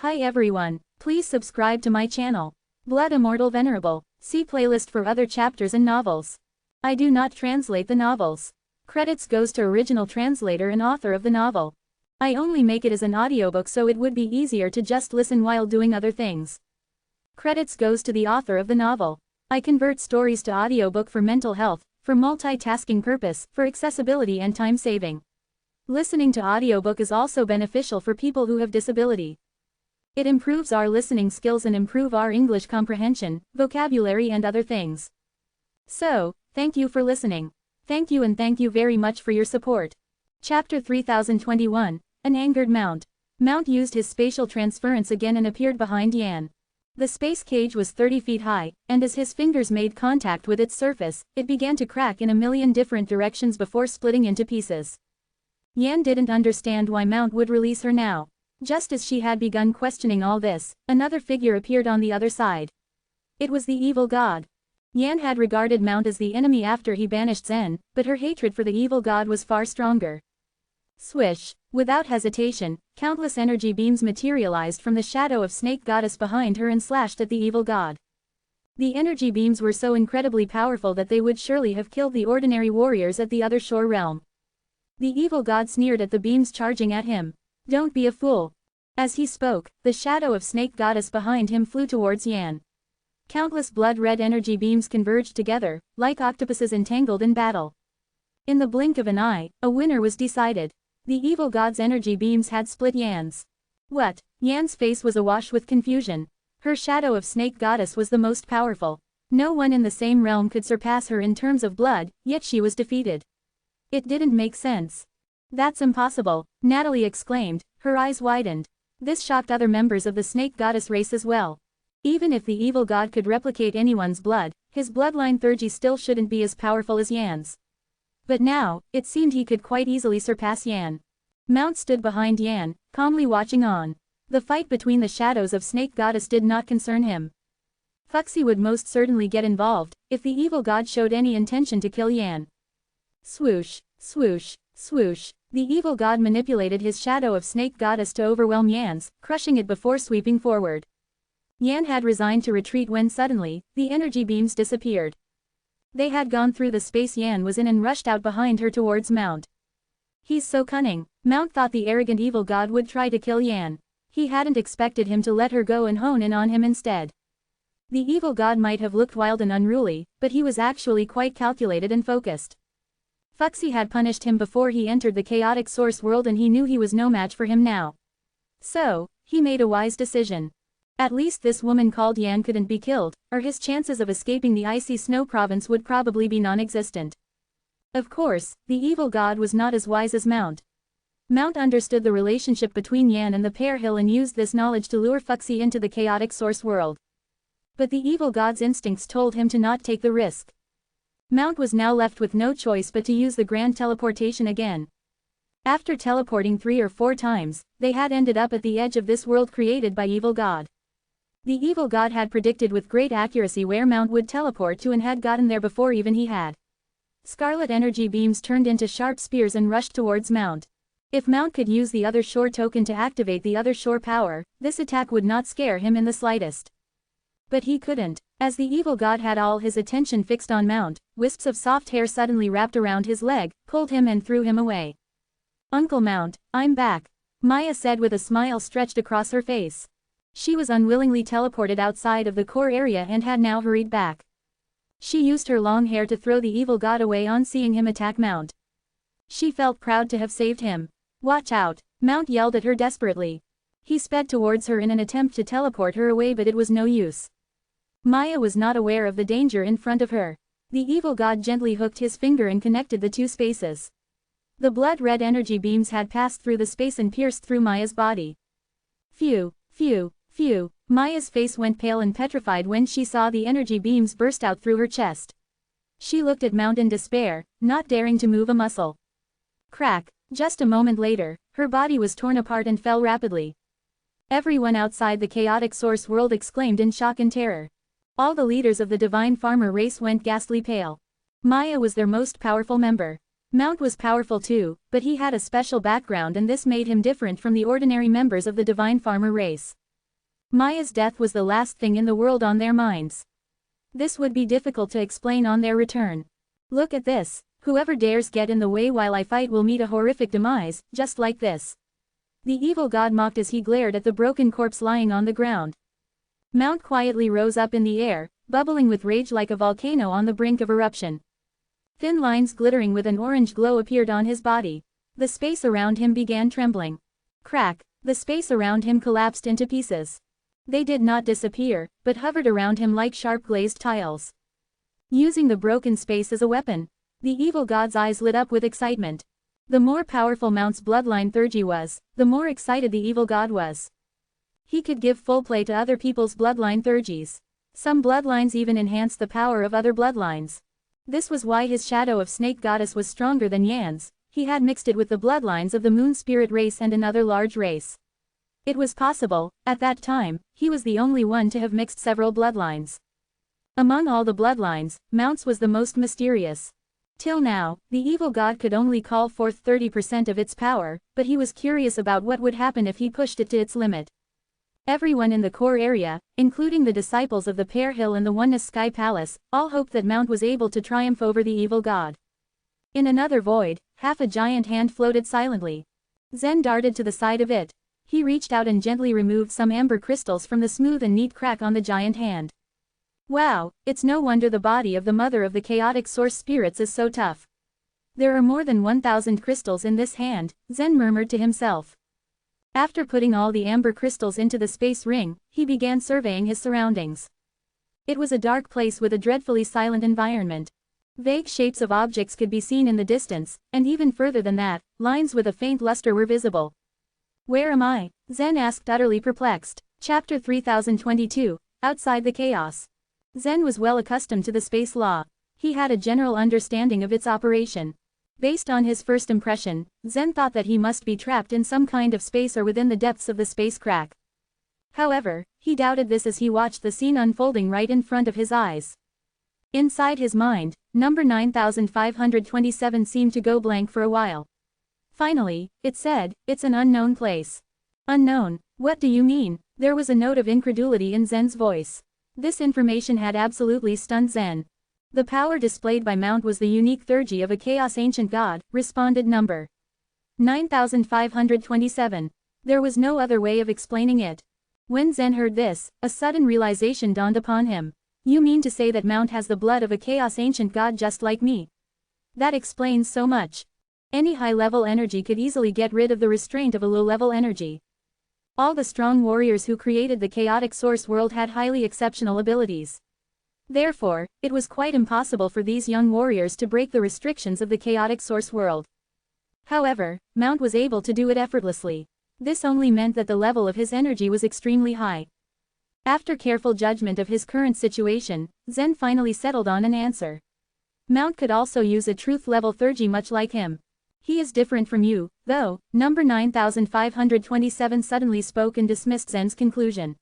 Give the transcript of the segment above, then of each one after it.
Hi everyone, please subscribe to my channel. Blood Immortal Venerable. See playlist for other chapters and novels. I do not translate the novels. Credits goes to original translator and author of the novel. I only make it as an audiobook so it would be easier to just listen while doing other things. Credits goes to the author of the novel. I convert stories to audiobook for mental health, for multitasking purpose, for accessibility and time saving. Listening to audiobook is also beneficial for people who have disability. It improves our listening skills and improve our English comprehension, vocabulary and other things. So, thank you for listening. Thank you and thank you very much for your support. Chapter 3021, An Angered Mount. Mount used his spatial transference again and appeared behind Yan. The space cage was 30 feet high, and as his fingers made contact with its surface, it began to crack in a million different directions before splitting into pieces. Yan didn't understand why Mount would release her now. Just as she had begun questioning all this, another figure appeared on the other side. It was the evil god. Yan had regarded Mount as the enemy after he banished Zen, but her hatred for the evil god was far stronger. Swish! Without hesitation, countless energy beams materialized from the shadow of Snake Goddess behind her and slashed at the evil god. The energy beams were so incredibly powerful that they would surely have killed the ordinary warriors at the other shore realm. The evil god sneered at the beams charging at him. Don't be a fool. As he spoke, the shadow of Snake Goddess behind him flew towards Yan. Countless blood-red energy beams converged together, like octopuses entangled in battle. In the blink of an eye, a winner was decided. The evil god's energy beams had split Yan's. What? Yan's face was awash with confusion. Her shadow of Snake Goddess was the most powerful. No one in the same realm could surpass her in terms of blood, yet she was defeated. It didn't make sense. That's impossible, Natalie exclaimed, her eyes widened. This shocked other members of the Snake Goddess race as well. Even if the evil god could replicate anyone's blood, his bloodline Thurgy still shouldn't be as powerful as Yan's. But now, it seemed he could quite easily surpass Yan. Mount stood behind Yan, calmly watching on. The fight between the shadows of Snake Goddess did not concern him. Fuxi would most certainly get involved, if the evil god showed any intention to kill Yan. Swoosh, swoosh, swoosh. The evil god manipulated his shadow of Snake Goddess to overwhelm Yan's, crushing it before sweeping forward. Yan had resigned to retreat when suddenly, the energy beams disappeared. They had gone through the space Yan was in and rushed out behind her towards Mount. He's so cunning, Mount thought the arrogant evil god would try to kill Yan. He hadn't expected him to let her go and hone in on him instead. The evil god might have looked wild and unruly, but he was actually quite calculated and focused. Fuxi had punished him before he entered the chaotic source world and he knew he was no match for him now. So, he made a wise decision. At least this woman called Yan couldn't be killed, or his chances of escaping the icy snow province would probably be non-existent. Of course, the evil god was not as wise as Mount. Mount understood the relationship between Yan and the Pear Hill and used this knowledge to lure Fuxi into the chaotic source world. But the evil god's instincts told him to not take the risk. Mount was now left with no choice but to use the grand teleportation again. After teleporting 3 or 4 times, they had ended up at the edge of this world created by evil god. The evil god had predicted with great accuracy where Mount would teleport to and had gotten there before even he had. Scarlet energy beams turned into sharp spears and rushed towards Mount. If Mount could use the other shore token to activate the other shore power, this attack would not scare him in the slightest. But he couldn't. As the evil god had all his attention fixed on Mount, wisps of soft hair suddenly wrapped around his leg, pulled him and threw him away. Uncle Mount, I'm back, Maya said with a smile stretched across her face. She was unwillingly teleported outside of the core area and had now hurried back. She used her long hair to throw the evil god away on seeing him attack Mount. She felt proud to have saved him. Watch out, Mount yelled at her desperately. He sped towards her in an attempt to teleport her away but it was no use. Maya was not aware of the danger in front of her. The evil god gently hooked his finger and connected the 2 spaces. The blood-red energy beams had passed through the space and pierced through Maya's body. Phew, phew, phew, Maya's face went pale and petrified when she saw the energy beams burst out through her chest. She looked at Mount in despair, not daring to move a muscle. Crack, just a moment later, her body was torn apart and fell rapidly. Everyone outside the chaotic source world exclaimed in shock and terror. All the leaders of the divine farmer race went ghastly pale. Maya was their most powerful member. Mount was powerful too, but he had a special background and this made him different from the ordinary members of the divine farmer race. Maya's death was the last thing in the world on their minds. This would be difficult to explain on their return. Look at this. Whoever dares get in the way while I fight will meet a horrific demise, just like this. The evil god mocked as he glared at the broken corpse lying on the ground. Mount quietly rose up in the air, bubbling with rage like a volcano on the brink of eruption. Thin lines glittering with an orange glow appeared on his body. The space around him began trembling. Crack! The space around him collapsed into pieces. They did not disappear, but hovered around him like sharp glazed tiles. Using the broken space as a weapon, the evil god's eyes lit up with excitement. The more powerful Mount's bloodline Thurgy was, the more excited the evil god was. He could give full play to other people's bloodline Thurgies. Some bloodlines even enhanced the power of other bloodlines. This was why his shadow of snake goddess was stronger than Yan's. He had mixed it with the bloodlines of the moon spirit race and another large race. It was possible, at that time, he was the only one to have mixed several bloodlines. Among all the bloodlines, Mount's was the most mysterious. Till now, the evil god could only call forth 30% of its power, but he was curious about what would happen if he pushed it to its limit. Everyone in the core area, including the disciples of the Pear Hill and the Oneness Sky Palace, all hoped that Mount was able to triumph over the evil god. In another void, half a giant hand floated silently. Zen darted to the side of it. He reached out and gently removed some amber crystals from the smooth and neat crack on the giant hand. Wow, it's no wonder the body of the mother of the chaotic source spirits is so tough. There are more than 1,000 crystals in this hand, Zen murmured to himself. After putting all the amber crystals into the space ring, he began surveying his surroundings. It was a dark place with a dreadfully silent environment. Vague shapes of objects could be seen in the distance, and even further than that, lines with a faint luster were visible. Where am I? Zen asked, utterly perplexed. Chapter 3022, Outside the Chaos. Zen was well accustomed to the space law. He had a general understanding of its operation. Based on his first impression, Zen thought that he must be trapped in some kind of space or within the depths of the space crack. However, he doubted this as he watched the scene unfolding right in front of his eyes. Inside his mind, number 9527 seemed to go blank for a while. Finally, it said, "It's an unknown place." Unknown? What do you mean? There was a note of incredulity in Zen's voice. This information had absolutely stunned Zen. The power displayed by Mount was the unique Thurgy of a Chaos Ancient God, responded number 9527. There was no other way of explaining it. When Zen heard this, a sudden realization dawned upon him. You mean to say that Mount has the blood of a Chaos Ancient God just like me? That explains so much. Any high-level energy could easily get rid of the restraint of a low-level energy. All the strong warriors who created the chaotic source world had highly exceptional abilities. Therefore, it was quite impossible for these young warriors to break the restrictions of the chaotic source world. However, Mount was able to do it effortlessly. This only meant that the level of his energy was extremely high. After careful judgment of his current situation, Zen finally settled on an answer. Mount could also use a truth-level Thurgy much like him. He is different from you, though. Number 9527 suddenly spoke and dismissed Zen's conclusion.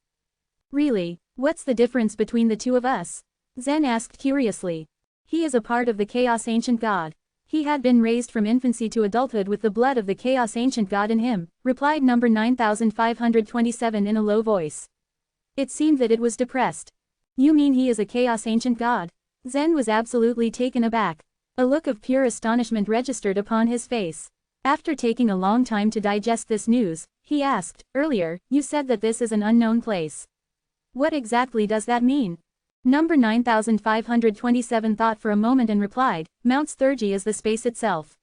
Really, what's the difference between the two of us? Zen asked curiously. He is a part of the Chaos Ancient God. He had been raised from infancy to adulthood with the blood of the Chaos Ancient God in him, replied number 9527 in a low voice. It seemed that it was depressed. You mean he is a Chaos Ancient God? Zen was absolutely taken aback. A look of pure astonishment registered upon his face. After taking a long time to digest this news, he asked, earlier, you said that this is an unknown place. What exactly does that mean? Number 9527 thought for a moment and replied, Mount's Thurgy is the space itself.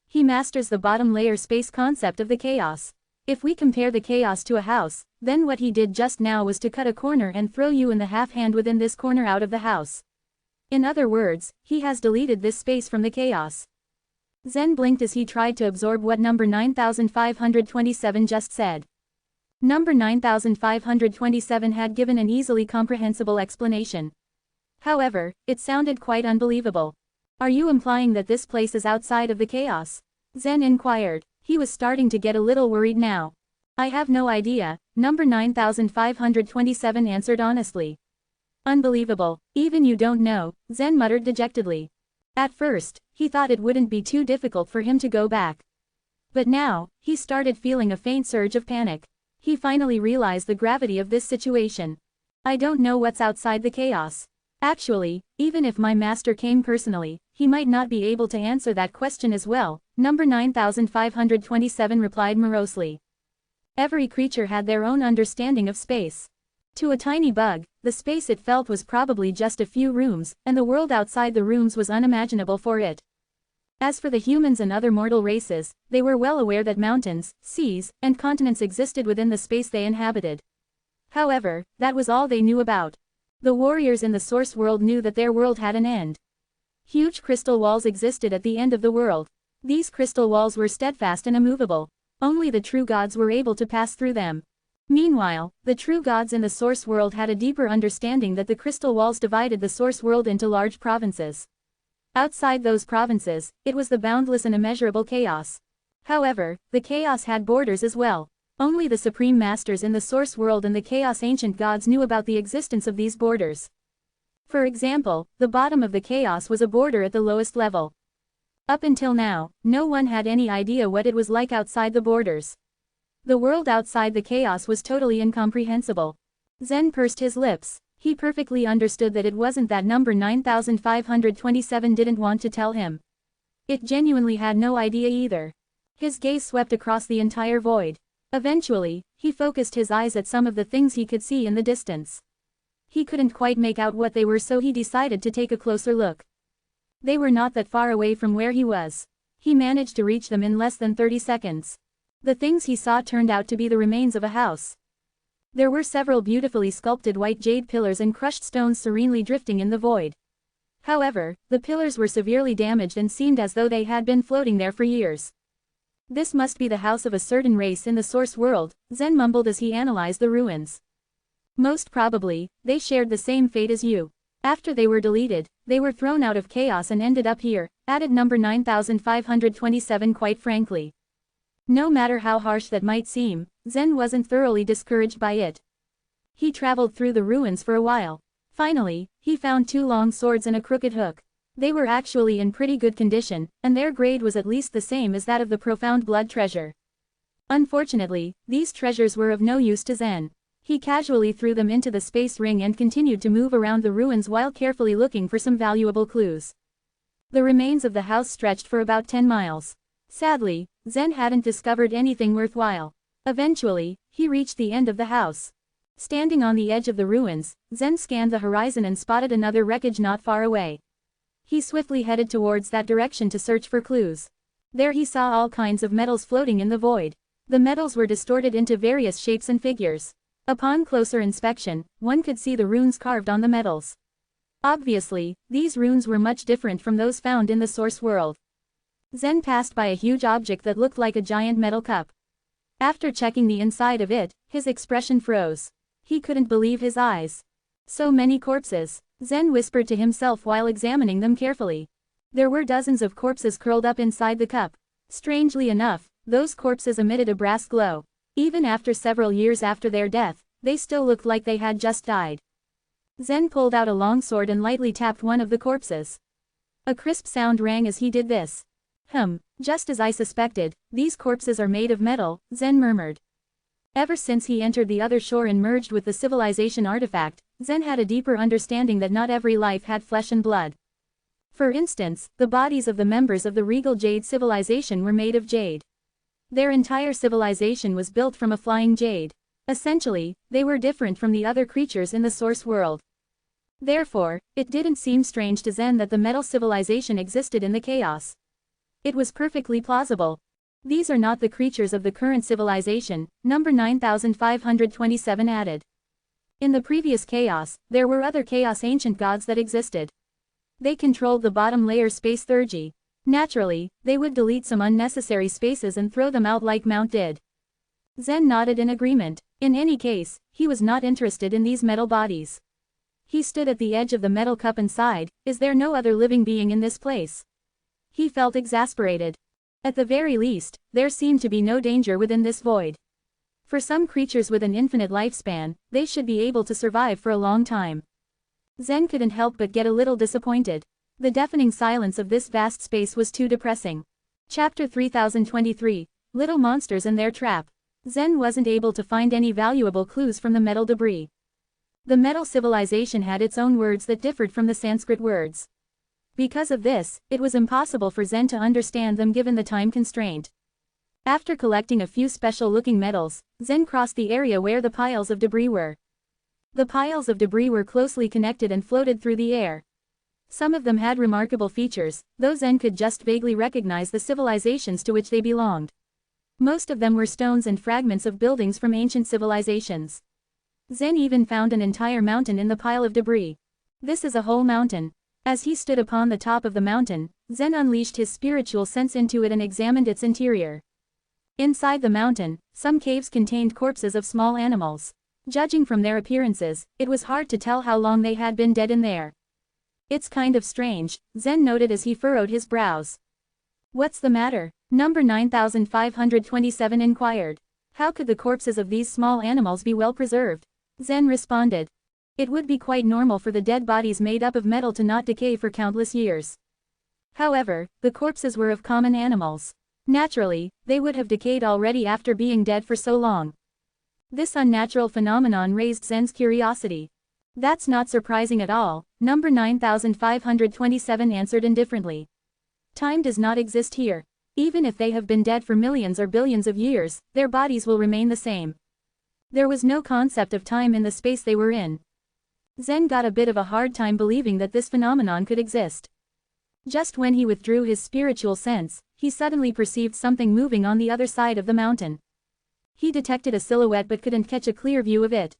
He masters the bottom layer space concept of the chaos. If we compare the chaos to a house, then what he did just now was to cut a corner and throw you in the half hand within this corner out of the house. In other words, he has deleted this space from the chaos. Zen blinked as he tried to absorb what number 9527 just said. Number 9527 had given an easily comprehensible explanation. However, it sounded quite unbelievable. Are you implying that this place is outside of the chaos? Zen inquired. He was starting to get a little worried now. I have no idea, number 9527 answered honestly. Unbelievable, even you don't know, Zen muttered dejectedly. At first, he thought it wouldn't be too difficult for him to go back. But now, he started feeling a faint surge of panic. He finally realized the gravity of this situation. I don't know what's outside the chaos. Actually, even if my master came personally, he might not be able to answer that question as well, number 9527 replied morosely. Every creature had their own understanding of space. To a tiny bug, the space it felt was probably just a few rooms, and the world outside the rooms was unimaginable for it. As for the humans and other mortal races, they were well aware that mountains, seas, and continents existed within the space they inhabited. However, that was all they knew about. The warriors in the source world knew that their world had an end. Huge crystal walls existed at the end of the world. These crystal walls were steadfast and immovable. Only the true gods were able to pass through them. Meanwhile, the true gods in the source world had a deeper understanding that the crystal walls divided the source world into large provinces. Outside those provinces, it was the boundless and immeasurable chaos. However, the chaos had borders as well. Only the supreme masters in the source world and the chaos ancient gods knew about the existence of these borders. For example, the bottom of the chaos was a border at the lowest level. Up until now, no one had any idea what it was like outside the borders. The world outside the chaos was totally incomprehensible. Zen pursed his lips. He perfectly understood that it wasn't that number 9527 didn't want to tell him. It genuinely had no idea either. His gaze swept across the entire void. Eventually, he focused his eyes at some of the things he could see in the distance. He couldn't quite make out what they were, so he decided to take a closer look. They were not that far away from where he was. He managed to reach them in less than 30 seconds. The things he saw turned out to be the remains of a house. There were several beautifully sculpted white jade pillars and crushed stones serenely drifting in the void. However, the pillars were severely damaged and seemed as though they had been floating there for years. This must be the house of a certain race in the source world, Zen mumbled as he analyzed the ruins. Most probably, they shared the same fate as you. After they were deleted, they were thrown out of chaos and ended up here, added number 9527 quite frankly. No matter how harsh that might seem, Zen wasn't thoroughly discouraged by it. He traveled through the ruins for a while. Finally, he found 2 long swords and a crooked hook. They were actually in pretty good condition, and their grade was at least the same as that of the profound blood treasure. Unfortunately, these treasures were of no use to Zen. He casually threw them into the space ring and continued to move around the ruins while carefully looking for some valuable clues. The remains of the house stretched for about 10 miles. Sadly, Zen hadn't discovered anything worthwhile. Eventually, he reached the end of the house. Standing on the edge of the ruins, Zen scanned the horizon and spotted another wreckage not far away. He swiftly headed towards that direction to search for clues. There he saw all kinds of metals floating in the void. The metals were distorted into various shapes and figures. Upon closer inspection, one could see the runes carved on the metals. Obviously, these runes were much different from those found in the source world. Zen passed by a huge object that looked like a giant metal cup. After checking the inside of it, his expression froze. He couldn't believe his eyes. So many corpses, Zen whispered to himself while examining them carefully. There were dozens of corpses curled up inside the cup. Strangely enough, those corpses emitted a brass glow. Even after several years after their death, they still looked like they had just died. Zen pulled out a long sword and lightly tapped one of the corpses. A crisp sound rang as he did this. Just as I suspected, these corpses are made of metal, Zen murmured. Ever since he entered the other shore and merged with the civilization artifact, Zen had a deeper understanding that not every life had flesh and blood. For instance, the bodies of the members of the regal jade civilization were made of jade. Their entire civilization was built from a flying jade. Essentially, they were different from the other creatures in the source world. Therefore, it didn't seem strange to Zen that the metal civilization existed in the chaos. It was perfectly plausible. These are not the creatures of the current civilization, number 9527 added. In the previous chaos, there were other chaos ancient gods that existed. They controlled the bottom layer space theurgy. Naturally, they would delete some unnecessary spaces and throw them out like Mount did. Zen nodded in agreement. In any case, he was not interested in these metal bodies. He stood at the edge of the metal cup and sighed, is there no other living being in this place? He felt exasperated. At the very least, there seemed to be no danger within this void. For some creatures with an infinite lifespan, they should be able to survive for a long time. Zen couldn't help but get a little disappointed. The deafening silence of this vast space was too depressing. Chapter 3023, Little Monsters and Their Trap. Zen wasn't able to find any valuable clues from the metal debris. The metal civilization had its own words that differed from the Sanskrit words. Because of this, it was impossible for Zen to understand them given the time constraint. After collecting a few special-looking metals, Zen crossed the area where the piles of debris were. The piles of debris were closely connected and floated through the air. Some of them had remarkable features, though Zen could just vaguely recognize the civilizations to which they belonged. Most of them were stones and fragments of buildings from ancient civilizations. Zen even found an entire mountain in the pile of debris. This is a whole mountain. As he stood upon the top of the mountain, Zen unleashed his spiritual sense into it and examined its interior. Inside the mountain, some caves contained corpses of small animals. Judging from their appearances, it was hard to tell how long they had been dead in there. It's kind of strange, Zen noted as he furrowed his brows. What's the matter? Number 9527 inquired. How could the corpses of these small animals be well preserved? Zen responded. It would be quite normal for the dead bodies made up of metal to not decay for countless years. However, the corpses were of common animals. Naturally, they would have decayed already after being dead for so long. This unnatural phenomenon raised Zen's curiosity. That's not surprising at all, number 9527 answered indifferently. Time does not exist here. Even if they have been dead for millions or billions of years, their bodies will remain the same. There was no concept of time in the space they were in. Zen got a bit of a hard time believing that this phenomenon could exist. Just when he withdrew his spiritual sense, he suddenly perceived something moving on the other side of the mountain. He detected a silhouette but couldn't catch a clear view of it.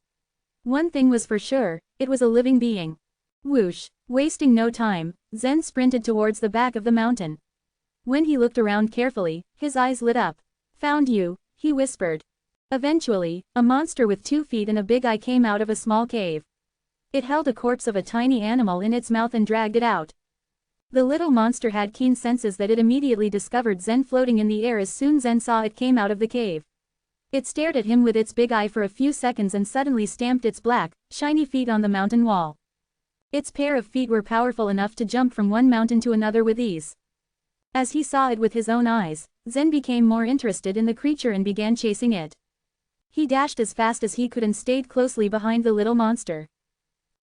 One thing was for sure, it was a living being. Whoosh! Wasting no time, Zen sprinted towards the back of the mountain. When he looked around carefully, his eyes lit up. Found you, he whispered. Eventually, a monster with 2 feet and a big eye came out of a small cave. It held a corpse of a tiny animal in its mouth and dragged it out. The little monster had keen senses that it immediately discovered Zen floating in the air as soon as Zen saw it came out of the cave. It stared at him with its big eye for a few seconds and suddenly stamped its black, shiny feet on the mountain wall. Its pair of feet were powerful enough to jump from one mountain to another with ease. As he saw it with his own eyes, Zen became more interested in the creature and began chasing it. He dashed as fast as he could and stayed closely behind the little monster.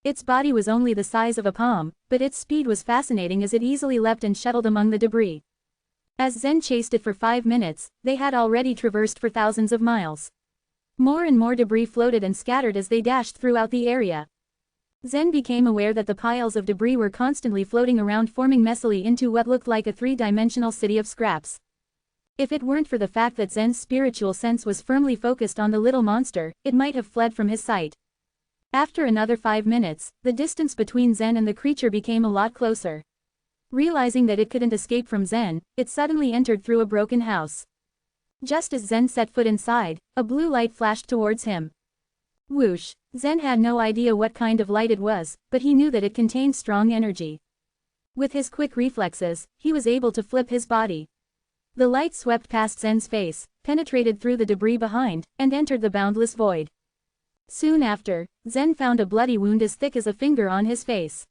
Its body was only the size of a palm, but its speed was fascinating as it easily leapt and shuttled among the debris. As Zen chased it for 5 minutes, they had already traversed for thousands of miles. More and more debris floated and scattered as they dashed throughout the area. Zen became aware that the piles of debris were constantly floating around, forming messily into what looked like a 3-dimensional city of scraps. If it weren't for the fact that Zen's spiritual sense was firmly focused on the little monster, it might have fled from his sight. After another 5 minutes, the distance between Zen and the creature became a lot closer. Realizing that it couldn't escape from Zen, it suddenly entered through a broken house. Just as Zen set foot inside, a blue light flashed towards him. Whoosh! Zen had no idea what kind of light it was, but he knew that it contained strong energy. With his quick reflexes, he was able to flip his body. The light swept past Zen's face, penetrated through the debris behind, and entered the boundless void. Soon after, Zen found a bloody wound as thick as a finger on his face.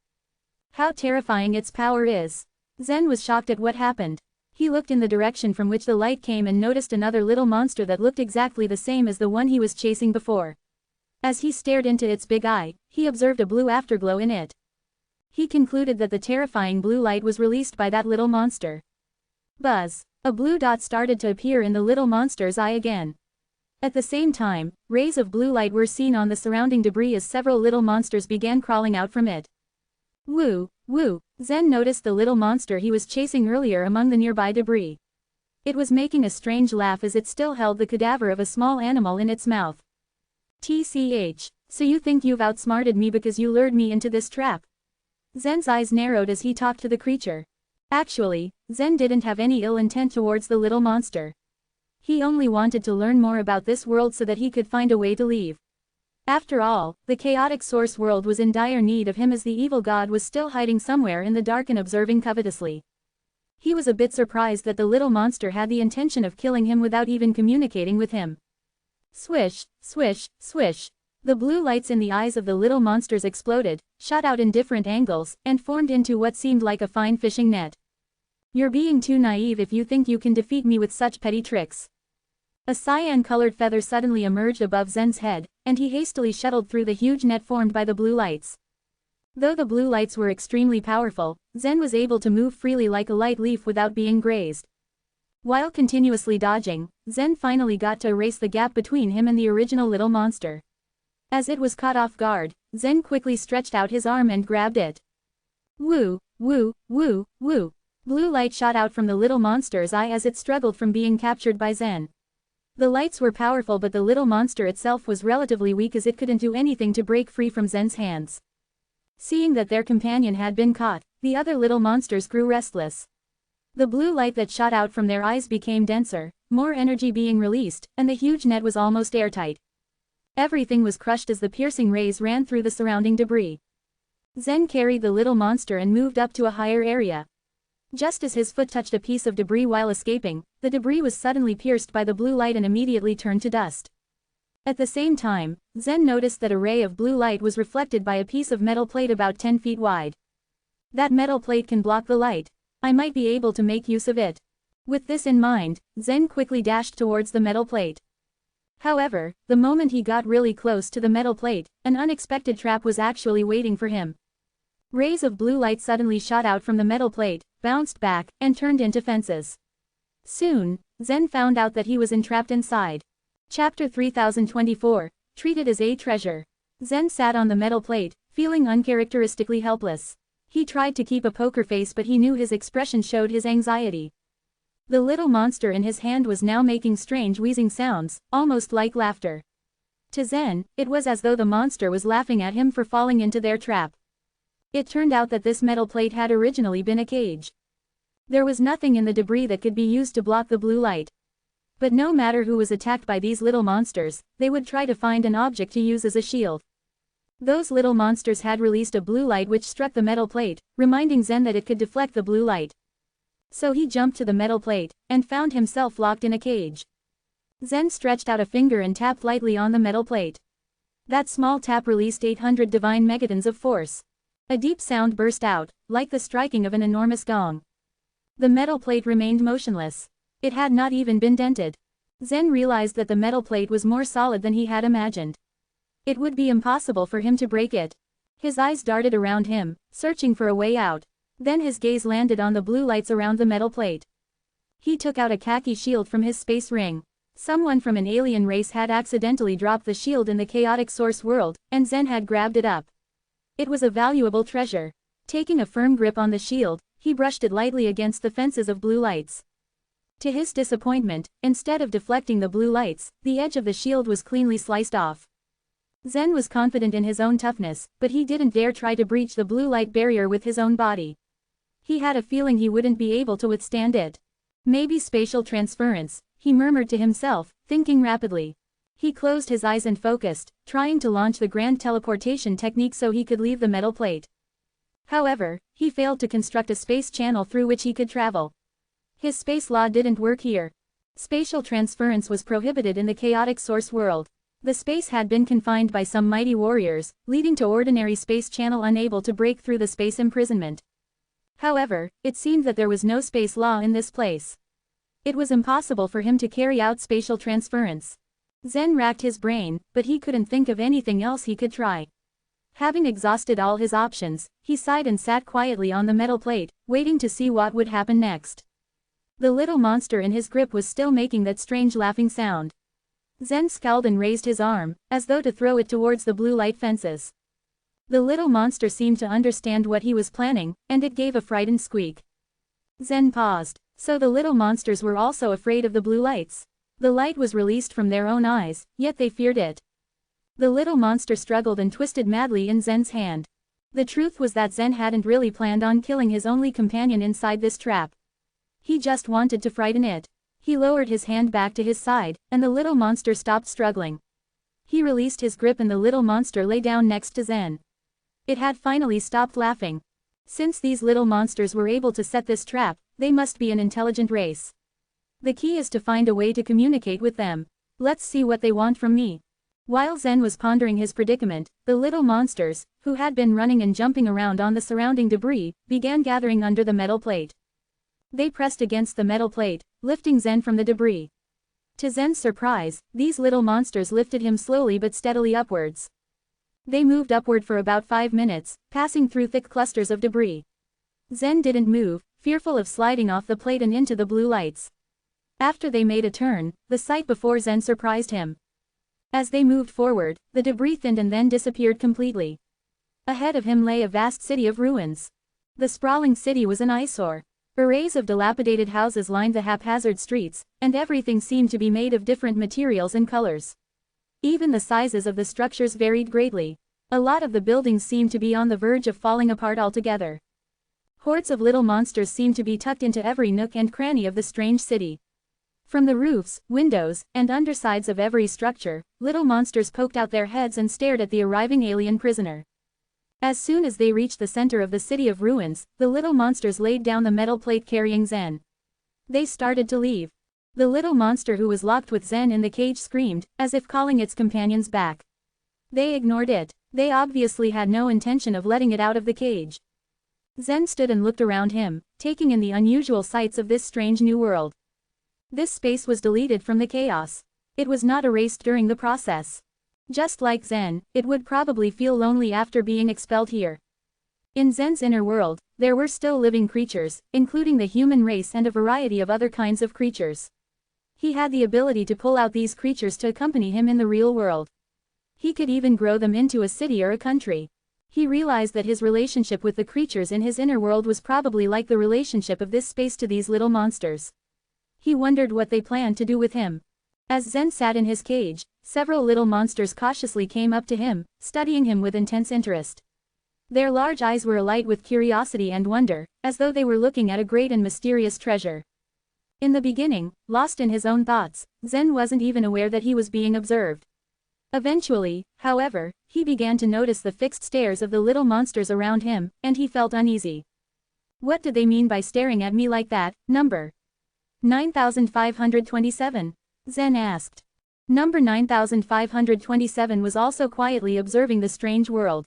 How terrifying its power is! Zen was shocked at what happened. He looked in the direction from which the light came and noticed another little monster that looked exactly the same as the one he was chasing before. As he stared into its big eye, he observed a blue afterglow in it. He concluded that the terrifying blue light was released by that little monster. Buzz! A blue dot started to appear in the little monster's eye again. At the same time, rays of blue light were seen on the surrounding debris as several little monsters began crawling out from it. Woo! Woo! Zen noticed the little monster he was chasing earlier among the nearby debris. It was making a strange laugh as it still held the cadaver of a small animal in its mouth. TCH, so you think you've outsmarted me because you lured me into this trap? Zen's eyes narrowed as he talked to the creature. Actually, Zen didn't have any ill intent towards the little monster. He only wanted to learn more about this world so that he could find a way to leave. After all, the chaotic source world was in dire need of him as the evil god was still hiding somewhere in the dark and observing covetously. He was a bit surprised that the little monster had the intention of killing him without even communicating with him. Swish, swish, swish. The blue lights in the eyes of the little monsters exploded, shot out in different angles, and formed into what seemed like a fine fishing net. You're being too naive if you think you can defeat me with such petty tricks. A cyan-colored feather suddenly emerged above Zen's head, and he hastily shuttled through the huge net formed by the blue lights. Though the blue lights were extremely powerful, Zen was able to move freely like a light leaf without being grazed. While continuously dodging, Zen finally got to erase the gap between him and the original little monster. As it was caught off guard, Zen quickly stretched out his arm and grabbed it. Woo, woo, woo, woo. Blue light shot out from the little monster's eye as it struggled from being captured by Zen. The lights were powerful, but the little monster itself was relatively weak as it couldn't do anything to break free from Zen's hands. Seeing that their companion had been caught, the other little monsters grew restless. The blue light that shot out from their eyes became denser, more energy being released, and the huge net was almost airtight. Everything was crushed as the piercing rays ran through the surrounding debris. Zen carried the little monster and moved up to a higher area. Just as his foot touched a piece of debris while escaping, the debris was suddenly pierced by the blue light and immediately turned to dust. At the same time, Zen noticed that a ray of blue light was reflected by a piece of metal plate about 10 feet wide. That metal plate can block the light. I might be able to make use of it. With this in mind, Zen quickly dashed towards the metal plate. However, the moment he got really close to the metal plate, an unexpected trap was actually waiting for him. Rays of blue light suddenly shot out from the metal plate, bounced back, and turned into fences. Soon, Zen found out that he was entrapped inside. Chapter 3024, Treated as a Treasure. Zen sat on the metal plate, feeling uncharacteristically helpless. He tried to keep a poker face, but he knew his expression showed his anxiety. The little monster in his hand was now making strange wheezing sounds, almost like laughter. To Zen, it was as though the monster was laughing at him for falling into their trap. It turned out that this metal plate had originally been a cage. There was nothing in the debris that could be used to block the blue light. But no matter who was attacked by these little monsters, they would try to find an object to use as a shield. Those little monsters had released a blue light which struck the metal plate, reminding Zen that it could deflect the blue light. So he jumped to the metal plate, and found himself locked in a cage. Zen stretched out a finger and tapped lightly on the metal plate. That small tap released 800 divine megatons of force. A deep sound burst out, like the striking of an enormous gong. The metal plate remained motionless. It had not even been dented. Zen realized that the metal plate was more solid than he had imagined. It would be impossible for him to break it. His eyes darted around him, searching for a way out. Then his gaze landed on the blue lights around the metal plate. He took out a khaki shield from his space ring. Someone from an alien race had accidentally dropped the shield in the chaotic source world, and Zen had grabbed it up. It was a valuable treasure. Taking a firm grip on the shield, he brushed it lightly against the fences of blue lights. To his disappointment, instead of deflecting the blue lights, the edge of the shield was cleanly sliced off. Zen was confident in his own toughness, but he didn't dare try to breach the blue light barrier with his own body. He had a feeling he wouldn't be able to withstand it. Maybe spatial transference, he murmured to himself, thinking rapidly. He closed his eyes and focused, trying to launch the grand teleportation technique so he could leave the metal plate. However, he failed to construct a space channel through which he could travel. His space law didn't work here. Spatial transference was prohibited in the chaotic source world. The space had been confined by some mighty warriors, leading to ordinary space channel unable to break through the space imprisonment. However, it seemed that there was no space law in this place. It was impossible for him to carry out spatial transference. Zen racked his brain, but he couldn't think of anything else he could try. Having exhausted all his options, he sighed and sat quietly on the metal plate, waiting to see what would happen next. The little monster in his grip was still making that strange laughing sound. Zen scowled and raised his arm, as though to throw it towards the blue light fences. The little monster seemed to understand what he was planning, and it gave a frightened squeak. Zen paused. So the little monsters were also afraid of the blue lights. The light was released from their own eyes, yet they feared it. The little monster struggled and twisted madly in Zen's hand. The truth was that Zen hadn't really planned on killing his only companion inside this trap. He just wanted to frighten it. He lowered his hand back to his side, and the little monster stopped struggling. He released his grip and the little monster lay down next to Zen. It had finally stopped laughing. Since these little monsters were able to set this trap, they must be an intelligent race. The key is to find a way to communicate with them. Let's see what they want from me. While Zen was pondering his predicament, the little monsters, who had been running and jumping around on the surrounding debris, began gathering under the metal plate. They pressed against the metal plate, lifting Zen from the debris. To Zen's surprise, these little monsters lifted him slowly but steadily upwards. They moved upward for about 5 minutes, passing through thick clusters of debris. Zen didn't move, fearful of sliding off the plate and into the blue lights. After they made a turn, the sight before Zen surprised him. As they moved forward, the debris thinned and then disappeared completely. Ahead of him lay a vast city of ruins. The sprawling city was an eyesore. Arrays of dilapidated houses lined the haphazard streets, and everything seemed to be made of different materials and colors. Even the sizes of the structures varied greatly. A lot of the buildings seemed to be on the verge of falling apart altogether. Hordes of little monsters seemed to be tucked into every nook and cranny of the strange city. From the roofs, windows, and undersides of every structure, little monsters poked out their heads and stared at the arriving alien prisoner. As soon as they reached the center of the city of ruins, the little monsters laid down the metal plate carrying Zen. They started to leave. The little monster who was locked with Zen in the cage screamed, as if calling its companions back. They ignored it. They obviously had no intention of letting it out of the cage. Zen stood and looked around him, taking in the unusual sights of this strange new world. This space was deleted from the chaos. It was not erased during the process. Just like Zen, it would probably feel lonely after being expelled here. In Zen's inner world, there were still living creatures, including the human race and a variety of other kinds of creatures. He had the ability to pull out these creatures to accompany him in the real world. He could even grow them into a city or a country. He realized that his relationship with the creatures in his inner world was probably like the relationship of this space to these little monsters. He wondered what they planned to do with him. As Zen sat in his cage, several little monsters cautiously came up to him, studying him with intense interest. Their large eyes were alight with curiosity and wonder, as though they were looking at a great and mysterious treasure. In the beginning, lost in his own thoughts, Zen wasn't even aware that he was being observed. Eventually, however, he began to notice the fixed stares of the little monsters around him, and he felt uneasy. What did they mean by staring at me like that? Number 9527. Zen asked. Number 9527 was also quietly observing the strange world.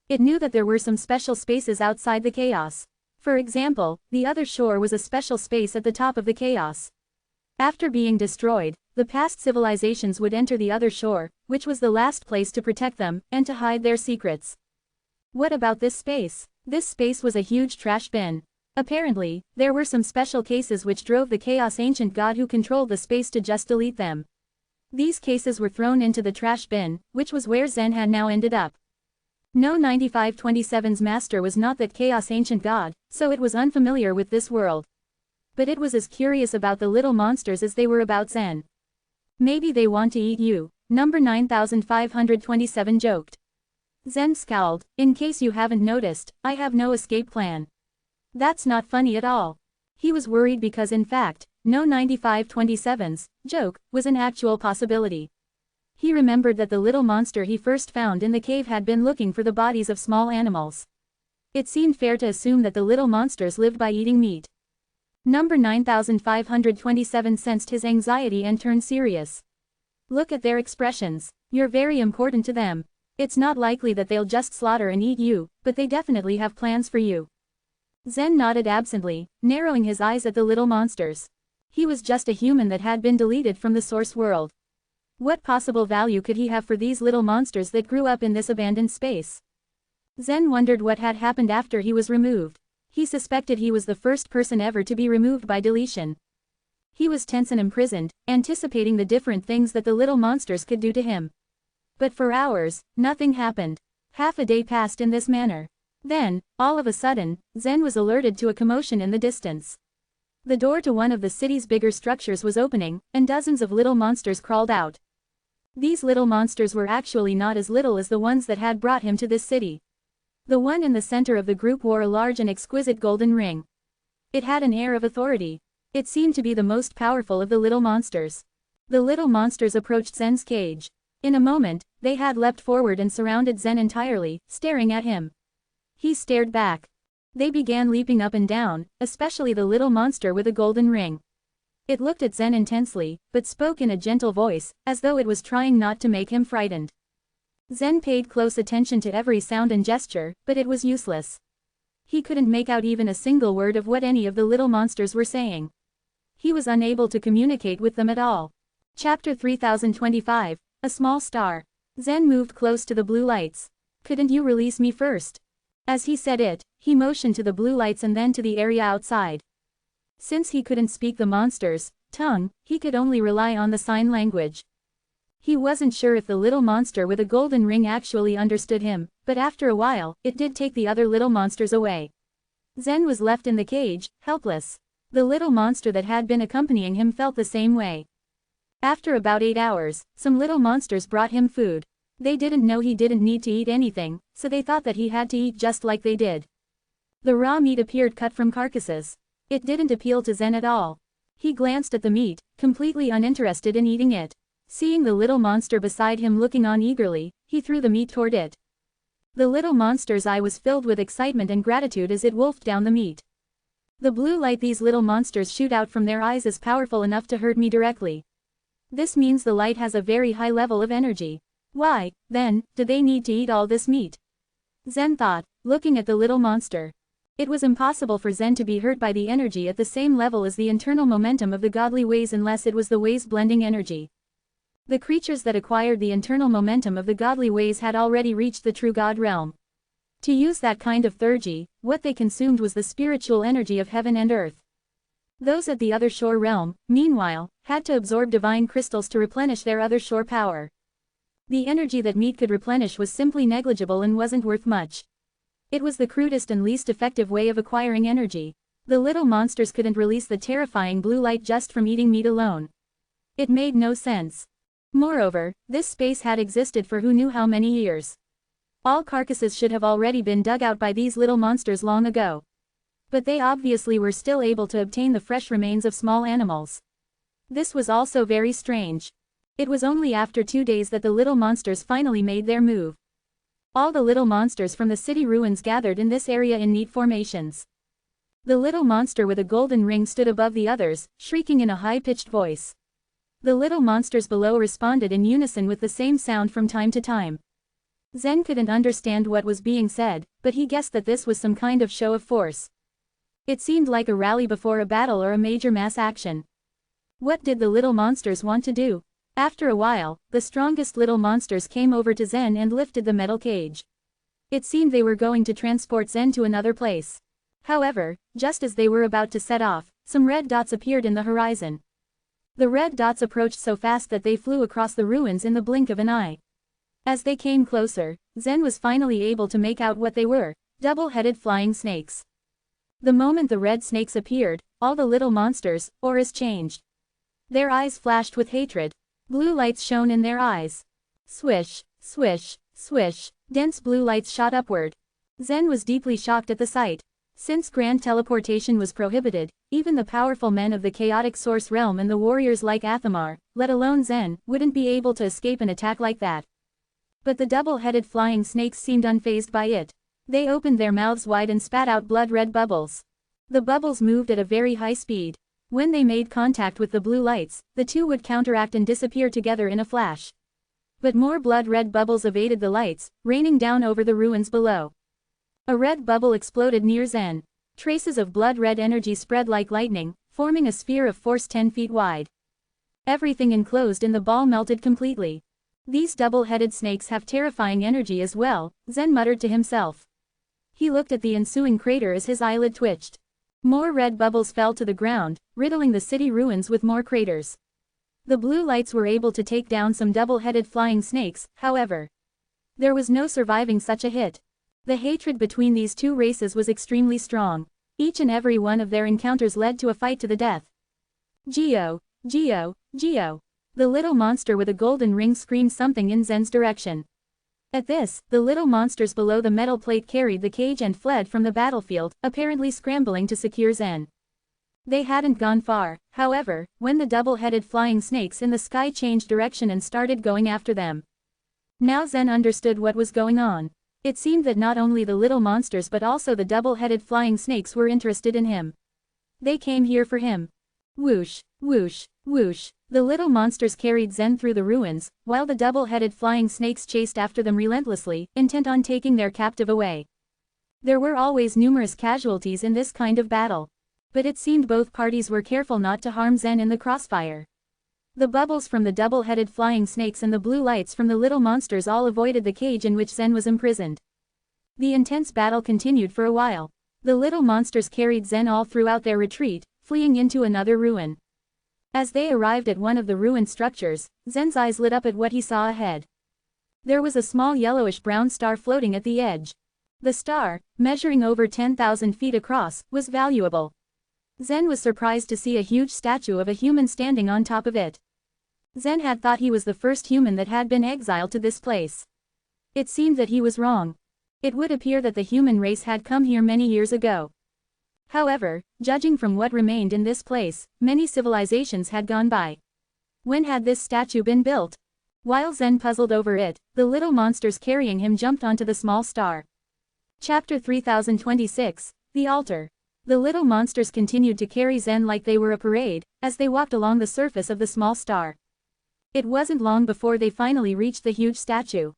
It knew that there were some special spaces outside the chaos. For example, the other shore was a special space at the top of the chaos. After being destroyed, the past civilizations would enter the other shore, which was the last place to protect them, and to hide their secrets. What about this space? This space was a huge trash bin. Apparently, there were some special cases which drove the Chaos Ancient God who controlled the space to just delete them. These cases were thrown into the trash bin, which was where Zen had now ended up. No 9527's master was not that Chaos Ancient God, so it was unfamiliar with this world. But it was as curious about the little monsters as they were about Zen. Maybe they want to eat you, number 9527 joked. Zen scowled, in case you haven't noticed, I have no escape plan. That's not funny at all. He was worried because in fact, no 9527's joke was an actual possibility. He remembered that the little monster he first found in the cave had been looking for the bodies of small animals. It seemed fair to assume that the little monsters lived by eating meat. Number 9527 sensed his anxiety and turned serious. Look at their expressions. You're very important to them. It's not likely that they'll just slaughter and eat you, but they definitely have plans for you. Zen nodded absently, narrowing his eyes at the little monsters. He was just a human that had been deleted from the source world. What possible value could he have for these little monsters that grew up in this abandoned space? Zen wondered what had happened after he was removed. He suspected he was the first person ever to be removed by deletion. He was tense and imprisoned, anticipating the different things that the little monsters could do to him. But for hours, nothing happened. Half a day passed in this manner. Then, all of a sudden, Zen was alerted to a commotion in the distance. The door to one of the city's bigger structures was opening, and dozens of little monsters crawled out. These little monsters were actually not as little as the ones that had brought him to this city. The one in the center of the group wore a large and exquisite golden ring. It had an air of authority. It seemed to be the most powerful of the little monsters. The little monsters approached Zen's cage. In a moment, they had leapt forward and surrounded Zen entirely, staring at him. He stared back. They began leaping up and down, especially the little monster with a golden ring. It looked at Zen intensely, but spoke in a gentle voice, as though it was trying not to make him frightened. Zen paid close attention to every sound and gesture, but it was useless. He couldn't make out even a single word of what any of the little monsters were saying. He was unable to communicate with them at all. Chapter 3025, A Small Star. Zen moved close to the blue lights. Couldn't you release me first? As he said it, he motioned to the blue lights and then to the area outside. Since he couldn't speak the monster's tongue, he could only rely on the sign language. He wasn't sure if the little monster with a golden ring actually understood him, but after a while, it did take the other little monsters away. Zen was left in the cage, helpless. The little monster that had been accompanying him felt the same way. After about 8 hours, some little monsters brought him food. They didn't know he didn't need to eat anything, so they thought that he had to eat just like they did. The raw meat appeared cut from carcasses. It didn't appeal to Zen at all. He glanced at the meat, completely uninterested in eating it. Seeing the little monster beside him looking on eagerly, he threw the meat toward it. The little monster's eye was filled with excitement and gratitude as it wolfed down the meat. The blue light these little monsters shoot out from their eyes is powerful enough to hurt me directly. This means the light has a very high level of energy. Why, then, do they need to eat all this meat? Zen thought, looking at the little monster. It was impossible for Zen to be hurt by the energy at the same level as the internal momentum of the godly ways unless it was the ways blending energy. The creatures that acquired the internal momentum of the godly ways had already reached the true God realm. To use that kind of theurgy, what they consumed was the spiritual energy of heaven and earth. Those at the other shore realm, meanwhile, had to absorb divine crystals to replenish their other shore power. The energy that meat could replenish was simply negligible and wasn't worth much. It was the crudest and least effective way of acquiring energy. The little monsters couldn't release the terrifying blue light just from eating meat alone. It made no sense. Moreover, this space had existed for who knew how many years. All carcasses should have already been dug out by these little monsters long ago. But they obviously were still able to obtain the fresh remains of small animals. This was also very strange. It was only after 2 days that the little monsters finally made their move. All the little monsters from the city ruins gathered in this area in neat formations. The little monster with a golden ring stood above the others, shrieking in a high-pitched voice. The little monsters below responded in unison with the same sound from time to time. Zen couldn't understand what was being said, but he guessed that this was some kind of show of force. It seemed like a rally before a battle or a major mass action. What did the little monsters want to do? After a while, the strongest little monsters came over to Zen and lifted the metal cage. It seemed they were going to transport Zen to another place. However, just as they were about to set off, some red dots appeared in the horizon. The red dots approached so fast that they flew across the ruins in the blink of an eye. As they came closer, Zen was finally able to make out what they were: double-headed flying snakes. The moment the red snakes appeared, all the little monsters' auras changed. Their eyes flashed with hatred. Blue lights shone in their eyes. Swish, swish, swish, dense blue lights shot upward. Zen was deeply shocked at the sight. Since grand teleportation was prohibited, even the powerful men of the chaotic source realm and the warriors like Athamar, let alone Zen, wouldn't be able to escape an attack like that. But the double-headed flying snakes seemed unfazed by it. They opened their mouths wide and spat out blood-red bubbles. The bubbles moved at a very high speed. When they made contact with the blue lights, the two would counteract and disappear together in a flash. But more blood-red bubbles evaded the lights, raining down over the ruins below. A red bubble exploded near Zen. Traces of blood-red energy spread like lightning, forming a sphere of force 10 feet wide. Everything enclosed in the ball melted completely. These double-headed snakes have terrifying energy as well, Zen muttered to himself. He looked at the ensuing crater as his eyelid twitched. More red bubbles fell to the ground, riddling the city ruins with more craters. The blue lights were able to take down some double-headed flying snakes, however. There was no surviving such a hit. The hatred between these two races was extremely strong. Each and every one of their encounters led to a fight to the death. Geo, Geo, Geo. The little monster with a golden ring screamed something in Zen's direction. At this, the little monsters below the metal plate carried the cage and fled from the battlefield, apparently scrambling to secure Zen. They hadn't gone far, however, when the double-headed flying snakes in the sky changed direction and started going after them. Now Zen understood what was going on. It seemed that not only the little monsters but also the double-headed flying snakes were interested in him. They came here for him. Whoosh, whoosh, whoosh. The little monsters carried Zen through the ruins, while the double-headed flying snakes chased after them relentlessly, intent on taking their captive away. There were always numerous casualties in this kind of battle. But it seemed both parties were careful not to harm Zen in the crossfire. The bubbles from the double-headed flying snakes and the blue lights from the little monsters all avoided the cage in which Zen was imprisoned. The intense battle continued for a while. The little monsters carried Zen all throughout their retreat, fleeing into another ruin. As they arrived at one of the ruined structures, Zen's eyes lit up at what he saw ahead. There was a small yellowish-brown star floating at the edge. The star, measuring over 10,000 feet across, was valuable. Zen was surprised to see a huge statue of a human standing on top of it. Zen had thought he was the first human that had been exiled to this place. It seemed that he was wrong. It would appear that the human race had come here many years ago. However, judging from what remained in this place, many civilizations had gone by. When had this statue been built? While Zen puzzled over it, the little monsters carrying him jumped onto the small star. Chapter 3026, The Altar. The little monsters continued to carry Zen like they were a parade, as they walked along the surface of the small star. It wasn't long before they finally reached the huge statue.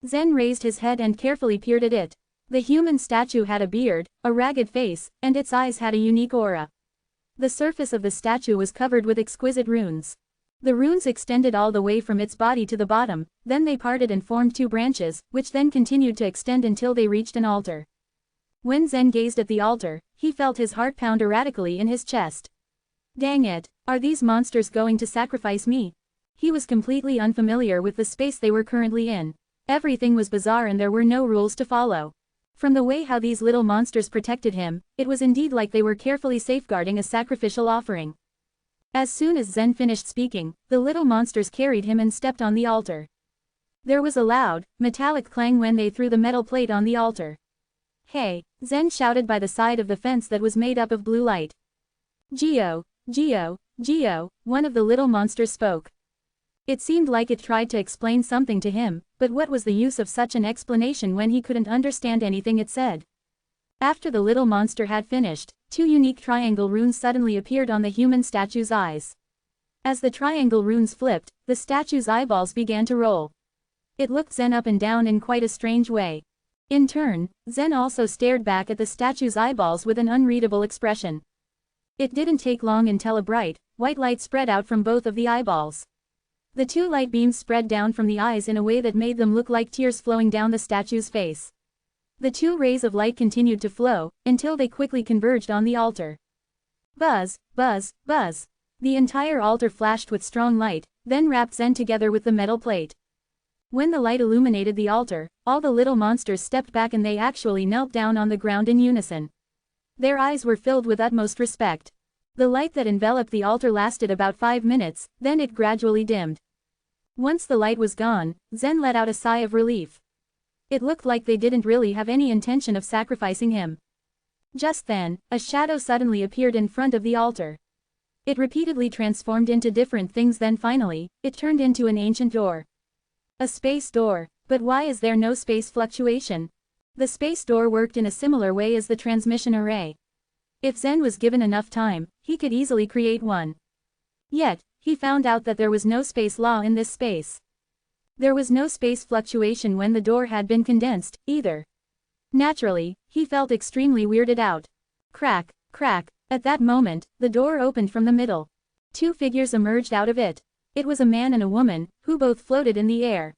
Zen raised his head and carefully peered at it. The human statue had a beard, a ragged face, and its eyes had a unique aura. The surface of the statue was covered with exquisite runes. The runes extended all the way from its body to the bottom, then they parted and formed two branches, which then continued to extend until they reached an altar. When Zen gazed at the altar, he felt his heart pound erratically in his chest. Dang it, are these monsters going to sacrifice me? He was completely unfamiliar with the space they were currently in. Everything was bizarre and there were no rules to follow. From the way how these little monsters protected him, it was indeed like they were carefully safeguarding a sacrificial offering. As soon as Zen finished speaking, the little monsters carried him and stepped on the altar. There was a loud, metallic clang when they threw the metal plate on the altar. Hey, Zen shouted by the side of the fence that was made up of blue light. Geo, Geo, Geo, one of the little monsters spoke. It seemed like it tried to explain something to him, but what was the use of such an explanation when he couldn't understand anything it said? After the little monster had finished, two unique triangle runes suddenly appeared on the human statue's eyes. As the triangle runes flipped, the statue's eyeballs began to roll. It looked Zen up and down in quite a strange way. In turn, Zen also stared back at the statue's eyeballs with an unreadable expression. It didn't take long until a bright, white light spread out from both of the eyeballs. The two light beams spread down from the eyes in a way that made them look like tears flowing down the statue's face. The two rays of light continued to flow, until they quickly converged on the altar. Buzz, buzz, buzz. The entire altar flashed with strong light, then wrapped Zen together with the metal plate. When the light illuminated the altar, all the little monsters stepped back and they actually knelt down on the ground in unison. Their eyes were filled with utmost respect. The light that enveloped the altar lasted about 5 minutes, then it gradually dimmed. Once the light was gone, Zen let out a sigh of relief. It looked like they didn't really have any intention of sacrificing him. Just then, a shadow suddenly appeared in front of the altar. It repeatedly transformed into different things, then finally, it turned into an ancient door. A space door. But why is there no space fluctuation? The space door worked in a similar way as the transmission array. If Zen was given enough time, he could easily create one. Yet, he found out that there was no space law in this space. There was no space fluctuation when the door had been condensed, either. Naturally, he felt extremely weirded out. Crack, crack. At that moment, the door opened from the middle. Two figures emerged out of it. It was a man and a woman, who both floated in the air.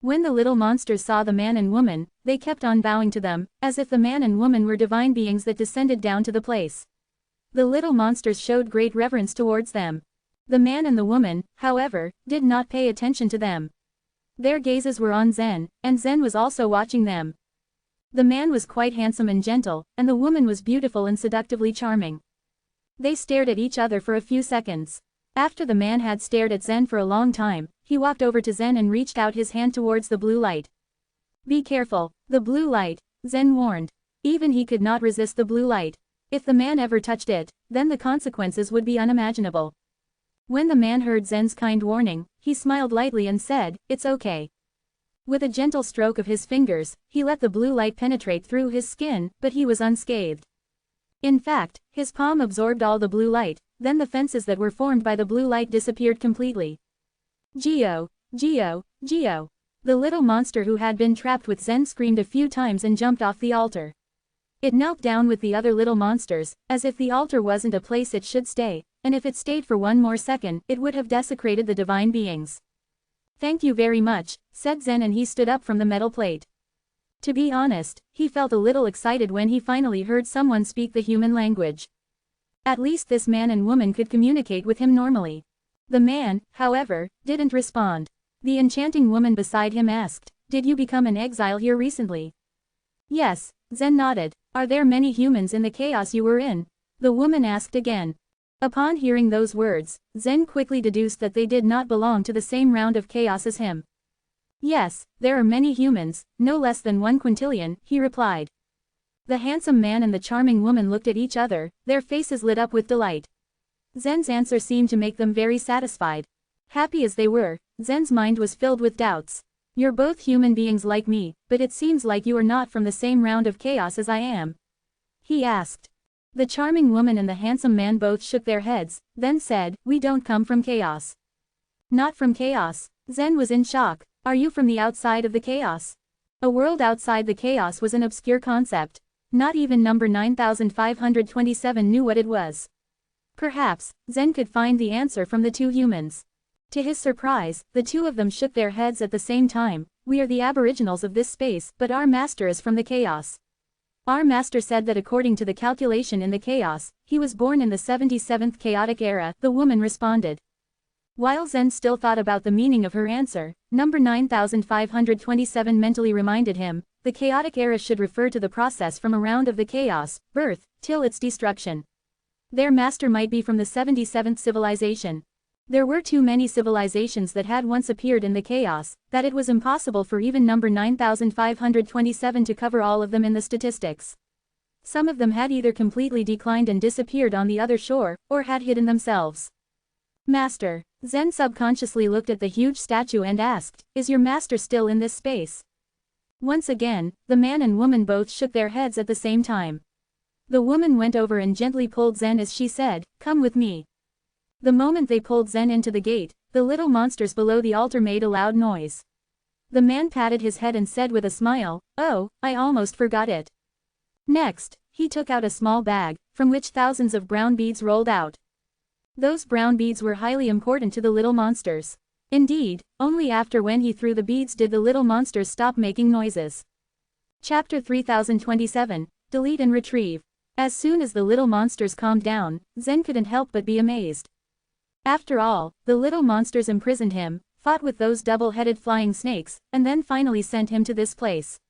When the little monsters saw the man and woman, they kept on bowing to them, as if the man and woman were divine beings that descended down to the place. The little monsters showed great reverence towards them. The man and the woman, however, did not pay attention to them. Their gazes were on Zen, and Zen was also watching them. The man was quite handsome and gentle, and the woman was beautiful and seductively charming. They stared at each other for a few seconds. After the man had stared at Zen for a long time, he walked over to Zen and reached out his hand towards the blue light. Be careful, the blue light, Zen warned. Even he could not resist the blue light. If the man ever touched it, then the consequences would be unimaginable. When the man heard Zen's kind warning, he smiled lightly and said, "It's okay." With a gentle stroke of his fingers, he let the blue light penetrate through his skin, but he was unscathed. In fact, his palm absorbed all the blue light, then the fences that were formed by the blue light disappeared completely. Geo, Geo, Geo. The little monster who had been trapped with Zen screamed a few times and jumped off the altar. It knelt down with the other little monsters, as if the altar wasn't a place it should stay, and if it stayed for one more second, it would have desecrated the divine beings. "Thank you very much," said Zen, and he stood up from the metal plate. To be honest, he felt a little excited when he finally heard someone speak the human language. At least this man and woman could communicate with him normally. The man, however, didn't respond. The enchanting woman beside him asked, "Did you become an exile here recently?" "Yes," Zen nodded. "Are there many humans in the chaos you were in?" the woman asked again. Upon hearing those words, Zen quickly deduced that they did not belong to the same round of chaos as him. "Yes, there are many humans, no less than 1 quintillion, he replied. The handsome man and the charming woman looked at each other, their faces lit up with delight. Zen's answer seemed to make them very satisfied. Happy as they were, Zen's mind was filled with doubts. "You're both human beings like me, but it seems like you are not from the same round of chaos as I am," he asked. The charming woman and the handsome man both shook their heads, then said, "We don't come from chaos." "Not from chaos?" Zen was in shock. "Are you from the outside of the chaos?" A world outside the chaos was an obscure concept. Not even number 9527 knew what it was. Perhaps, Zen could find the answer from the two humans. To his surprise, the two of them shook their heads at the same time. "We are the aboriginals of this space, but our master is from the chaos. Our master said that according to the calculation in the chaos, he was born in the 77th chaotic era," the woman responded. While Zen still thought about the meaning of her answer, number 9527 mentally reminded him, the chaotic era should refer to the process from around of the chaos, birth, till its destruction. Their master might be from the 77th civilization. There were too many civilizations that had once appeared in the chaos, that it was impossible for even number 9527 to cover all of them in the statistics. Some of them had either completely declined and disappeared on the other shore, or had hidden themselves. "Master." Zen subconsciously looked at the huge statue and asked, "Is your master still in this space?" Once again, the man and woman both shook their heads at the same time. The woman went over and gently pulled Zen as she said, "Come with me." The moment they pulled Zen into the gate, the little monsters below the altar made a loud noise. The man patted his head and said with a smile, "Oh, I almost forgot it." Next, he took out a small bag, from which thousands of brown beads rolled out. Those brown beads were highly important to the little monsters. Indeed, only after when he threw the beads did the little monsters stop making noises. Chapter 3027, Delete and Retrieve. As soon as the little monsters calmed down, Zen couldn't help but be amazed. After all, the little monsters imprisoned him, fought with those double-headed flying snakes, and then finally sent him to this place.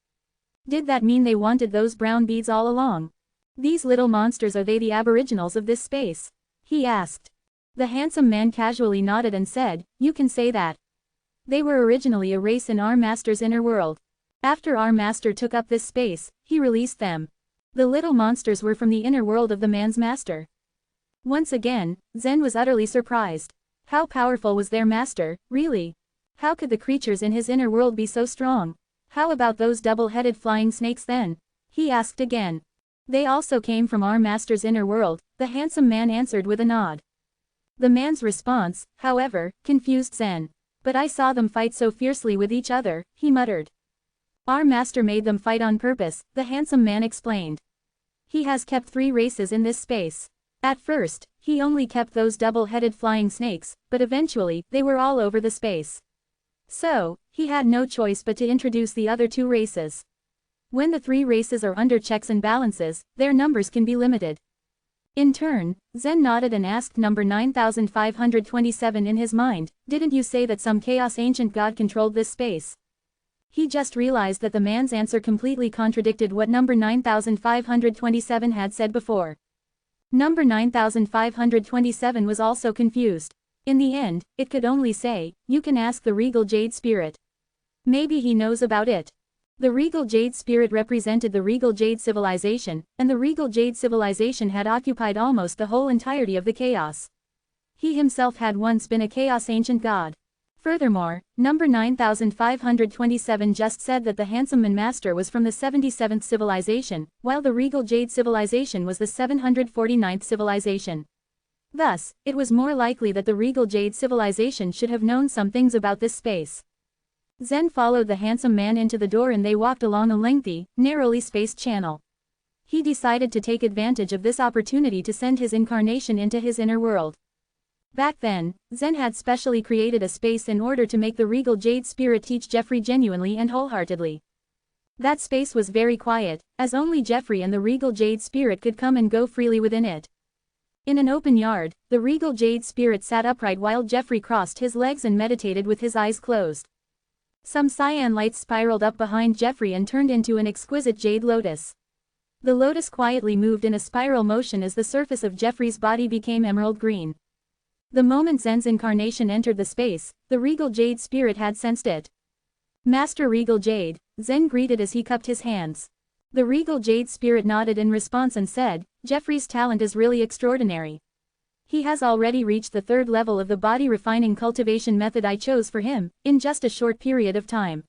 Did that mean they wanted those brown beads all along? "These little monsters, are they the aboriginals of this space?" he asked. The handsome man casually nodded and said, "You can say that. They were originally a race in our master's inner world. After our master took up this space, he released them. The little monsters were from the inner world of the man's master." Once again, Zen was utterly surprised. How powerful was their master, really? How could the creatures in his inner world be so strong? "How about those double-headed flying snakes then?" he asked again. "They also came from our master's inner world," the handsome man answered with a nod. The man's response, however, confused Zen. "But I saw them fight so fiercely with each other," he muttered. "Our master made them fight on purpose," the handsome man explained. "He has kept 3 races in this space. At first, he only kept those double-headed flying snakes, but eventually, they were all over the space. So, he had no choice but to introduce the other 2 races. When the 3 races are under checks and balances, their numbers can be limited." In turn, Zen nodded and asked number 9527 in his mind, "Didn't you say that some chaos ancient god controlled this space?" He just realized that the man's answer completely contradicted what number 9527 had said before. Number 9527 was also confused. In the end, it could only say, "You can ask the regal jade spirit. Maybe he knows about it." The regal jade spirit represented the regal jade civilization, and the regal jade civilization had occupied almost the whole entirety of the chaos. He himself had once been a chaos ancient god. Furthermore, number 9527 just said that the handsome man master was from the 77th civilization, while the regal jade civilization was the 749th civilization. Thus, it was more likely that the regal jade civilization should have known some things about this space. Zen followed the handsome man into the door and they walked along a lengthy, narrowly spaced channel. He decided to take advantage of this opportunity to send his incarnation into his inner world. Back then, Zen had specially created a space in order to make the regal jade spirit teach Jeffrey genuinely and wholeheartedly. That space was very quiet, as only Jeffrey and the regal jade spirit could come and go freely within it. In an open yard, the regal jade spirit sat upright while Jeffrey crossed his legs and meditated with his eyes closed. Some cyan lights spiraled up behind Jeffrey and turned into an exquisite jade lotus. The lotus quietly moved in a spiral motion as the surface of Jeffrey's body became emerald green. The moment Zen's incarnation entered the space, the regal jade spirit had sensed it. Master Regal Jade, Zen greeted as he cupped his hands. The regal jade spirit nodded in response and said, Jeffrey's talent is really extraordinary. He has already reached the 3rd level of the body refining cultivation method I chose for him, in just a short period of time.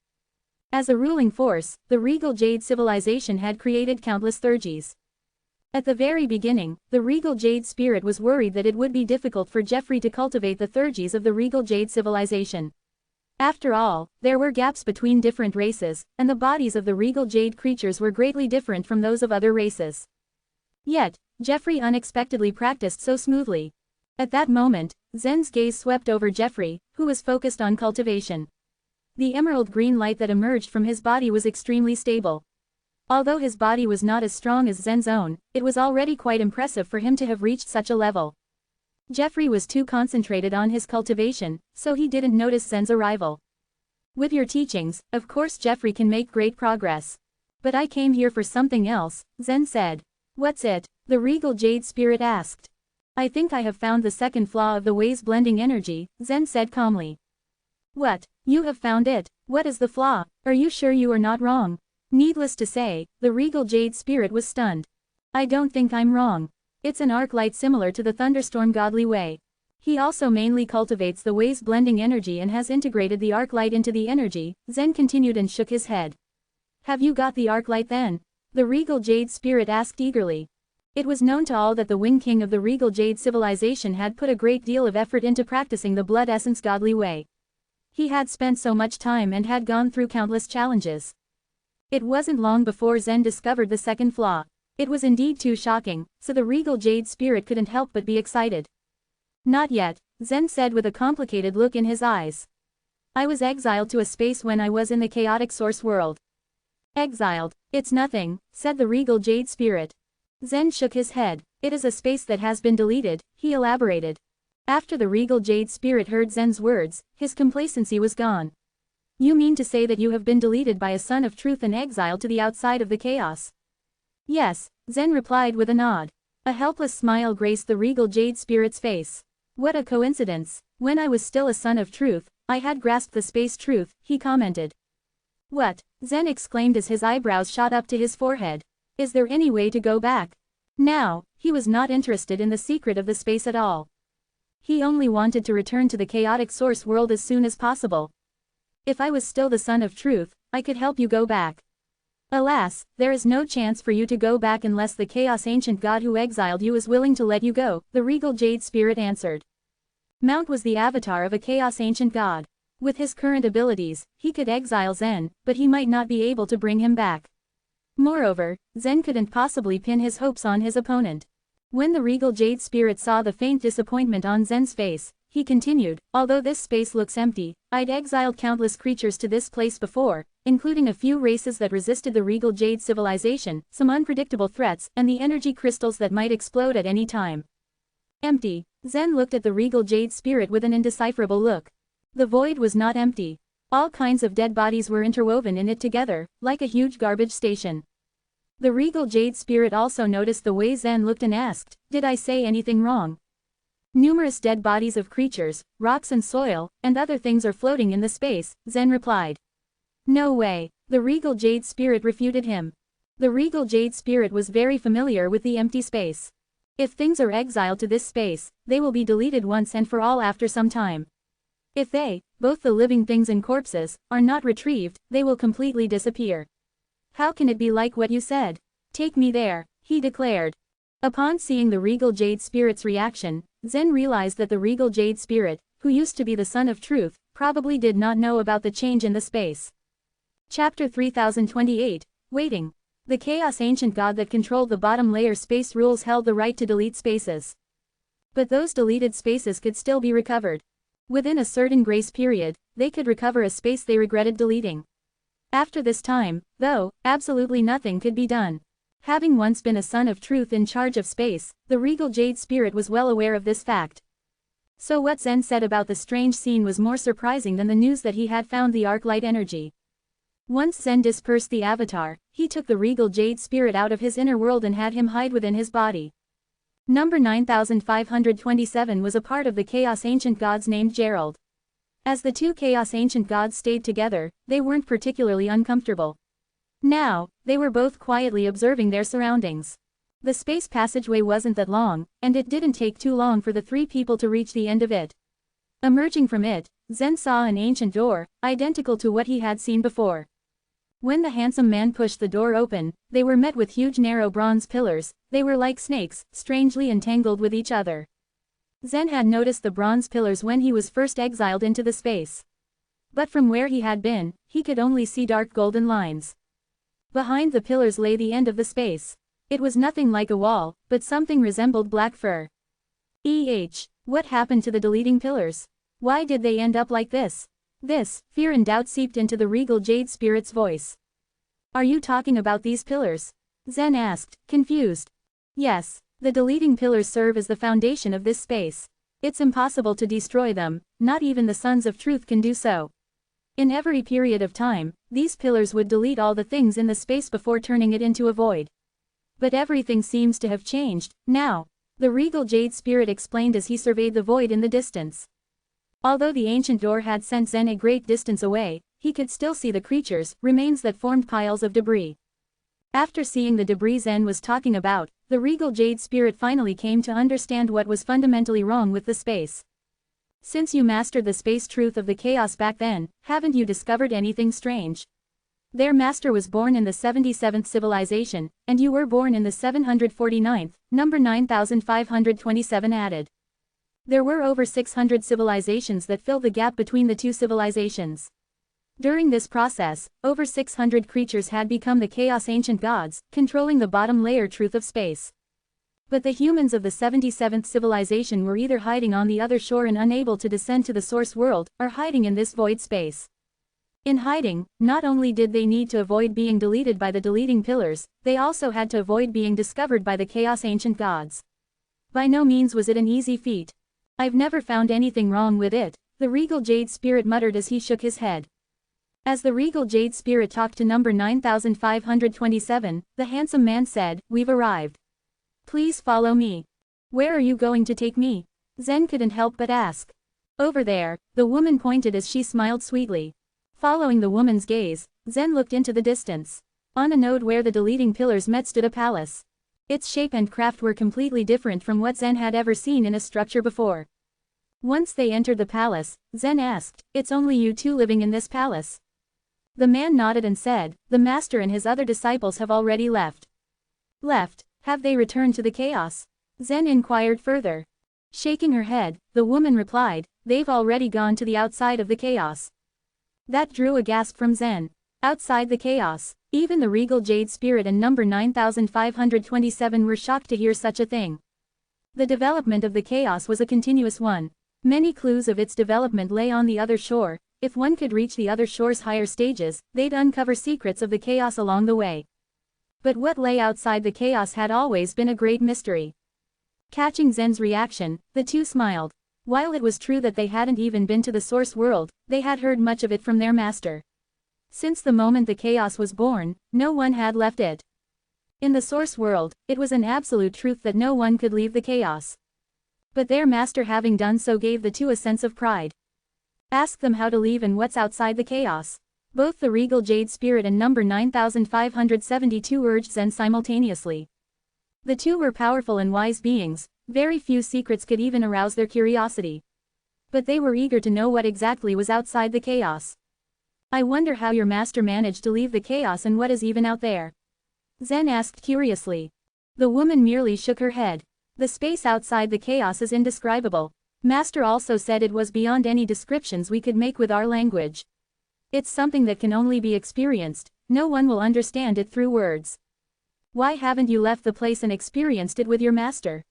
As a ruling force, the regal jade civilization had created countless theurgies. At the very beginning, the regal jade spirit was worried that it would be difficult for Jeffrey to cultivate the theurgies of the regal jade civilization. After all, there were gaps between different races, and the bodies of the regal jade creatures were greatly different from those of other races. Yet, Jeffrey unexpectedly practiced so smoothly. At that moment, Zen's gaze swept over Jeffrey, who was focused on cultivation. The emerald green light that emerged from his body was extremely stable. Although his body was not as strong as Zen's own, it was already quite impressive for him to have reached such a level. Jeffrey was too concentrated on his cultivation, so he didn't notice Zen's arrival. With your teachings, of course Jeffrey can make great progress. But I came here for something else, Zen said. What's it? The regal jade spirit asked. I think I have found the second flaw of the way's blending energy, Zen said calmly. What? You have found it? What is the flaw? Are you sure you are not wrong? Needless to say, the regal jade spirit was stunned. I don't think I'm wrong. It's an arc light similar to the thunderstorm godly way. He also mainly cultivates the way's blending energy and has integrated the arc light into the energy, Zen continued and shook his head. Have you got the arc light then? The regal jade spirit asked eagerly. It was known to all that the Wing King of the regal jade civilization had put a great deal of effort into practicing the blood essence godly way. He had spent so much time and had gone through countless challenges. It wasn't long before Zen discovered the second flaw. It was indeed too shocking, so the regal jade spirit couldn't help but be excited. Not yet, Zen said with a complicated look in his eyes. I was exiled to a space when I was in the chaotic source world. Exiled? It's nothing, said the regal jade spirit. Zen shook his head. It is a space that has been deleted, he elaborated. After the regal jade spirit heard Zen's words, his complacency was gone. You mean to say that you have been deleted by a son of truth and exiled to the outside of the chaos? Yes, Zen replied with a nod. A helpless smile graced the regal jade spirit's face. What a coincidence. When I was still a son of truth, I had grasped the space truth, he commented. What? Zen exclaimed as his eyebrows shot up to his forehead. Is there any way to go back? Now, he was not interested in the secret of the space at all. He only wanted to return to the chaotic source world as soon as possible. If I was still the son of truth, I could help you go back. Alas, there is no chance for you to go back unless the Chaos Ancient God who exiled you is willing to let you go, the regal jade spirit answered. Mount was the avatar of a Chaos Ancient God. With his current abilities, he could exile Zen, but he might not be able to bring him back. Moreover, Zen couldn't possibly pin his hopes on his opponent. When the regal jade spirit saw the faint disappointment on Zen's face, he continued, although this space looks empty, I'd exiled countless creatures to this place before, including a few races that resisted the regal jade civilization, some unpredictable threats, and the energy crystals that might explode at any time. Empty. Zen looked at the regal jade spirit with an indecipherable look. The void was not empty. All kinds of dead bodies were interwoven in it together, like a huge garbage station. The regal jade spirit also noticed the way Zen looked and asked, did I say anything wrong? Numerous dead bodies of creatures, rocks and soil, and other things are floating in the space, Zen replied. No way. The regal jade spirit refuted him. The regal jade spirit was very familiar with the empty space. If things are exiled to this space, they will be deleted once and for all after some time. If they, both the living things and corpses, are not retrieved, they will completely disappear. How can it be like what you said? Take me there, he declared. Upon seeing the regal jade spirit's reaction, Zen realized that the regal jade spirit, who used to be the son of truth, probably did not know about the change in the space. Chapter 3028, Waiting. The Chaos Ancient God that controlled the bottom layer space rules held the right to delete spaces. But those deleted spaces could still be recovered. Within a certain grace period, they could recover a space they regretted deleting. After this time, though, absolutely nothing could be done. Having once been a son of truth in charge of space, the regal jade spirit was well aware of this fact. So what Zen said about the strange scene was more surprising than the news that he had found the arc light energy. Once Zen dispersed the avatar, he took the regal jade spirit out of his inner world and had him hide within his body. Number 9527 was a part of the Chaos Ancient Gods named Gerald. As the two Chaos Ancient Gods stayed together, they weren't particularly uncomfortable. Now, they were both quietly observing their surroundings. The space passageway wasn't that long, and it didn't take too long for the three people to reach the end of it. Emerging from it, Zen saw an ancient door, identical to what he had seen before. When the handsome man pushed the door open, they were met with huge narrow bronze pillars. They were like snakes, strangely entangled with each other. Zen had noticed the bronze pillars when he was first exiled into the space. But from where he had been, he could only see dark golden lines. Behind the pillars lay the end of the space. It was nothing like a wall, but something resembled black fur. What happened to the deleting pillars? Why did they end up like this? Fear and doubt seeped into the regal jade spirit's voice. Are you talking about these pillars? Zen asked, confused. Yes, the deleting pillars serve as the foundation of this space. It's impossible to destroy them, not even the Sons of Truth can do so. In every period of time, these pillars would delete all the things in the space before turning it into a void. But everything seems to have changed, now. The regal jade spirit explained as he surveyed the void in the distance. Although the ancient door had sent Zen a great distance away, he could still see the creatures, remains that formed piles of debris. After seeing the debris Zen was talking about, the regal jade spirit finally came to understand what was fundamentally wrong with the space. Since you mastered the space truth of the chaos back then, haven't you discovered anything strange? Their master was born in the 77th civilization, and you were born in the 749th, number 9527 added. There were over 600 civilizations that fill the gap between the two civilizations. During this process, over 600 creatures had become the Chaos Ancient Gods, controlling the bottom layer truth of space. But the humans of the 77th civilization were either hiding on the other shore and unable to descend to the source world, or hiding in this void space. In hiding, not only did they need to avoid being deleted by the deleting pillars, they also had to avoid being discovered by the Chaos Ancient Gods. By no means was it an easy feat. I've never found anything wrong with it, the regal jade spirit muttered as he shook his head. As the regal jade spirit talked to number 9527, the handsome man said, "We've arrived. Please follow me." "Where are you going to take me?" Zen couldn't help but ask. "Over there," the woman pointed as she smiled sweetly. Following the woman's gaze, Zen looked into the distance. On a node where the deleting pillars met stood a palace. Its shape and craft were completely different from what Zen had ever seen in a structure before. Once they entered the palace, Zen asked, "It's only you two living in this palace?" The man nodded and said, "The master and his other disciples have already left." "Left? Have they returned to the chaos?" Zen inquired further. Shaking her head, the woman replied, "They've already gone to the outside of the chaos." That drew a gasp from Zen. Outside the chaos. Even the regal jade spirit and number 9527 were shocked to hear such a thing. The development of the chaos was a continuous one. Many clues of its development lay on the other shore. If one could reach the other shore's higher stages, they'd uncover secrets of the chaos along the way. But what lay outside the chaos had always been a great mystery. Catching Zen's reaction, the two smiled. While it was true that they hadn't even been to the source world, they had heard much of it from their master. Since the moment the chaos was born, no one had left it. In the source world, it was an absolute truth that no one could leave the chaos. But their master having done so gave the two a sense of pride. Ask them how to leave and what's outside the chaos. Both the regal jade spirit and number 9572 urged Zen simultaneously. The two were powerful and wise beings, very few secrets could even arouse their curiosity. But they were eager to know what exactly was outside the chaos. "I wonder how your master managed to leave the chaos and what is even out there?" Zen asked curiously. The woman merely shook her head. "The space outside the chaos is indescribable. Master also said it was beyond any descriptions we could make with our language. It's something that can only be experienced, no one will understand it through words." "Why haven't you left the place and experienced it with your master?"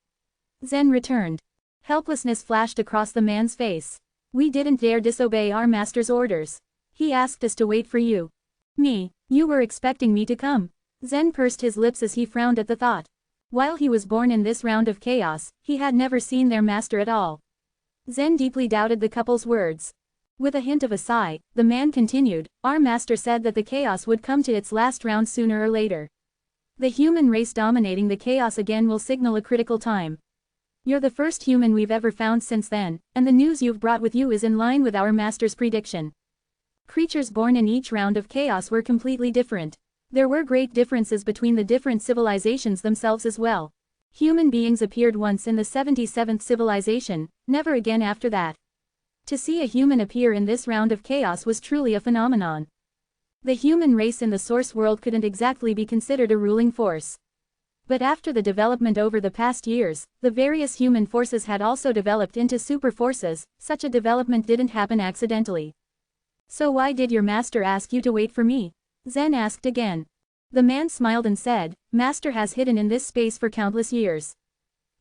Zen returned. Helplessness flashed across the man's face. We didn't dare disobey our master's orders. He asked us to wait for you. Me? You were expecting me to come? Zen pursed his lips as he frowned at the thought. While he was born in this round of chaos, he had never seen their master at all. Zen deeply doubted the couple's words. With a hint of a sigh, the man continued, our master said that the chaos would come to its last round sooner or later. The human race dominating the chaos again will signal a critical time. You're the first human we've ever found since then, and the news you've brought with you is in line with our master's prediction. Creatures born in each round of chaos were completely different. There were great differences between the different civilizations themselves as well. Human beings appeared once in the 77th civilization, never again after that. To see a human appear in this round of chaos was truly a phenomenon. The human race in the source world couldn't exactly be considered a ruling force. But after the development over the past years, the various human forces had also developed into super forces. Such a development didn't happen accidentally. So why did your master ask you to wait for me? Zen asked again. The man smiled and said, Master has hidden in this space for countless years.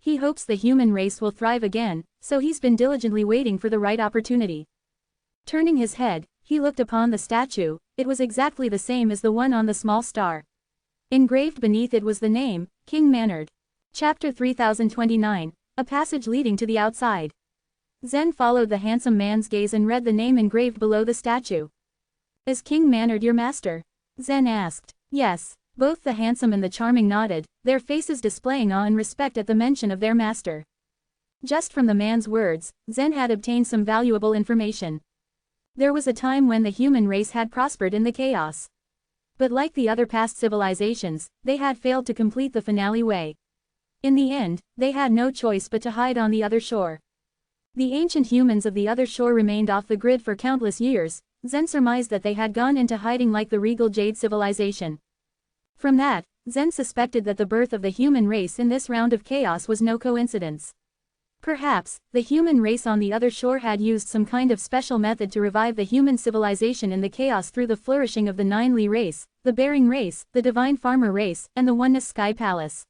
He hopes the human race will thrive again, so he's been diligently waiting for the right opportunity. Turning his head, he looked upon the statue. It was exactly the same as the one on the small star. Engraved beneath it was the name, King Mannered. Chapter 3029, a passage leading to the outside. Zen followed the handsome man's gaze and read the name engraved below the statue. Is King Mannered your master? Zen asked. Yes. Both the handsome and the charming nodded, their faces displaying awe and respect at the mention of their master. Just from the man's words, Zen had obtained some valuable information. There was a time when the human race had prospered in the chaos. But like the other past civilizations, they had failed to complete the finale way. In the end, they had no choice but to hide on the other shore. The ancient humans of the other shore remained off the grid for countless years. Zen surmised that they had gone into hiding like the regal Jade civilization. From that, Zen suspected that the birth of the human race in this round of chaos was no coincidence. Perhaps, the human race on the other shore had used some kind of special method to revive the human civilization in the chaos through the flourishing of the Nine-Li race, the Bearing race, the Divine Farmer race, and the Oneness Sky Palace.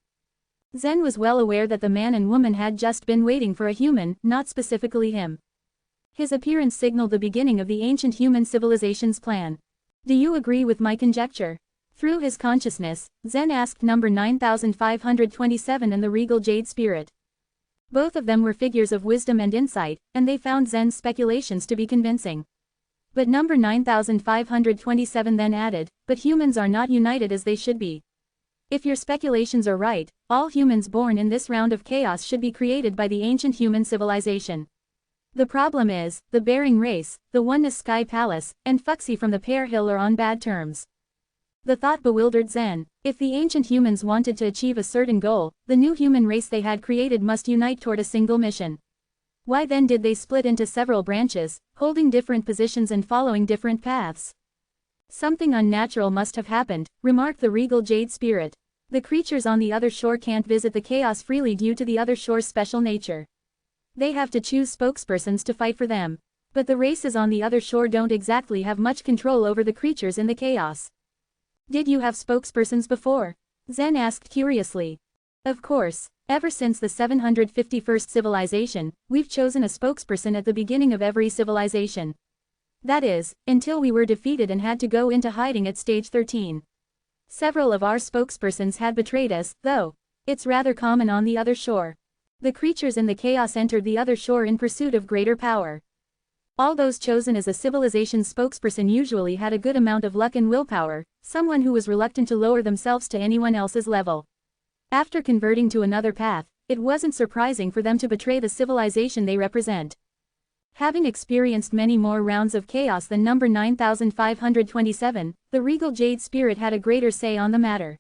Zen was well aware that the man and woman had just been waiting for a human, not specifically him. His appearance signaled the beginning of the ancient human civilization's plan. Do you agree with my conjecture? Through his consciousness, Zen asked number 9527 and the regal Jade spirit. Both of them were figures of wisdom and insight, and they found Zen's speculations to be convincing. But number 9527 then added, but humans are not united as they should be. If your speculations are right, all humans born in this round of chaos should be created by the ancient human civilization. The problem is, the Bearing race, the Oneness Sky Palace, and Fuxi from the Pear Hill are on bad terms. The thought bewildered Zen. If the ancient humans wanted to achieve a certain goal, the new human race they had created must unite toward a single mission. Why then did they split into several branches, holding different positions and following different paths? Something unnatural must have happened, remarked the regal Jade spirit. The creatures on the other shore can't visit the chaos freely due to the other shore's special nature. They have to choose spokespersons to fight for them. But the races on the other shore don't exactly have much control over the creatures in the chaos. Did you have spokespersons before? Zen asked curiously. Of course. Ever since the 751st civilization, we've chosen a spokesperson at the beginning of every civilization. That is, until we were defeated and had to go into hiding at stage 13. Several of our spokespersons had betrayed us, though. It's rather common on the other shore. The creatures in the chaos entered the other shore in pursuit of greater power. All those chosen as a civilization's spokesperson usually had a good amount of luck and willpower, someone who was reluctant to lower themselves to anyone else's level. After converting to another path, it wasn't surprising for them to betray the civilization they represent. Having experienced many more rounds of chaos than number 9527, the regal Jade spirit had a greater say on the matter.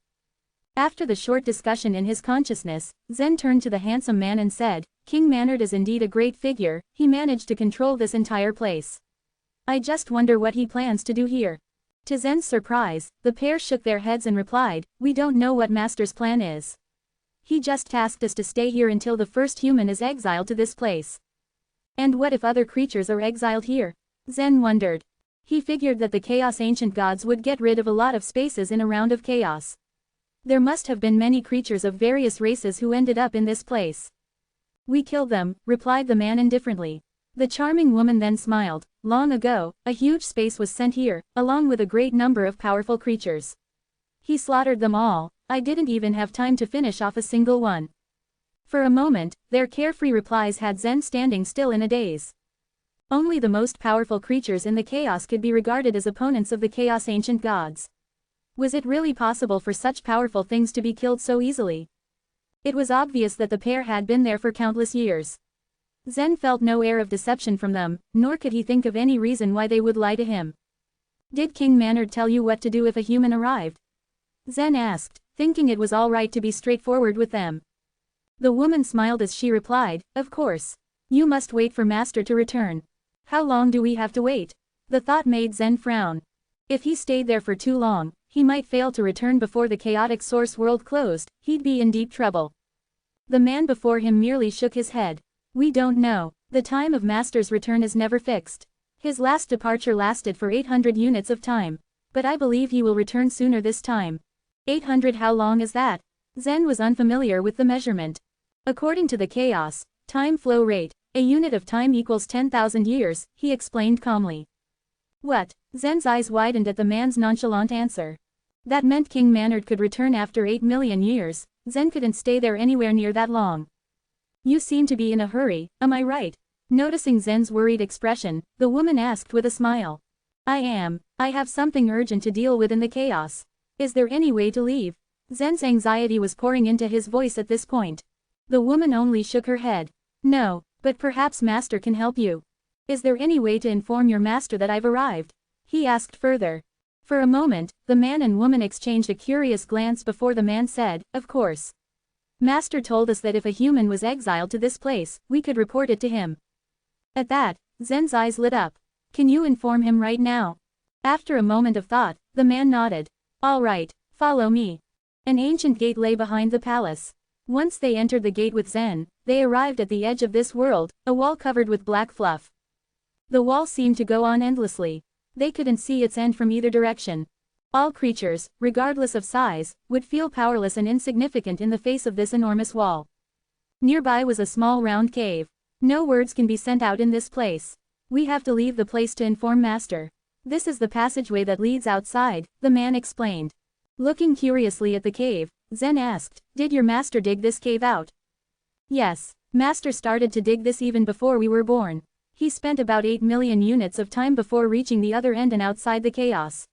After the short discussion in his consciousness, Zen turned to the handsome man and said, King Mannered is indeed a great figure, he managed to control this entire place. I just wonder what he plans to do here. To Zen's surprise, the pair shook their heads and replied, we don't know what Master's plan is. He just tasked us to stay here until the first human is exiled to this place. And what if other creatures are exiled here? Zen wondered. He figured that the Chaos Ancient Gods would get rid of a lot of spaces in a round of chaos. There must have been many creatures of various races who ended up in this place. We killed them, replied the man indifferently. The charming woman then smiled. Long ago, a huge space was sent here, along with a great number of powerful creatures. He slaughtered them all. I didn't even have time to finish off a single one. For a moment, their carefree replies had Zen standing still in a daze. Only the most powerful creatures in the chaos could be regarded as opponents of the chaos ancient gods. Was it really possible for such powerful things to be killed so easily? It was obvious that the pair had been there for countless years. Zen felt no air of deception from them, nor could he think of any reason why they would lie to him. Did King Manard tell you what to do if a human arrived? Zen asked, thinking it was all right to be straightforward with them. The woman smiled as she replied, of course. You must wait for Master to return. How long do we have to wait? The thought made Zen frown. If he stayed there for too long, he might fail to return before the chaotic source world closed. He'd be in deep trouble. The man before him merely shook his head. We don't know. The time of Master's return is never fixed. His last departure lasted for 800 units of time. But I believe he will return sooner this time. 800, how long is that? Zen was unfamiliar with the measurement. According to the chaos time flow rate, a unit of time equals 10,000 years, he explained calmly. What? Zen's eyes widened at the man's nonchalant answer. That meant King Manard could return after 8 million years. Zen couldn't stay there anywhere near that long. You seem to be in a hurry, am I right? Noticing Zen's worried expression, the woman asked with a smile. I am. I have something urgent to deal with in the chaos. Is there any way to leave? Zen's anxiety was pouring into his voice at this point. The woman only shook her head. No, but perhaps Master can help you. Is there any way to inform your master that I've arrived? He asked further. For a moment, the man and woman exchanged a curious glance before the man said, of course. Master told us that if a human was exiled to this place, we could report it to him. At that, Zen's eyes lit up. Can you inform him right now? After a moment of thought, the man nodded. All right, follow me. An ancient gate lay behind the palace. Once they entered the gate with Zen, they arrived at the edge of this world, a wall covered with black fluff. The wall seemed to go on endlessly. They couldn't see its end from either direction. All creatures, regardless of size, would feel powerless and insignificant in the face of this enormous wall. Nearby was a small round cave. No words can be sent out in this place. We have to leave the place to inform Master. This is the passageway that leads outside, the man explained. Looking curiously at the cave, Zen asked, did your master dig this cave out? Yes, Master started to dig this even before we were born. He spent about 8 million units of time before reaching the other end and outside the chaos.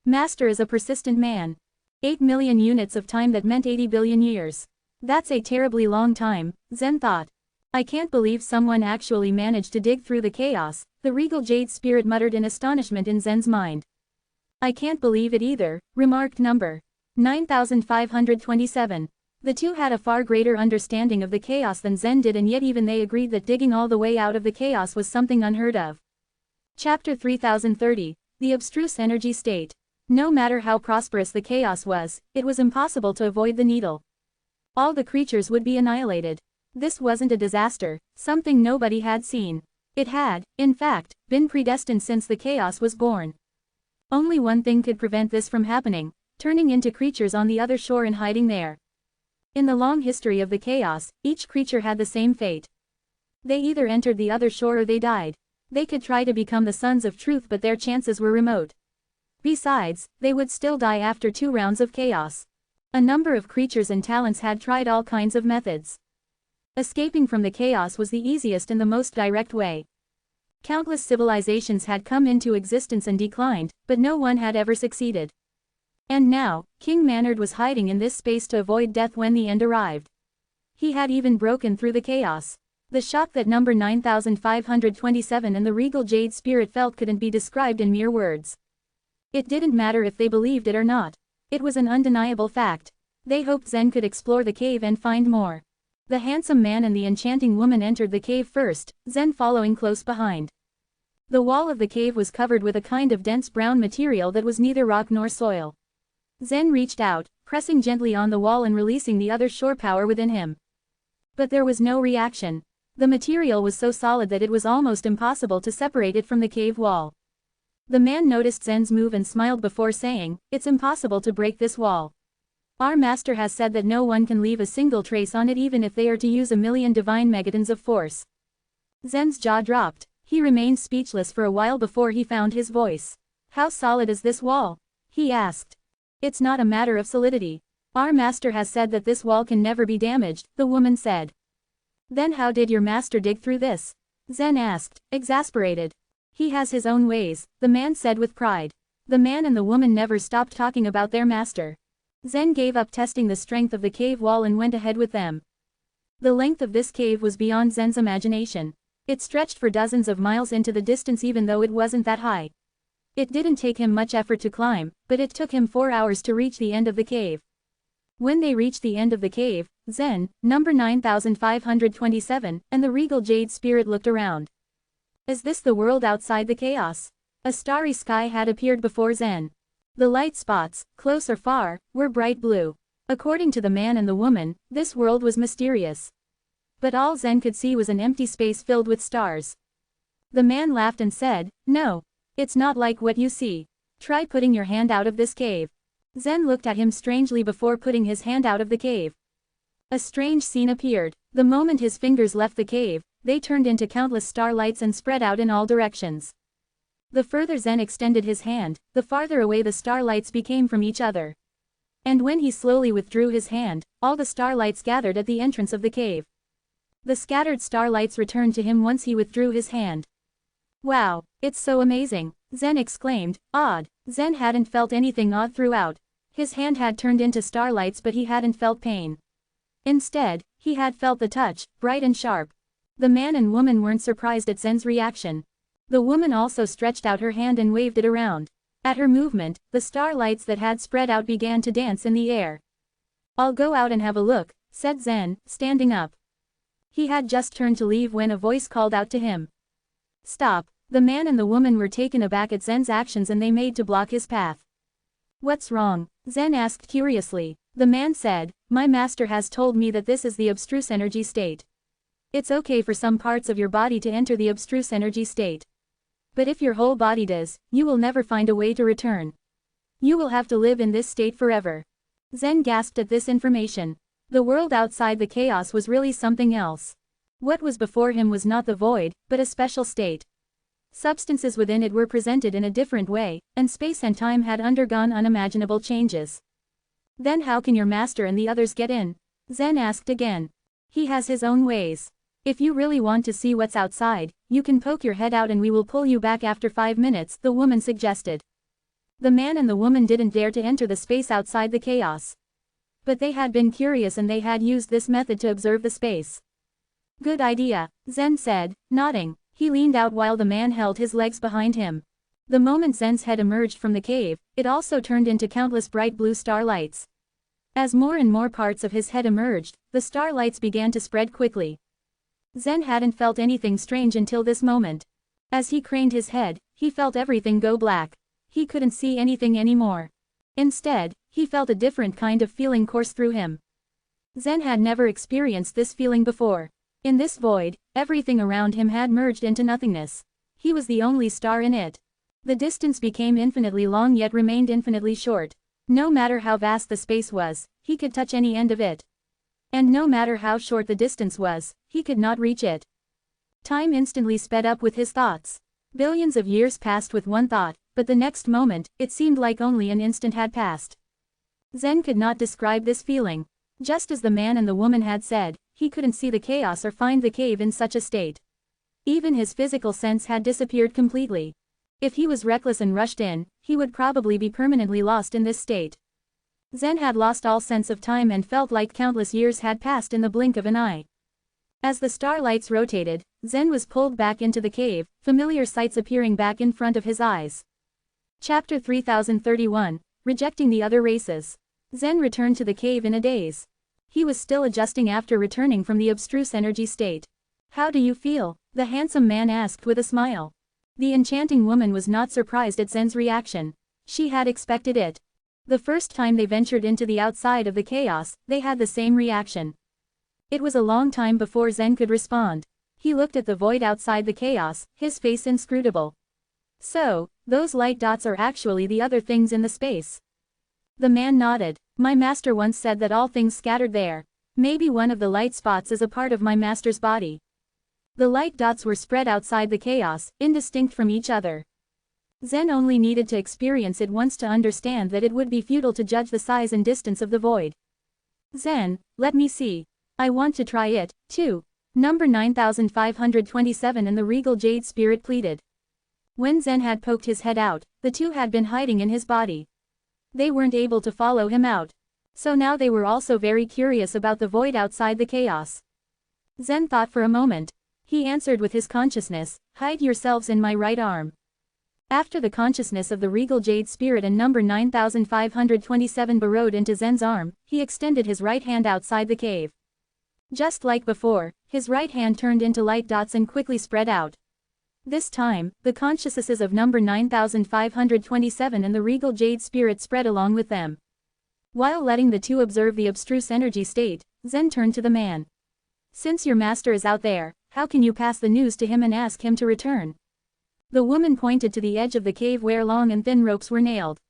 Master is a persistent man. 8 million units of time, that meant 80 billion years. That's a terribly long time, Zen thought. I can't believe someone actually managed to dig through the chaos, the regal jade spirit muttered in astonishment in Zen's mind. I can't believe it either, remarked number 9527. The two had a far greater understanding of the chaos than Zen did, and yet even they agreed that digging all the way out of the chaos was something unheard of. Chapter 3030, The Abstruse Energy State. No matter how prosperous the chaos was, it was impossible to avoid the needle. All the creatures would be annihilated. This wasn't a disaster, something nobody had seen. It had, in fact, been predestined since the chaos was born. Only one thing could prevent this from happening, turning into creatures on the other shore and hiding there. In the long history of the chaos, each creature had the same fate. They either entered the other shore or they died. They could try to become the sons of truth, but their chances were remote. Besides, they would still die after 2 rounds of chaos. A number of creatures and talents had tried all kinds of methods. Escaping from the chaos was the easiest and the most direct way. Countless civilizations had come into existence and declined, but no one had ever succeeded. And now, King Manard was hiding in this space to avoid death when the end arrived. He had even broken through the chaos. The shock that number 9527 and the regal jade spirit felt couldn't be described in mere words. It didn't matter if they believed it or not. It was an undeniable fact. They hoped Zen could explore the cave and find more. The handsome man and the enchanting woman entered the cave first, Zen following close behind. The wall of the cave was covered with a kind of dense brown material that was neither rock nor soil. Zen reached out, pressing gently on the wall and releasing the other shore power within him. But there was no reaction. The material was so solid that it was almost impossible to separate it from the cave wall. The man noticed Zen's move and smiled before saying, "It's impossible to break this wall." Our master has said that no one can leave a single trace on it even if they are to use 1,000,000 divine megatons of force. Zen's jaw dropped. He remained speechless for a while before he found his voice. How solid is this wall? He asked. It's not a matter of solidity. Our master has said that this wall can never be damaged, the woman said. Then how did your master dig through this? Zen asked, exasperated. He has his own ways, the man said with pride. The man and the woman never stopped talking about their master. Zen gave up testing the strength of the cave wall and went ahead with them. The length of this cave was beyond Zen's imagination. It stretched for dozens of miles into the distance even though it wasn't that high. It didn't take him much effort to climb, but it took him 4 hours to reach the end of the cave. When they reached the end of the cave, Zen, number 9527, and the regal jade spirit looked around. Is this the world outside the chaos? A starry sky had appeared before Zen. The light spots, close or far, were bright blue. According to the man and the woman, this world was mysterious. But all Zen could see was an empty space filled with stars. The man laughed and said, "No. It's not like what you see. Try putting your hand out of this cave." Zen looked at him strangely before putting his hand out of the cave. A strange scene appeared. The moment his fingers left the cave, they turned into countless starlights and spread out in all directions. The further Zen extended his hand, the farther away the starlights became from each other. And when he slowly withdrew his hand, all the starlights gathered at the entrance of the cave. The scattered starlights returned to him once he withdrew his hand. Wow, it's so amazing, Zen exclaimed, odd. Zen hadn't felt anything odd throughout. His hand had turned into starlights but he hadn't felt pain. Instead, he had felt the touch, bright and sharp. The man and woman weren't surprised at Zen's reaction. The woman also stretched out her hand and waved it around. At her movement, the starlights that had spread out began to dance in the air. I'll go out and have a look, said Zen, standing up. He had just turned to leave when a voice called out to him. Stop. The man and the woman were taken aback at Zen's actions and they made to block his path. What's wrong? Zen asked curiously. The man said, my master has told me that this is the abstruse energy state. It's okay for some parts of your body to enter the abstruse energy state. But if your whole body does, you will never find a way to return. You will have to live in this state forever. Zen gasped at this information. The world outside the chaos was really something else. What was before him was not the void, but a special state. Substances within it were presented in a different way, and space and time had undergone unimaginable changes. Then how can your master and the others get in? Zen asked again. He has his own ways. If you really want to see what's outside, you can poke your head out and we will pull you back after 5 minutes, the woman suggested. The man and the woman didn't dare to enter the space outside the chaos. But they had been curious and they had used this method to observe the space. Good idea, Zen said, nodding. He leaned out while the man held his legs behind him. The moment Zen's head emerged from the cave, it also turned into countless bright blue starlights. As more and more parts of his head emerged, the starlights began to spread quickly. Zen hadn't felt anything strange until this moment. As he craned his head, he felt everything go black. He couldn't see anything anymore. Instead, he felt a different kind of feeling course through him. Zen had never experienced this feeling before. In this void, everything around him had merged into nothingness. He was the only star in it. The distance became infinitely long yet remained infinitely short. No matter how vast the space was, he could touch any end of it. And no matter how short the distance was, he could not reach it. Time instantly sped up with his thoughts. Billions of years passed with one thought, but the next moment, it seemed like only an instant had passed. Zen could not describe this feeling. Just as the man and the woman had said, he couldn't see the chaos or find the cave in such a state. Even his physical sense had disappeared completely. If he was reckless and rushed in, he would probably be permanently lost in this state. Zen had lost all sense of time and felt like countless years had passed in the blink of an eye. As the starlights rotated, Zen was pulled back into the cave, familiar sights appearing back in front of his eyes. Chapter 3031, Rejecting the Other Races. Zen returned to the cave in a daze. He was still adjusting after returning from the abstruse energy state. How do you feel? The handsome man asked with a smile. The enchanting woman was not surprised at Zen's reaction. She had expected it. The first time they ventured into the outside of the chaos, they had the same reaction. It was a long time before Zen could respond. He looked at the void outside the chaos, his face inscrutable. So, those light dots are actually the other things in the space. The man nodded. My master once said that all things scattered there. Maybe one of the light spots is a part of my master's body. The light dots were spread outside the chaos, indistinct from each other. Zen only needed to experience it once to understand that it would be futile to judge the size and distance of the void. Zen, let me see. I want to try it, too. Number 9527 and the regal jade spirit pleaded. When Zen had poked his head out, the two had been hiding in his body. They weren't able to follow him out. So now they were also very curious about the void outside the chaos. Zen thought for a moment. He answered with his consciousness, hide yourselves in my right arm. After the consciousness of the regal jade spirit and number 9527 burrowed into Zen's arm, he extended his right hand outside the cave. Just like before, his right hand turned into light dots and quickly spread out. This time, the consciousnesses of number 9527 and the regal jade spirit spread along with them. While letting the two observe the abstruse energy state, Zen turned to the man. Since your master is out there, how can you pass the news to him and ask him to return? The woman pointed to the edge of the cave where long and thin ropes were nailed.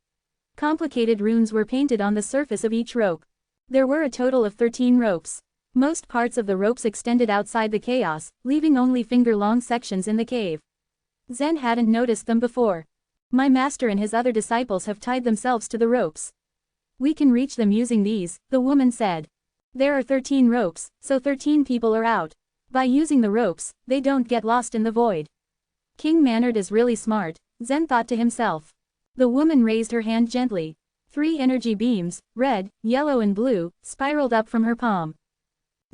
Complicated runes were painted on the surface of each rope. There were a total of 13 ropes. Most parts of the ropes extended outside the chaos, leaving only finger-long sections in the cave. Zen hadn't noticed them before. My master and his other disciples have tied themselves to the ropes. We can reach them using these, the woman said. There are 13 ropes, so 13 people are out. By using the ropes, they don't get lost in the void. King Mannered is really smart, Zen thought to himself. The woman raised her hand gently. 3 energy beams, red, yellow and blue, spiraled up from her palm.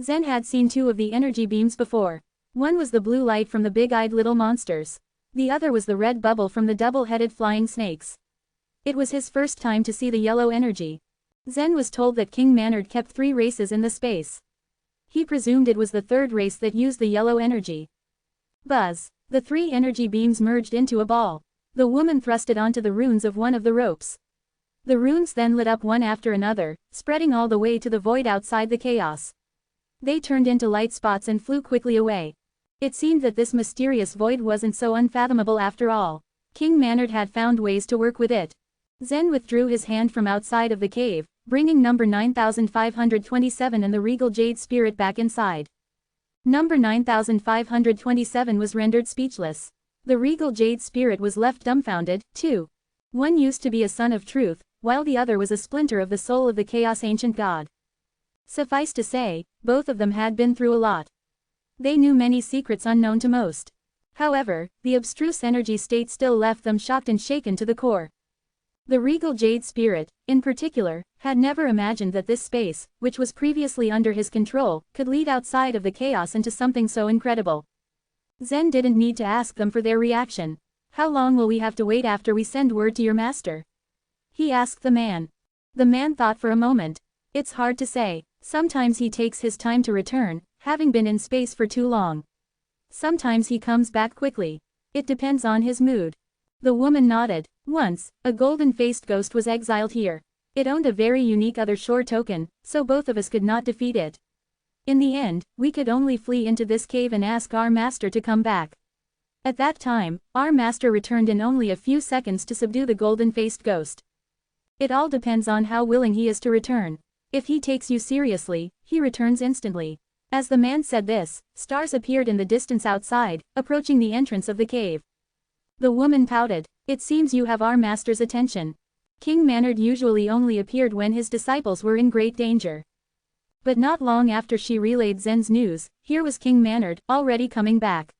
Zen had seen 2 of the energy beams before. One was the blue light from the big-eyed little monsters. The other was the red bubble from the double-headed flying snakes. It was his first time to see the yellow energy. Zen was told that King Mannered kept 3 races in the space. He presumed it was the 3rd race that used the yellow energy. Buzz. The 3 energy beams merged into a ball. The woman thrust it onto the runes of one of the ropes. The runes then lit up one after another, spreading all the way to the void outside the chaos. They turned into light spots and flew quickly away. It seemed that this mysterious void wasn't so unfathomable after all. King Mannered had found ways to work with it. Zen withdrew his hand from outside of the cave, bringing number 9527 and the regal jade spirit back inside. Number 9527 was rendered speechless. The regal jade spirit was left dumbfounded, too. One used to be a son of truth, while the other was a splinter of the soul of the chaos ancient god. Suffice to say, both of them had been through a lot. They knew many secrets unknown to most. However, the abstruse energy state still left them shocked and shaken to the core. The regal jade spirit, in particular, had never imagined that this space, which was previously under his control, could lead outside of the chaos into something so incredible. Zen didn't need to ask them for their reaction. How long will we have to wait after we send word to your master? He asked the man. The man thought for a moment. It's hard to say. Sometimes he takes his time to return, having been in space for too long. Sometimes he comes back quickly. It depends on his mood. The woman nodded. Once, a golden-faced ghost was exiled here. It owned a very unique other shore token, so both of us could not defeat it. In the end, we could only flee into this cave and ask our master to come back. At that time, our master returned in only a few seconds to subdue the golden-faced ghost. It all depends on how willing he is to return. If he takes you seriously, he returns instantly. As the man said this, stars appeared in the distance outside, approaching the entrance of the cave. The woman pouted. It seems you have our master's attention. King Mannered usually only appeared when his disciples were in great danger. But not long after she relayed Zen's news, here was King Mannered, already coming back.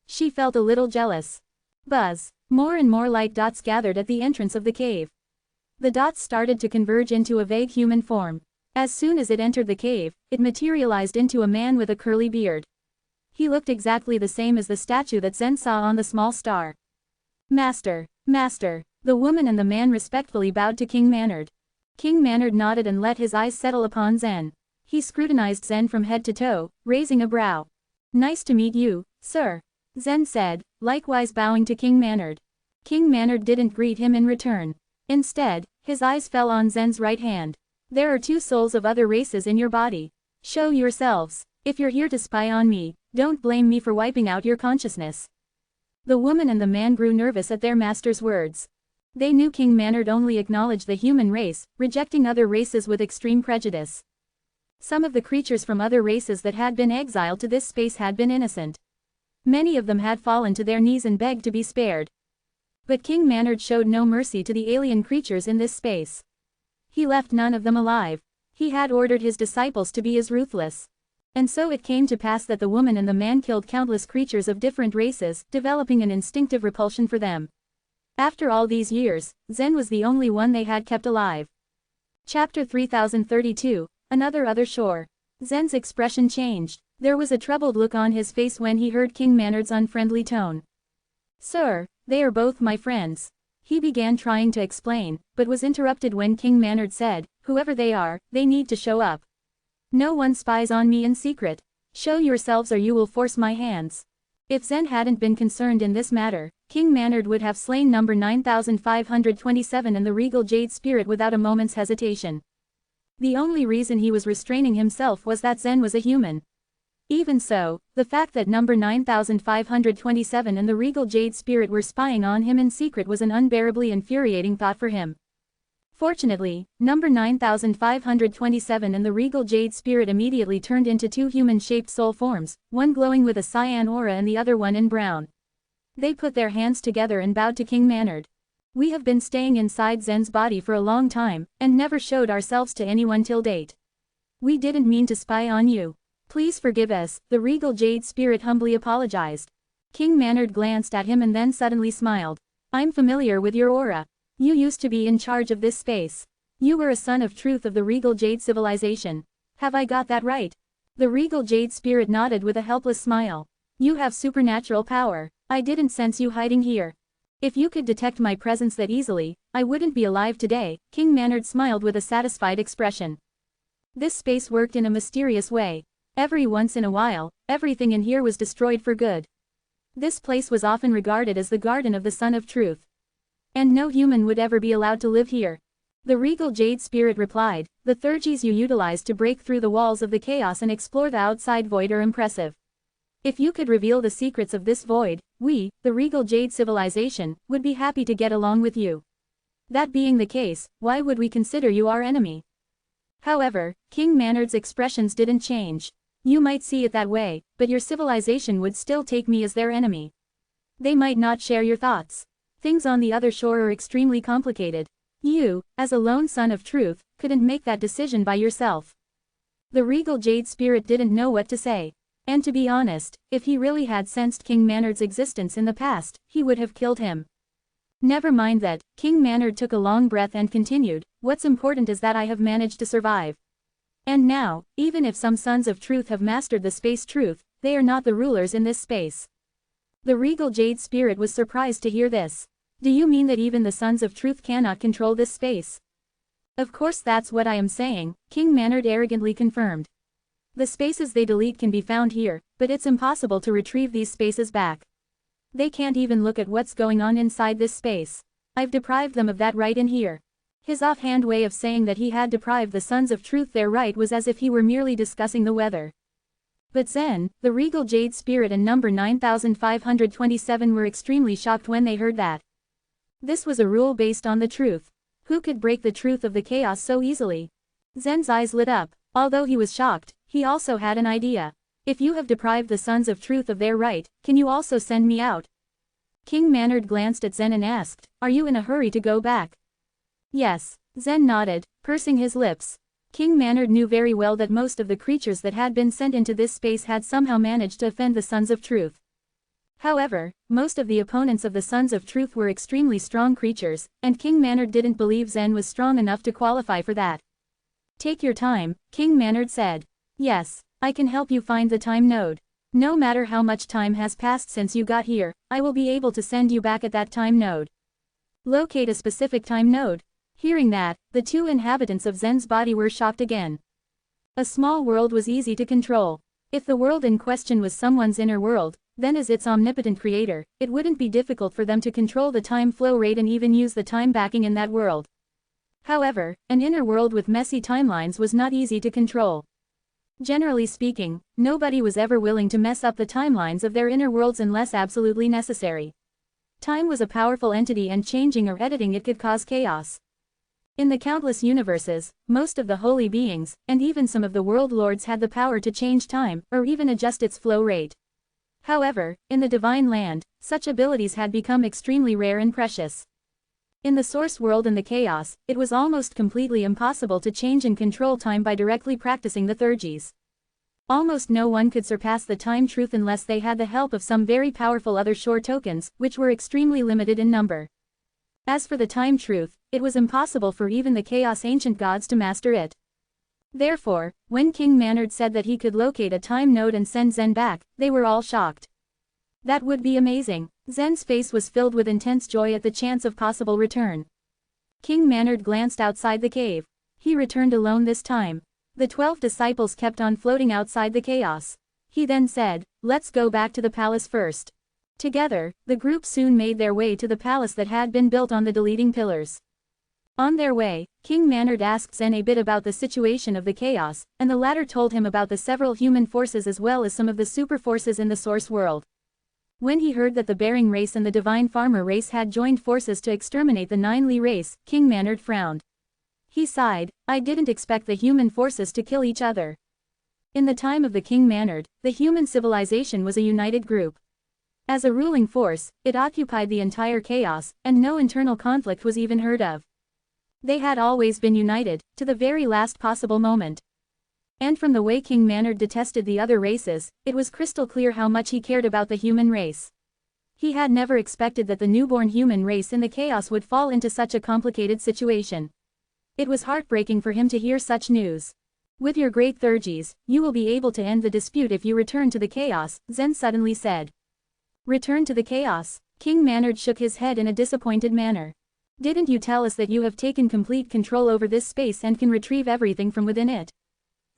She felt a little jealous. Buzz. More and more light dots gathered at the entrance of the cave. The dots started to converge into a vague human form. As soon as it entered the cave, it materialized into a man with a curly beard. He looked exactly the same as the statue that Zen saw on the small star. Master, Master. The woman and the man respectfully bowed to King Mannered. King Mannered nodded and let his eyes settle upon Zen. He scrutinized Zen from head to toe, raising a brow. Nice to meet you, sir. Zen said, likewise bowing to King Mannered. King Mannered didn't greet him in return. Instead, his eyes fell on Zen's right hand. There are 2 souls of other races in your body. Show yourselves. If you're here to spy on me, don't blame me for wiping out your consciousness. The woman and the man grew nervous at their master's words. They knew King Manard only acknowledged the human race, rejecting other races with extreme prejudice. Some of the creatures from other races that had been exiled to this space had been innocent. Many of them had fallen to their knees and begged to be spared. But King Manard showed no mercy to the alien creatures in this space. He left none of them alive. He had ordered his disciples to be as ruthless. And so it came to pass that the woman and the man killed countless creatures of different races, developing an instinctive repulsion for them. After all these years, Zen was the only one they had kept alive. Chapter 3032, Another Other Shore. Zen's expression changed. There was a troubled look on his face when he heard King Manard's unfriendly tone. "Sir, they are both my friends." He began trying to explain, but was interrupted when King Manard said, "Whoever they are, they need to show up. No one spies on me in secret. Show yourselves or you will force my hands." If Zen hadn't been concerned in this matter, King Manard would have slain number 9527 and the regal jade spirit without a moment's hesitation. The only reason he was restraining himself was that Zen was a human. Even so, the fact that number 9527 and the regal jade spirit were spying on him in secret was an unbearably infuriating thought for him. Fortunately, number 9527 and the regal jade spirit immediately turned into two human-shaped soul forms, one glowing with a cyan aura and the other one in brown. They put their hands together and bowed to King Manard. "We have been staying inside Zen's body for a long time, and never showed ourselves to anyone till date. We didn't mean to spy on you. Please forgive us," the regal jade spirit humbly apologized. King Manard glanced at him and then suddenly smiled. "I'm familiar with your aura. You used to be in charge of this space. You were a son of truth of the regal jade civilization. Have I got that right?" The regal jade spirit nodded with a helpless smile. "You have supernatural power. I didn't sense you hiding here. If you could detect my presence that easily, I wouldn't be alive today." King Manard smiled with a satisfied expression. This space worked in a mysterious way. Every once in a while, everything in here was destroyed for good. This place was often regarded as the garden of the Son of Truth. And no human would ever be allowed to live here. The regal jade spirit replied, "The theurgies you utilize to break through the walls of the chaos and explore the outside void are impressive. If you could reveal the secrets of this void, we, the regal jade civilization, would be happy to get along with you. That being the case, why would we consider you our enemy?" However, King Manard's expressions didn't change. "You might see it that way, but your civilization would still take me as their enemy. They might not share your thoughts. Things on the other shore are extremely complicated. You, as a lone son of truth, couldn't make that decision by yourself." The regal jade spirit didn't know what to say. And to be honest, if he really had sensed King Manard's existence in the past, he would have killed him. "Never mind that," King Manard took a long breath and continued, "what's important is that I have managed to survive. And now, even if some sons of truth have mastered the space truth, they are not the rulers in this space." The regal jade spirit was surprised to hear this. "Do you mean that even the sons of truth cannot control this space?" "Of course that's what I am saying," King Manard arrogantly confirmed. "The spaces they delete can be found here, but it's impossible to retrieve these spaces back. They can't even look at what's going on inside this space. I've deprived them of that right in here." His offhand way of saying that he had deprived the sons of truth their right was as if he were merely discussing the weather. But Zen, the regal jade spirit and number 9527 were extremely shocked when they heard that. This was a rule based on the truth. Who could break the truth of the chaos so easily? Zen's eyes lit up. Although he was shocked, he also had an idea. "If you have deprived the sons of truth of their right, can you also send me out?" King Manard glanced at Zen and asked, "Are you in a hurry to go back?" "Yes." Zen nodded, pursing his lips. King Manard knew very well that most of the creatures that had been sent into this space had somehow managed to offend the Sons of Truth. However, most of the opponents of the Sons of Truth were extremely strong creatures, and King Manard didn't believe Zen was strong enough to qualify for that. "Take your time," King Manard said. "Yes, I can help you find the time node. No matter how much time has passed since you got here, I will be able to send you back at that time node. Locate a specific time node." Hearing that, the two inhabitants of Zen's body were shocked again. A small world was easy to control. If the world in question was someone's inner world, then as its omnipotent creator, it wouldn't be difficult for them to control the time flow rate and even use the time backing in that world. However, an inner world with messy timelines was not easy to control. Generally speaking, nobody was ever willing to mess up the timelines of their inner worlds unless absolutely necessary. Time was a powerful entity and changing or editing it could cause chaos. In the countless universes, most of the holy beings, and even some of the world lords had the power to change time, or even adjust its flow rate. However, in the divine land, such abilities had become extremely rare and precious. In the source world and the chaos, it was almost completely impossible to change and control time by directly practicing the Thurges. Almost no one could surpass the time truth unless they had the help of some very powerful other shore tokens, which were extremely limited in number. As for the time truth, it was impossible for even the chaos ancient gods to master it. Therefore, when King Manard said that he could locate a time node and send Zen back, they were all shocked. That would be amazing. Zen's face was filled with intense joy at the chance of possible return. King Manard glanced outside the cave. He returned alone this time. The 12 disciples kept on floating outside the chaos. He then said, "Let's go back to the palace first." Together, the group soon made their way to the palace that had been built on the deleting pillars. On their way, King Manard asked Zen a bit about the situation of the chaos, and the latter told him about the several human forces as well as some of the super forces in the source world. When he heard that the Bearing race and the Divine Farmer race had joined forces to exterminate the Nine Li race, King Manard frowned. He sighed, "I didn't expect the human forces to kill each other." In the time of the King Manard, the human civilization was a united group. As a ruling force, it occupied the entire chaos, and no internal conflict was even heard of. They had always been united, to the very last possible moment. And from the way King Manard detested the other races, it was crystal clear how much he cared about the human race. He had never expected that the newborn human race in the chaos would fall into such a complicated situation. It was heartbreaking for him to hear such news. "With your great Thurges, you will be able to end the dispute if you return to the chaos," Zen suddenly said. "Return to the chaos?" King Manard shook his head in a disappointed manner. "Didn't you tell us that you have taken complete control over this space and can retrieve everything from within it?"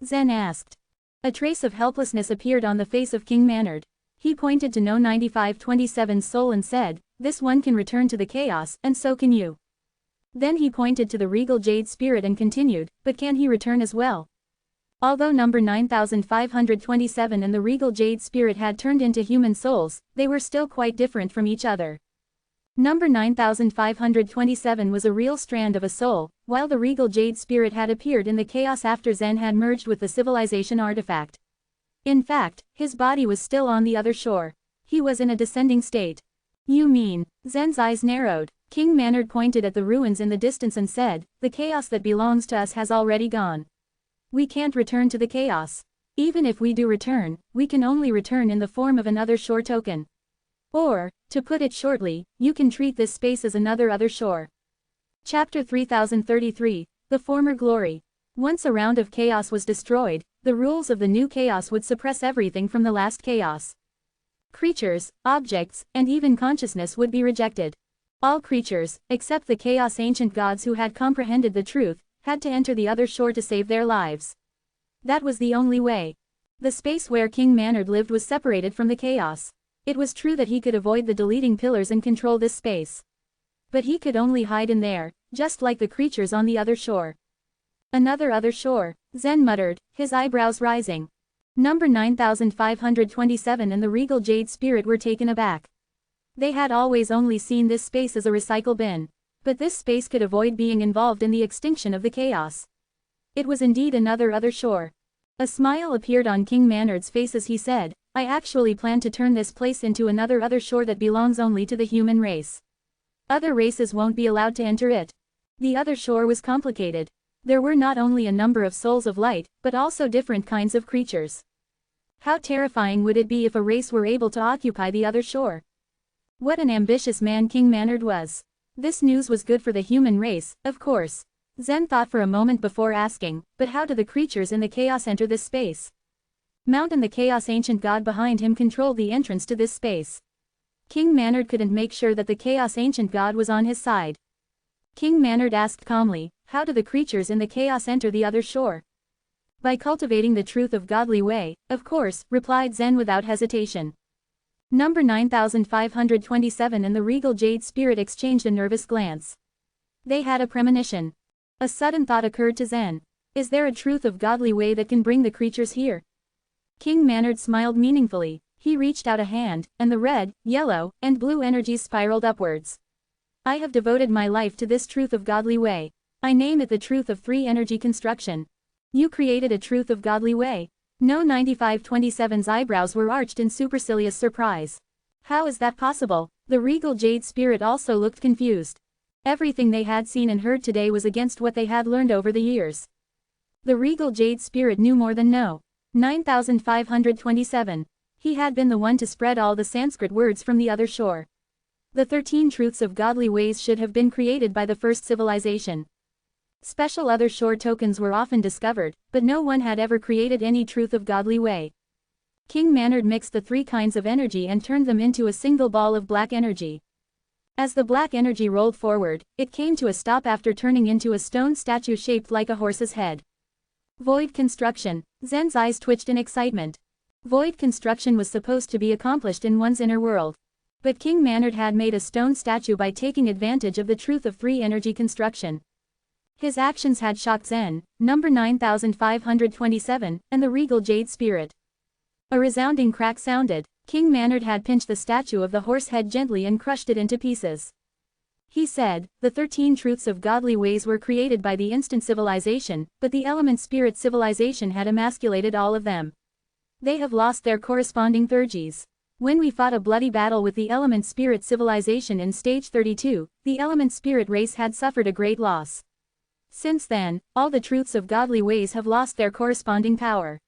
Zen asked. A trace of helplessness appeared on the face of King Manard. He pointed to No 9527's soul and said, "This one can return to the chaos, and so can you." Then he pointed to the regal jade spirit and continued, "But can he return as well?" Although number 9527 and the regal jade spirit had turned into human souls, they were still quite different from each other. Number 9527 was a real strand of a soul, while the regal jade spirit had appeared in the chaos after Zen had merged with the civilization artifact. In fact, his body was still on the other shore. He was in a descending state. "You mean?" Zen's eyes narrowed. King Manard pointed at the ruins in the distance and said, "The chaos that belongs to us has already gone. We can't return to the chaos. Even if we do return, we can only return in the form of another shore token. Or, to put it shortly, you can treat this space as another other shore." Chapter 3033, The Former Glory. Once a round of chaos was destroyed, the rules of the new chaos would suppress everything from the last chaos. Creatures, objects, and even consciousness would be rejected. All creatures, except the chaos ancient gods who had comprehended the truth, had to enter the other shore to save their lives. That was the only way. The space where King Manard lived was separated from the chaos. It was true that he could avoid the deleting pillars and control this space. But he could only hide in there, just like the creatures on the other shore. Another other shore, Zen muttered, his eyebrows rising. Number 9527 and the regal jade spirit were taken aback. They had always only seen this space as a recycle bin. But this space could avoid being involved in the extinction of the chaos. It was indeed another other shore. A smile appeared on King Manard's face as he said, "I actually plan to turn this place into another other shore that belongs only to the human race. Other races won't be allowed to enter it." The other shore was complicated. There were not only a number of souls of light, but also different kinds of creatures. How terrifying would it be if a race were able to occupy the other shore? What an ambitious man King Manard was. This news was good for the human race, of course. Zen thought for a moment before asking, "But how do the creatures in the chaos enter this space?" Mountain, the chaos ancient god behind him, controlled the entrance to this space. King Manard couldn't make sure that the chaos ancient god was on his side. King Manard asked calmly, "How do the creatures in the chaos enter the other shore?" "By cultivating the truth of godly way, of course," replied Zen without hesitation. Number 9527 and the regal jade spirit exchanged a nervous glance. They had a premonition. A sudden thought occurred to Zen. "Is there a truth of godly way that can bring the creatures here?" King Manard smiled meaningfully. He reached out a hand, and the red, yellow, and blue energies spiraled upwards. I have devoted my life to this truth of godly way. I name it the truth of three-energy construction. You created a truth of godly way. No 9527's eyebrows were arched in supercilious surprise. How is that possible? The regal jade spirit also looked confused. Everything they had seen and heard today was against what they had learned over the years. The regal jade spirit knew more than no. 9527. He had been the one to spread all the Sanskrit words from the other shore. The 13 truths of godly ways should have been created by the first civilization. Special other shore tokens were often discovered, but no one had ever created any truth of godly way. King Manard mixed the three kinds of energy and turned them into a single ball of black energy. As the black energy rolled forward, it came to a stop after turning into a stone statue shaped like a horse's head. Void construction. Zen's eyes twitched in excitement. Void construction was supposed to be accomplished in one's inner world. But King Manard had made a stone statue by taking advantage of the truth of three-energy construction. His actions had shocked Zen, number 9527, and the regal jade spirit. A resounding crack sounded. King Manard had pinched the statue of the horse head gently and crushed it into pieces. He said, the 13 truths of godly ways were created by the instant civilization, but the element spirit civilization had emasculated all of them. They have lost their corresponding thurges. When we fought a bloody battle with the element spirit civilization in stage 32, the element spirit race had suffered a great loss. Since then, all the truths of godly ways have lost their corresponding power.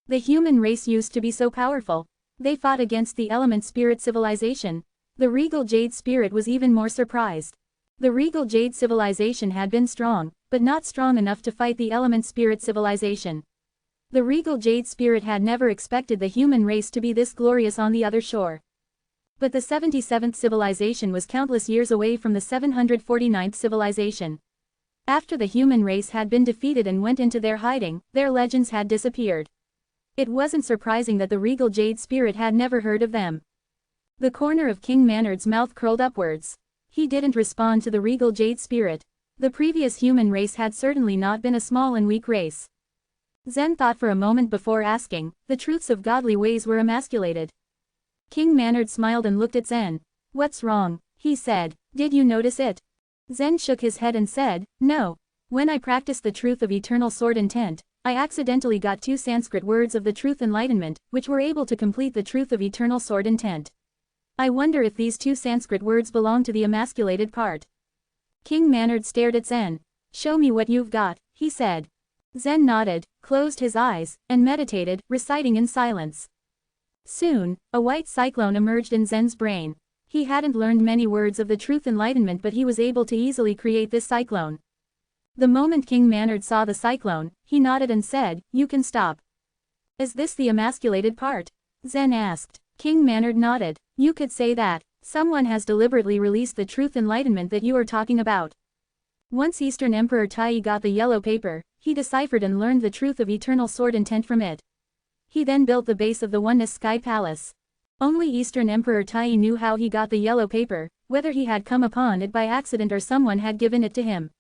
The human race used to be so powerful. They fought against the element spirit civilization. The regal jade spirit was even more surprised. The regal jade civilization had been strong, but not strong enough to fight the element spirit civilization. The regal jade spirit had never expected the human race to be this glorious on the other shore. But the 77th civilization was countless years away from the 749th civilization. After the human race had been defeated and went into their hiding, their legends had disappeared. It wasn't surprising that the regal jade spirit had never heard of them. The corner of King Manard's mouth curled upwards. He didn't respond to the regal jade spirit. The previous human race had certainly not been a small and weak race. Zen thought for a moment before asking. The truths of godly ways were emasculated. King Manard smiled and looked at Zen. What's wrong? He said. Did you notice it? Zen shook his head and said, no. When I practiced the truth of eternal sword intent, I accidentally got 2 Sanskrit words of the truth enlightenment, which were able to complete the truth of eternal sword intent. I wonder if these 2 Sanskrit words belong to the emasculated part. King Manard stared at Zen. Show me what you've got, he said. Zen nodded, closed his eyes, and meditated, reciting in silence. Soon, a white cyclone emerged in Zen's brain. He hadn't learned many words of the truth enlightenment, but he was able to easily create this cyclone. The moment King Manard saw the cyclone, he nodded and said, you can stop. Is this the emasculated part? Zen asked. King Manard nodded. You could say that. Someone has deliberately released the truth enlightenment that you are talking about. Once Eastern Emperor Tai got the yellow paper, he deciphered and learned the truth of eternal sword intent from it. He then built the base of the Oneness Sky Palace. Only Eastern Emperor Tai knew how he got the yellow paper, whether he had come upon it by accident or someone had given it to him.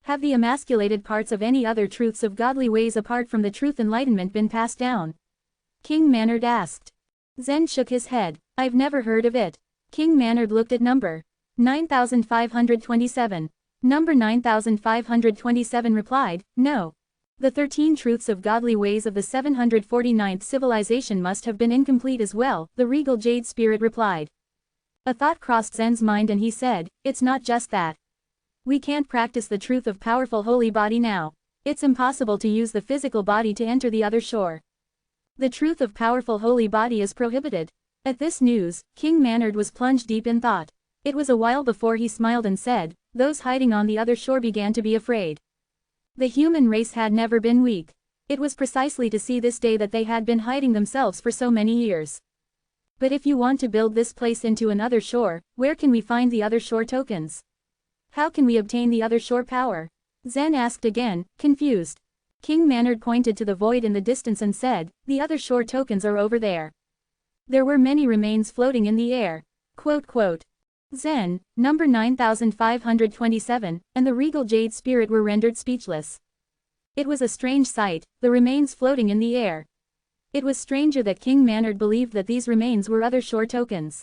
Have the emasculated parts of any other truths of godly ways apart from the truth enlightenment been passed down? King Manard asked. Zen shook his head. I've never heard of it. King Manard looked at number 9527. Number 9527 replied, no. The 13 truths of godly ways of the 749th civilization must have been incomplete as well, the regal jade spirit replied. A thought crossed Zen's mind and he said, it's not just that. We can't practice the truth of powerful holy body now. It's impossible to use the physical body to enter the other shore. The truth of powerful holy body is prohibited. At this news, King Manard was plunged deep in thought. It was a while before he smiled and said, those hiding on the other shore began to be afraid. The human race had never been weak. It was precisely to see this day that they had been hiding themselves for so many years. But if you want to build this place into another shore, where can we find the other shore tokens? How can we obtain the other shore power? Zen asked again, confused. King Manard pointed to the void in the distance and said, the other shore tokens are over there. There were many remains floating in the air. Quote. Zen, number 9527, and the regal jade spirit were rendered speechless. It was a strange sight, the remains floating in the air. It was stranger that King Manard believed that these remains were other shore tokens.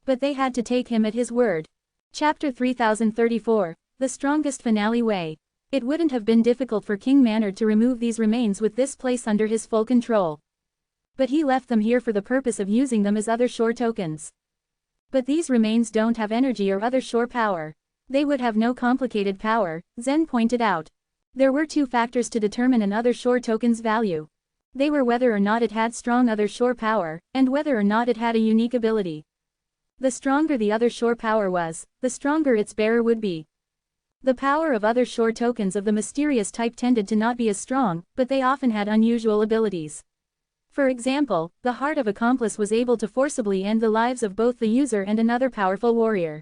But they had to take him at his word. Chapter 3034, The Strongest Finale Way. It wouldn't have been difficult for King Manard to remove these remains with this place under his full control. But he left them here for the purpose of using them as other shore tokens. But these remains don't have energy or other shore power. They would have no complicated power, Zen pointed out. There were two factors to determine an other shore token's value. They were whether or not it had strong other shore power, and whether or not it had a unique ability. The stronger the other shore power was, the stronger its bearer would be. The power of other shore tokens of the mysterious type tended to not be as strong, but they often had unusual abilities. For example, the Heart of Accomplice was able to forcibly end the lives of both the user and another powerful warrior.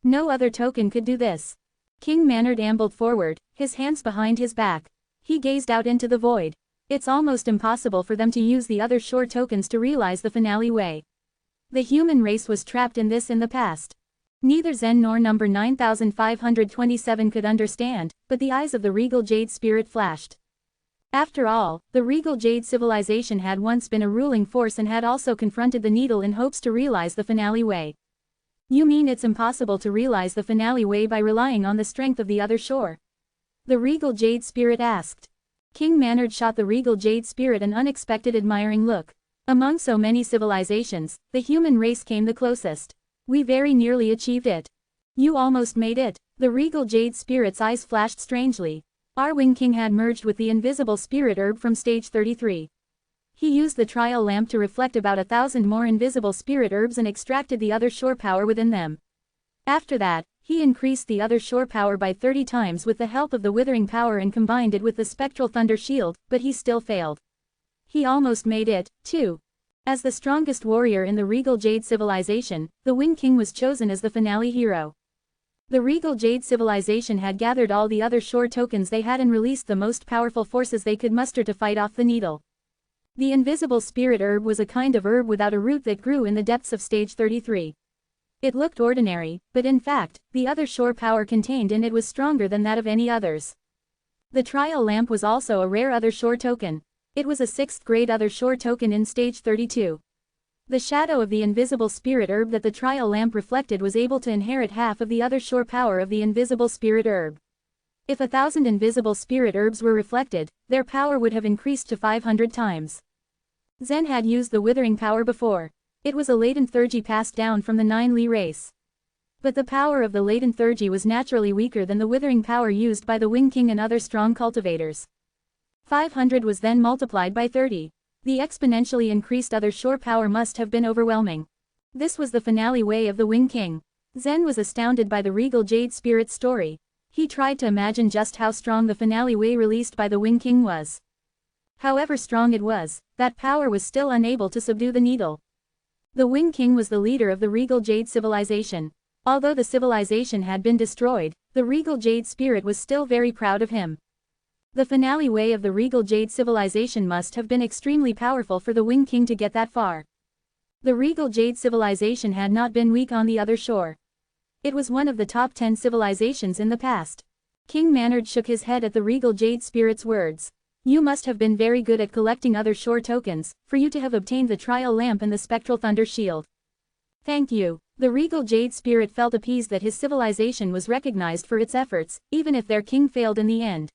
No other token could do this. King Manard ambled forward, his hands behind his back. He gazed out into the void. It's almost impossible for them to use the other shore tokens to realize the finale way. The human race was trapped in this in the past. Neither Zen nor number 9527 could understand, but the eyes of the Regal Jade Spirit flashed. After all, the Regal Jade civilization had once been a ruling force and had also confronted the Needle in hopes to realize the finale way. You mean it's impossible to realize the finale way by relying on the strength of the other shore? The Regal Jade Spirit asked. King Manard shot the Regal Jade Spirit an unexpected admiring look. Among so many civilizations, the human race came the closest. We very nearly achieved it. You almost made it. The Regal Jade Spirit's eyes flashed strangely. Our Wing King had merged with the invisible spirit herb from stage 33. He used the trial lamp to reflect about 1,000 more invisible spirit herbs and extracted the other shore power within them. After that, he increased the other shore power by 30 times with the help of the withering power and combined it with the spectral thunder shield, but he still failed. He almost made it, too. As the strongest warrior in the Regal Jade civilization, the Wing King was chosen as the finale hero. The Regal Jade civilization had gathered all the other shore tokens they had and released the most powerful forces they could muster to fight off the Needle. The invisible spirit herb was a kind of herb without a root that grew in the depths of stage 33. It looked ordinary, but in fact, the other shore power contained in it was stronger than that of any others. The trial lamp was also a rare other shore token. It was a 6th grade other shore token in stage 32. The shadow of the invisible spirit herb that the trial lamp reflected was able to inherit half of the other shore power of the invisible spirit herb. If 1,000 invisible spirit herbs were reflected, their power would have increased to 500 times. Zen had used the withering power before. It was a latent theurgy passed down from the 9 Li race. But the power of the latent theurgy was naturally weaker than the withering power used by the Wing King and other strong cultivators. 500 was then multiplied by 30. The exponentially increased other shore power must have been overwhelming. This was the finale way of the Wing King. Zen was astounded by the Regal Jade Spirit's story. He tried to imagine just how strong the finale way released by the Wing King was. However strong it was, that power was still unable to subdue the Needle. The Wing King was the leader of the Regal Jade civilization. Although the civilization had been destroyed, the Regal Jade Spirit was still very proud of him. The finale way of the Regal Jade civilization must have been extremely powerful for the Wing King to get that far. The Regal Jade civilization had not been weak on the other shore. It was one of the top 10 civilizations in the past. King Manard shook his head at the Regal Jade Spirit's words. You must have been very good at collecting other shore tokens, for you to have obtained the trial lamp and the spectral thunder shield. Thank you. The Regal Jade Spirit felt appeased that his civilization was recognized for its efforts, even if their king failed in the end.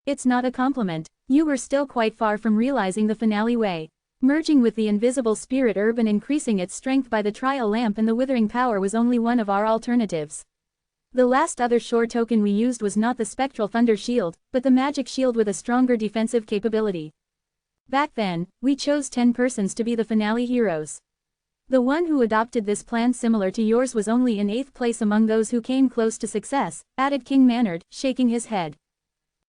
It's not a compliment. You were still quite far from realizing the finale way. Merging with the invisible spirit herb and increasing its strength by the trial lamp and the withering power was only one of our alternatives. The last other shore token we used was not the spectral thunder shield, but the magic shield with a stronger defensive capability. Back then, we chose 10 persons to be the finale heroes. The one who adopted this plan similar to yours was only in 8th place among those who came close to success, added King Manard, shaking his head.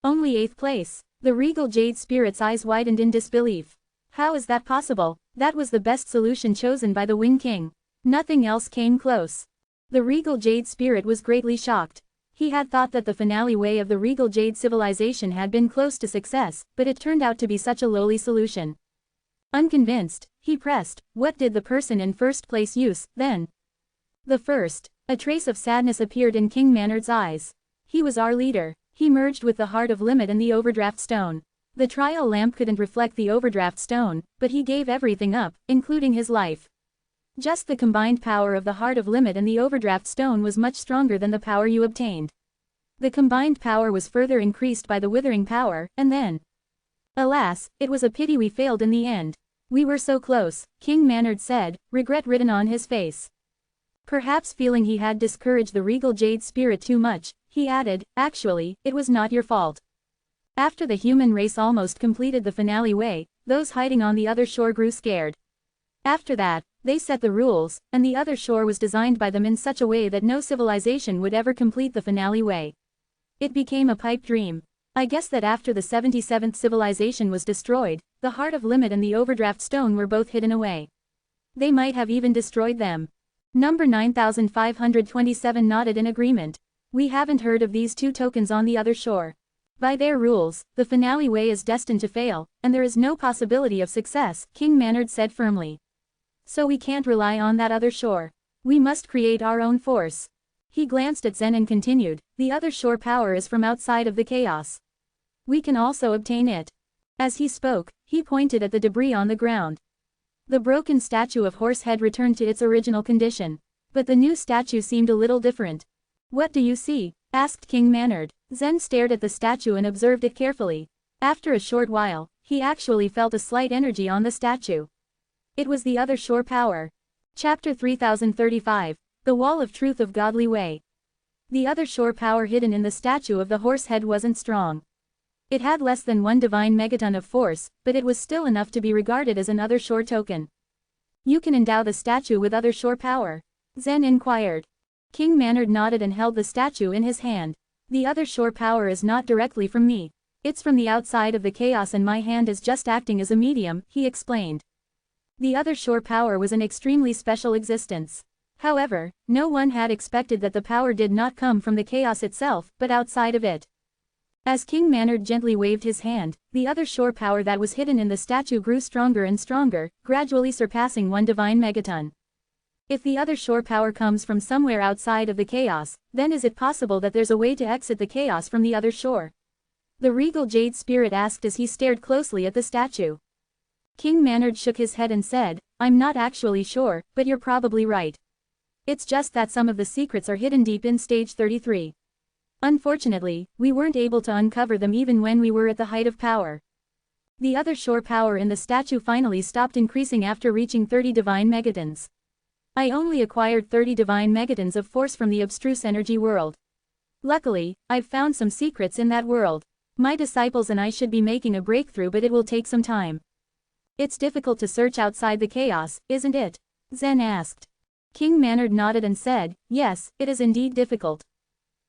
Only 8th place. The Regal Jade Spirit's eyes widened in disbelief. How is that possible? That was the best solution chosen by the Wing King. Nothing else came close. The Regal Jade Spirit was greatly shocked. He had thought that the finale way of the Regal Jade civilization had been close to success, but it turned out to be such a lowly solution. Unconvinced, he pressed, what did the person in 1st place use, then? The first. A trace of sadness appeared in King Manard's eyes. He was our leader. He merged with the Heart of Limit and the Overdraft Stone. The trial lamp couldn't reflect the overdraft stone, but he gave everything up, including his life. Just the combined power of the Heart of Limit and the overdraft stone was much stronger than the power you obtained. The combined power was further increased by the withering power, and then... Alas, it was a pity we failed in the end. We were so close, King Maynard said, regret written on his face. Perhaps feeling he had discouraged the regal jade spirit too much, he added, actually, it was not your fault. After the human race almost completed the finale way, those hiding on the other shore grew scared. After that, they set the rules, and the other shore was designed by them in such a way that no civilization would ever complete the finale way. It became a pipe dream. I guess that after the 77th civilization was destroyed, the Heart of Limit and the overdraft stone were both hidden away. They might have even destroyed them. Number 9527 nodded in agreement. We haven't heard of these two tokens on the other shore. By their rules, the finale way is destined to fail, and there is no possibility of success, King Maynard said firmly. So we can't rely on that other shore. We must create our own force. He glanced at Zen and continued, the other shore power is from outside of the chaos. We can also obtain it. As he spoke, he pointed at the debris on the ground. The broken statue of Horsehead returned to its original condition. But the new statue seemed a little different. What do you see? Asked King Maynard. Zen stared at the statue and observed it carefully. After a short while, he actually felt a slight energy on the statue. It was the other shore power. Chapter 3035, The Wall of Truth of Godly Way. The other shore power hidden in the statue of the Horsehead wasn't strong. It had less than 1 divine megaton of force, but it was still enough to be regarded as an other shore token. You can endow the statue with other shore power? Zen inquired. King Maynard nodded and held the statue in his hand. The other shore power is not directly from me. It's from the outside of the chaos and my hand is just acting as a medium, he explained. The other shore power was an extremely special existence. However, no one had expected that the power did not come from the chaos itself, but outside of it. As King Maynard gently waved his hand, the other shore power that was hidden in the statue grew stronger and stronger, gradually surpassing 1 divine megaton. If the other shore power comes from somewhere outside of the chaos, then is it possible that there's a way to exit the chaos from the other shore? The regal jade spirit asked as he stared closely at the statue. King Maynard shook his head and said, I'm not actually sure, but you're probably right. It's just that some of the secrets are hidden deep in stage 33. Unfortunately, we weren't able to uncover them even when we were at the height of power. The other shore power in the statue finally stopped increasing after reaching 30 divine megatons. I only acquired 30 divine megatons of force from the abstruse energy world. Luckily, I've found some secrets in that world. My disciples and I should be making a breakthrough, but it will take some time. It's difficult to search outside the chaos, isn't it? Zen asked. King Maynard nodded and said, yes, it is indeed difficult.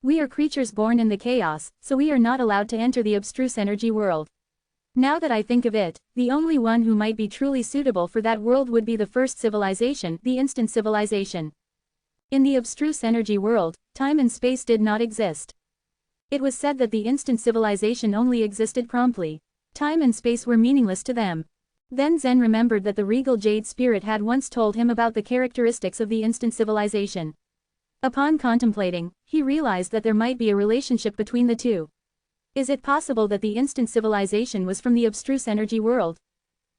We are creatures born in the chaos, so we are not allowed to enter the abstruse energy world. Now that I think of it, the only one who might be truly suitable for that world would be the first civilization, the instant civilization. In the abstruse energy world, time and space did not exist. It was said that the instant civilization only existed promptly. Time and space were meaningless to them. Then Zen remembered that the regal jade spirit had once told him about the characteristics of the instant civilization. Upon contemplating, he realized that there might be a relationship between the two. Is it possible that the instant civilization was from the abstruse energy world?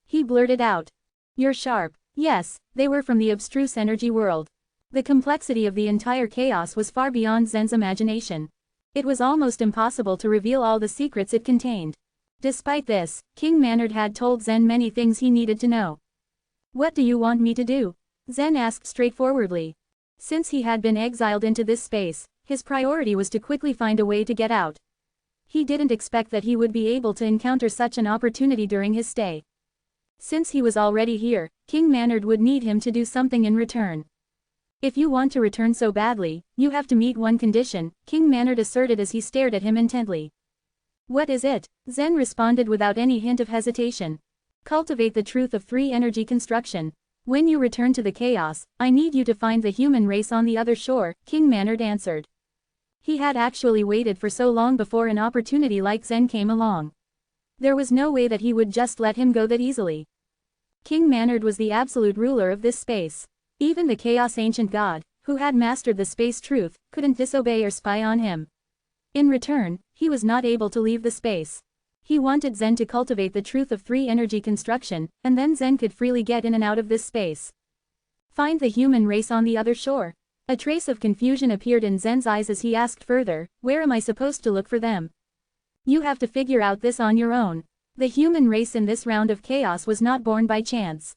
He blurted out. You're sharp. Yes, they were from the abstruse energy world. The complexity of the entire chaos was far beyond Zen's imagination. It was almost impossible to reveal all the secrets it contained. Despite this, King Maynard had told Zen many things he needed to know. What do you want me to do? Zen asked straightforwardly. Since he had been exiled into this space, his priority was to quickly find a way to get out. He didn't expect that he would be able to encounter such an opportunity during his stay. Since he was already here, King Maynard would need him to do something in return. If you want to return so badly, you have to meet one condition, King Maynard asserted as he stared at him intently. What is it? Zen responded without any hint of hesitation. Cultivate the truth of 3 energy construction. When you return to the chaos, I need you to find the human race on the other shore, King Maynard answered. He had actually waited for so long before an opportunity like Zen came along. There was no way that he would just let him go that easily. King Maynard was the absolute ruler of this space. Even the chaos ancient god, who had mastered the space truth, couldn't disobey or spy on him. In return, he was not able to leave the space. He wanted Zen to cultivate the truth of 3 energy construction, and then Zen could freely get in and out of this space. Find the human race on the other shore. A trace of confusion appeared in Zen's eyes as he asked further, where am I supposed to look for them? You have to figure out this on your own. The human race in this round of chaos was not born by chance.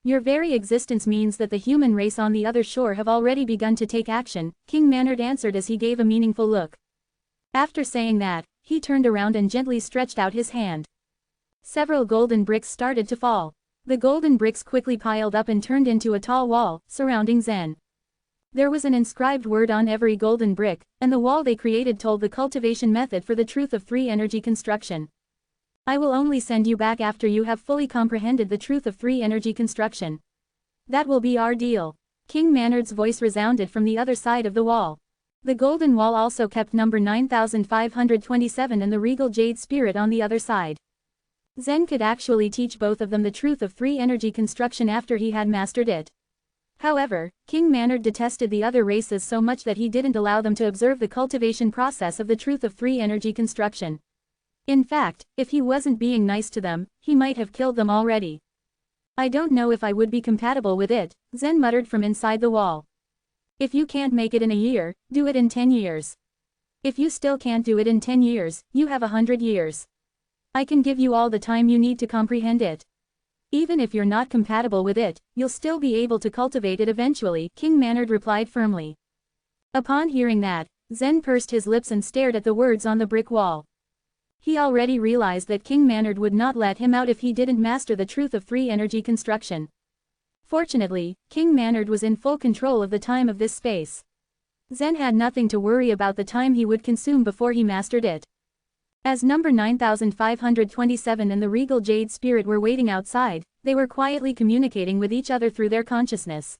Your very existence means that the human race on the other shore have already begun to take action, King Manard answered as he gave a meaningful look. After saying that, he turned around and gently stretched out his hand. Several golden bricks started to fall. The golden bricks quickly piled up and turned into a tall wall, surrounding Zen. There was an inscribed word on every golden brick, and the wall they created told the cultivation method for the truth of 3 energy construction. I will only send you back after you have fully comprehended the truth of 3 energy construction. That will be our deal. King Manard's voice resounded from the other side of the wall. The golden wall also kept number 9527 and the regal jade spirit on the other side. Zen could actually teach both of them the truth of 3 energy construction after he had mastered it. However, King Manard detested the other races so much that he didn't allow them to observe the cultivation process of the truth of 3 energy construction. In fact, if he wasn't being nice to them, he might have killed them already. I don't know if I would be compatible with it, Zen muttered from inside the wall. If you can't make it in a year, do it in 10 years. If you still can't do it in 10 years, you have 100 years. I can give you all the time you need to comprehend it. Even if you're not compatible with it, you'll still be able to cultivate it eventually, King Manard replied firmly. Upon hearing that, Zen pursed his lips and stared at the words on the brick wall. He already realized that King Manard would not let him out if he didn't master the truth of 3 energy construction. Fortunately, King Manard was in full control of the time of this space. Zen had nothing to worry about the time he would consume before he mastered it. As number 9527 and the regal jade spirit were waiting outside, they were quietly communicating with each other through their consciousness.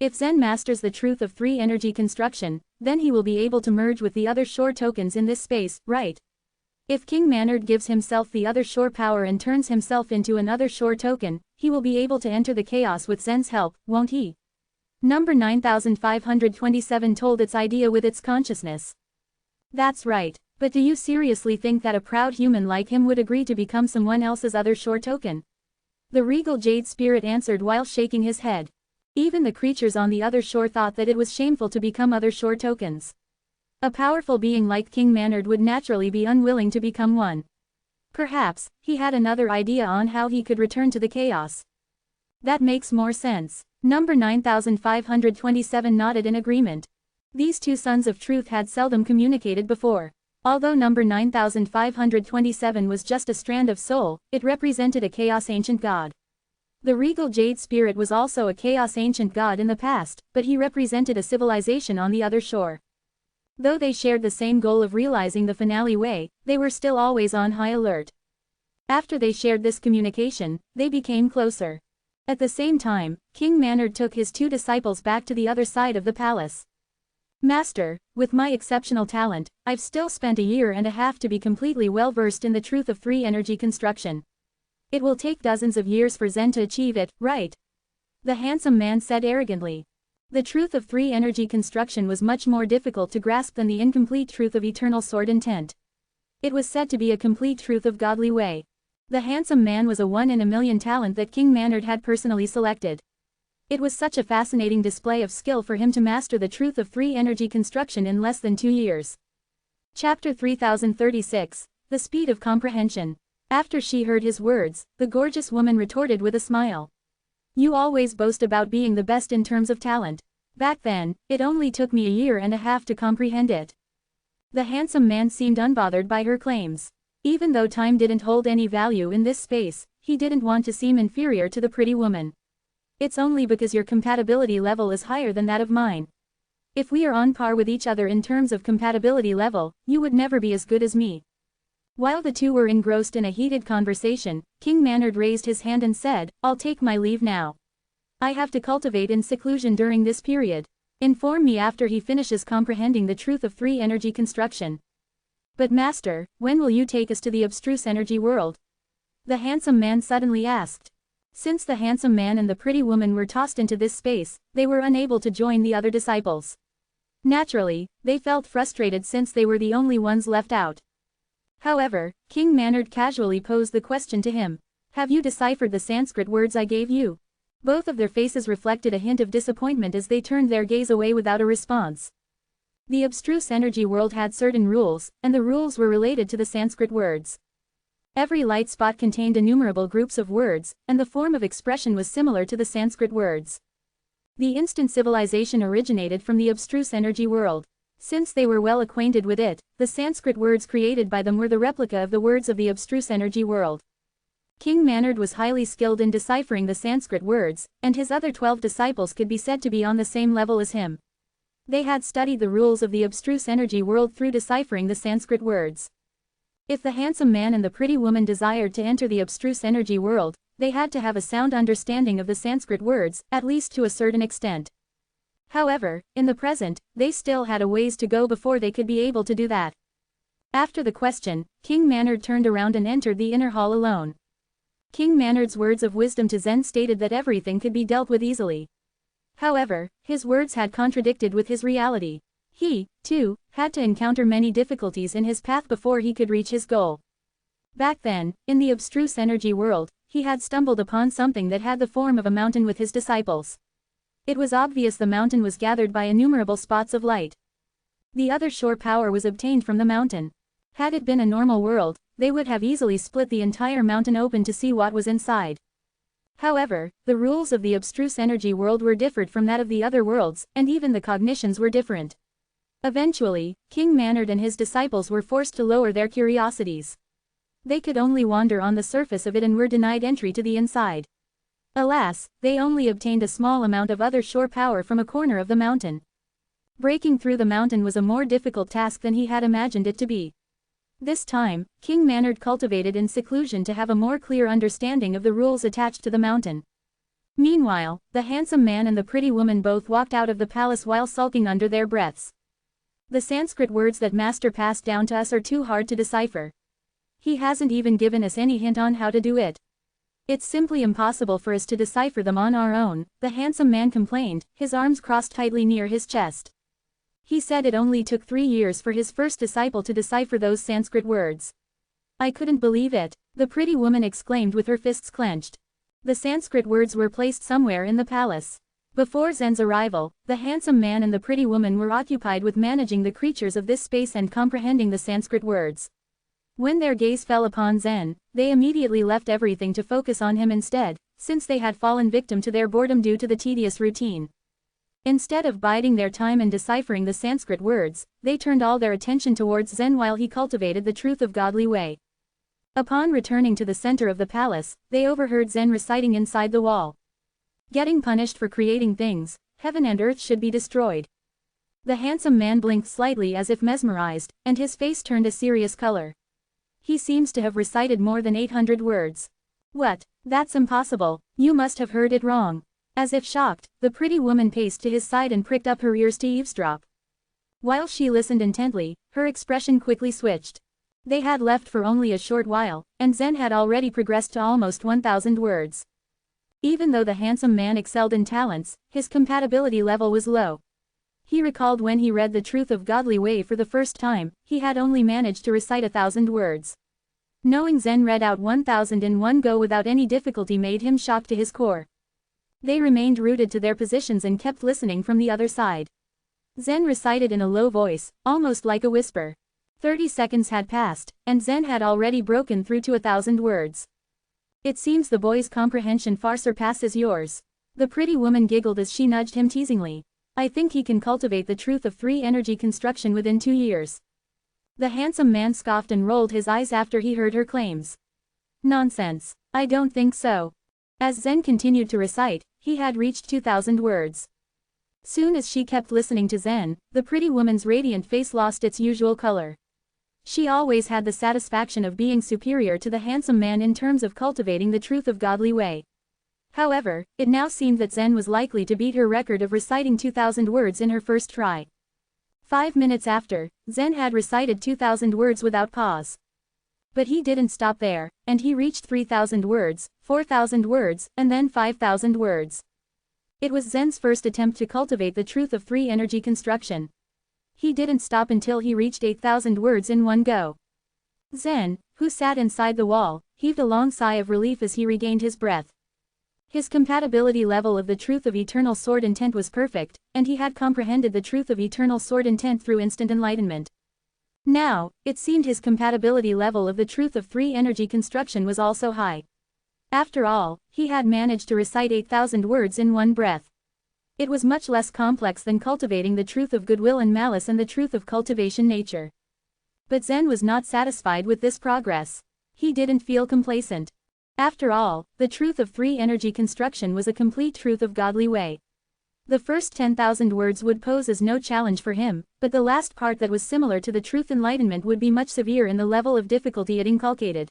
If Zen masters the truth of 3 energy construction, then he will be able to merge with the other shore tokens in this space, right? If King Manard gives himself the other shore power and turns himself into another shore token, he will be able to enter the chaos with Zen's help, won't he? Number 9527 told its idea with its consciousness. That's right, but do you seriously think that a proud human like him would agree to become someone else's other shore token? The regal jade spirit answered while shaking his head. Even the creatures on the other shore thought that it was shameful to become other shore tokens. A powerful being like King Manard would naturally be unwilling to become one. Perhaps, he had another idea on how he could return to the chaos. That makes more sense. Number 9527 nodded in agreement. These two sons of truth had seldom communicated before. Although number 9527 was just a strand of soul, it represented a chaos ancient god. The regal jade spirit was also a chaos ancient god in the past, but he represented a civilization on the other shore. Though they shared the same goal of realizing the finale way, they were still always on high alert. After they shared this communication, they became closer. At the same time, King Manard took his 2 disciples back to the other side of the palace. Master, with my exceptional talent, I've still spent a year and a half to be completely well versed in the truth of 3 energy construction. It will take dozens of years for Zen to achieve it, right? The handsome man said arrogantly. The truth of 3 energy construction was much more difficult to grasp than the incomplete truth of eternal sword intent. It was said to be a complete truth of godly way. The handsome man was a 1 in a million talent that King Manard had personally selected. It was such a fascinating display of skill for him to master the truth of 3 energy construction in less than 2 years. Chapter 3036, The Speed of Comprehension. After she heard his words, the gorgeous woman retorted with a smile. You always boast about being the best in terms of talent. Back then, it only took me a year and a half to comprehend it. The handsome man seemed unbothered by her claims. Even though time didn't hold any value in this space, he didn't want to seem inferior to the pretty woman. It's only because your compatibility level is higher than that of mine. If we are on par with each other in terms of compatibility level, you would never be as good as me. While the two were engrossed in a heated conversation, King Manard raised his hand and said, I'll take my leave now. I have to cultivate in seclusion during this period. Inform me after he finishes comprehending the truth of 3 energy construction. But master, when will you take us to the abstruse energy world? The handsome man suddenly asked. Since the handsome man and the pretty woman were tossed into this space, they were unable to join the other disciples. Naturally, they felt frustrated since they were the only ones left out. However, King Manard casually posed the question to him. Have you deciphered the Sanskrit words I gave you? Both of their faces reflected a hint of disappointment as they turned their gaze away without a response. The abstruse energy world had certain rules, and the rules were related to the Sanskrit words. Every light spot contained innumerable groups of words, and the form of expression was similar to the Sanskrit words. The instant civilization originated from the abstruse energy world. Since they were well acquainted with it, the Sanskrit words created by them were the replica of the words of the abstruse energy world. King Manard was highly skilled in deciphering the Sanskrit words, and his other 12 disciples could be said to be on the same level as him. They had studied the rules of the abstruse energy world through deciphering the Sanskrit words. If the handsome man and the pretty woman desired to enter the abstruse energy world, they had to have a sound understanding of the Sanskrit words, at least to a certain extent. However, in the present, they still had a ways to go before they could be able to do that. After the question, King Manard turned around and entered the inner hall alone. King Manard's words of wisdom to Zen stated that everything could be dealt with easily. However, his words had contradicted with his reality. He, too, had to encounter many difficulties in his path before he could reach his goal. Back then, in the abstruse energy world, he had stumbled upon something that had the form of a mountain with his disciples. It was obvious the mountain was gathered by innumerable spots of light. The other shore power was obtained from the mountain. Had it been a normal world, they would have easily split the entire mountain open to see what was inside. However, the rules of the abstruse energy world were different from that of the other worlds, and even the cognitions were different. Eventually, King Manard and his disciples were forced to lower their curiosities. They could only wander on the surface of it and were denied entry to the inside. Alas, they only obtained a small amount of other shore power from a corner of the mountain. Breaking through the mountain was a more difficult task than he had imagined it to be. This time, King Manard cultivated in seclusion to have a more clear understanding of the rules attached to the mountain. Meanwhile, the handsome man and the pretty woman both walked out of the palace while sulking under their breaths. The Sanskrit words that Master passed down to us are too hard to decipher. He hasn't even given us any hint on how to do it. It's simply impossible for us to decipher them on our own, the handsome man complained, his arms crossed tightly near his chest. He said it only took 3 years for his first disciple to decipher those Sanskrit words. I couldn't believe it, the pretty woman exclaimed with her fists clenched. The Sanskrit words were placed somewhere in the palace. Before Zen's arrival, the handsome man and the pretty woman were occupied with managing the creatures of this space and comprehending the Sanskrit words. When their gaze fell upon Zen, they immediately left everything to focus on him instead, since they had fallen victim to their boredom due to the tedious routine. Instead of biding their time and deciphering the Sanskrit words, they turned all their attention towards Zen while he cultivated the truth of godly way. Upon returning to the center of the palace, they overheard Zen reciting inside the wall. Getting punished for creating things, heaven and earth should be destroyed. The handsome man blinked slightly as if mesmerized, and his face turned a serious color. He seems to have recited more than 800 words. What? That's impossible, you must have heard it wrong. As if shocked, the pretty woman paced to his side and pricked up her ears to eavesdrop. While she listened intently, her expression quickly switched. They had left for only a short while, and Zen had already progressed to almost 1,000 words. Even though the handsome man excelled in talents, his compatibility level was low. He recalled when he read the truth of godly way for the first time, he had only managed to recite 1,000 words. Knowing Zen read out 1,000 in one go without any difficulty made him shocked to his core. They remained rooted to their positions and kept listening from the other side. Zen recited in a low voice, almost like a whisper. 30 seconds had passed, and Zen had already broken through to 1,000 words. It seems the boy's comprehension far surpasses yours. The pretty woman giggled as she nudged him teasingly. I think he can cultivate the truth of 3 energy construction within 2 years. The handsome man scoffed and rolled his eyes after he heard her claims. Nonsense. I don't think so. As Zen continued to recite, he had reached 2,000 words. Soon as she kept listening to Zen, the pretty woman's radiant face lost its usual color. She always had the satisfaction of being superior to the handsome man in terms of cultivating the truth of godly way. However, it now seemed that Zen was likely to beat her record of reciting 2,000 words in her first try. 5 minutes after, Zen had recited 2,000 words without pause. But he didn't stop there, and he reached 3,000 words, 4,000 words, and then 5,000 words. It was Zen's first attempt to cultivate the truth of 3 energy construction. He didn't stop until he reached 8,000 words in one go. Zen, who sat inside the wall, heaved a long sigh of relief as he regained his breath. His compatibility level of the truth of eternal sword intent was perfect, and he had comprehended the truth of eternal sword intent through instant enlightenment. Now, it seemed his compatibility level of the truth of three-energy construction was also high. After all, he had managed to recite 8,000 words in one breath. It was much less complex than cultivating the truth of goodwill and malice and the truth of cultivation nature. But Zen was not satisfied with this progress. He didn't feel complacent. After all, the truth of three-energy construction was a complete truth of godly way. The first 10,000 words would pose as no challenge for him, but the last part that was similar to the truth enlightenment would be much severe in the level of difficulty it inculcated.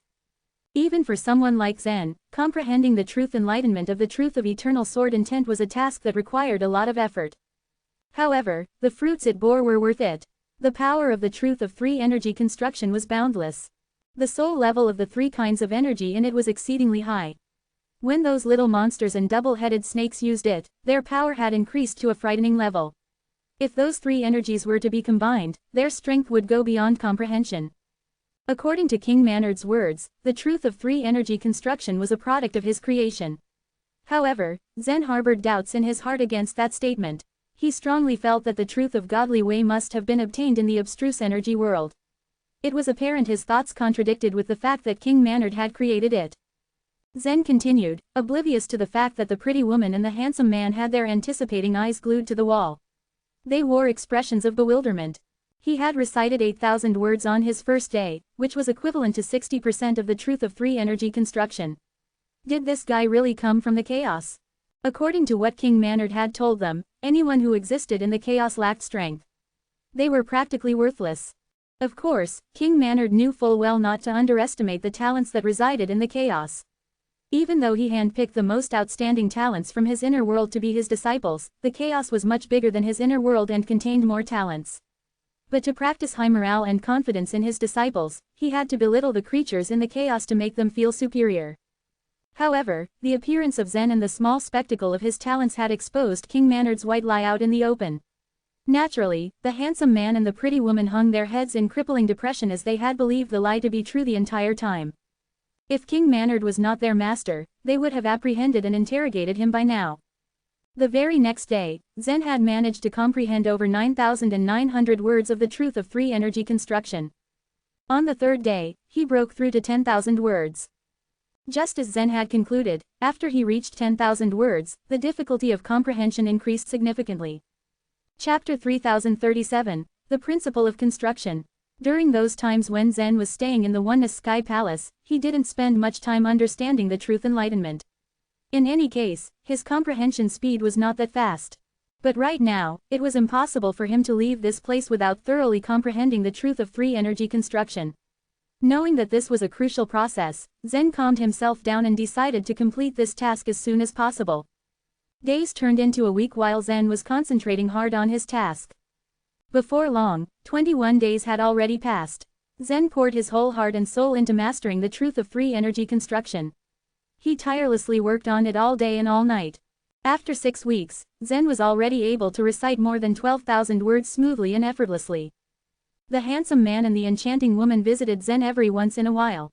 Even for someone like Zen, comprehending the truth enlightenment of the truth of eternal sword intent was a task that required a lot of effort. However, the fruits it bore were worth it. The power of the truth of three-energy construction was boundless. The soul level of the three kinds of energy in it was exceedingly high. When those little monsters and double-headed snakes used it, their power had increased to a frightening level. If those three energies were to be combined, their strength would go beyond comprehension. According to King Maynard's words, the truth of three-energy construction was a product of his creation. However, Zen harbored doubts in his heart against that statement. He strongly felt that the truth of godly way must have been obtained in the abstruse energy world. It was apparent his thoughts contradicted with the fact that King Maynard had created it. Zen continued, oblivious to the fact that the pretty woman and the handsome man had their anticipating eyes glued to the wall. They wore expressions of bewilderment. He had recited 8,000 words on his first day, which was equivalent to 60% of the truth of three-energy construction. Did this guy really come from the chaos? According to what King Maynard had told them, anyone who existed in the chaos lacked strength. They were practically worthless. Of course, King Maynard knew full well not to underestimate the talents that resided in the chaos. Even though he handpicked the most outstanding talents from his inner world to be his disciples, the chaos was much bigger than his inner world and contained more talents. But to practice high morale and confidence in his disciples, he had to belittle the creatures in the chaos to make them feel superior. However, the appearance of Zen and the small spectacle of his talents had exposed King Maynard's white lie out in the open. Naturally, the handsome man and the pretty woman hung their heads in crippling depression as they had believed the lie to be true the entire time. If King Maynard was not their master, they would have apprehended and interrogated him by now. The very next day, Zen had managed to comprehend over 9,900 words of the truth of three-energy construction. On the third day, he broke through to 10,000 words. Just as Zen had concluded, after he reached 10,000 words, the difficulty of comprehension increased significantly. Chapter 3037, The Principle of Construction. During those times when Zen was staying in the Oneness Sky Palace, he didn't spend much time understanding the truth enlightenment. In any case, his comprehension speed was not that fast. But right now, it was impossible for him to leave this place without thoroughly comprehending the truth of three-energy construction. Knowing that this was a crucial process, Zen calmed himself down and decided to complete this task as soon as possible. Days turned into a week while Zen was concentrating hard on his task. Before long, 21 days had already passed. Zen poured his whole heart and soul into mastering the truth of three-energy construction. He tirelessly worked on it all day and all night. After 6 weeks, Zen was already able to recite more than 12,000 words smoothly and effortlessly. The handsome man and the enchanting woman visited Zen every once in a while.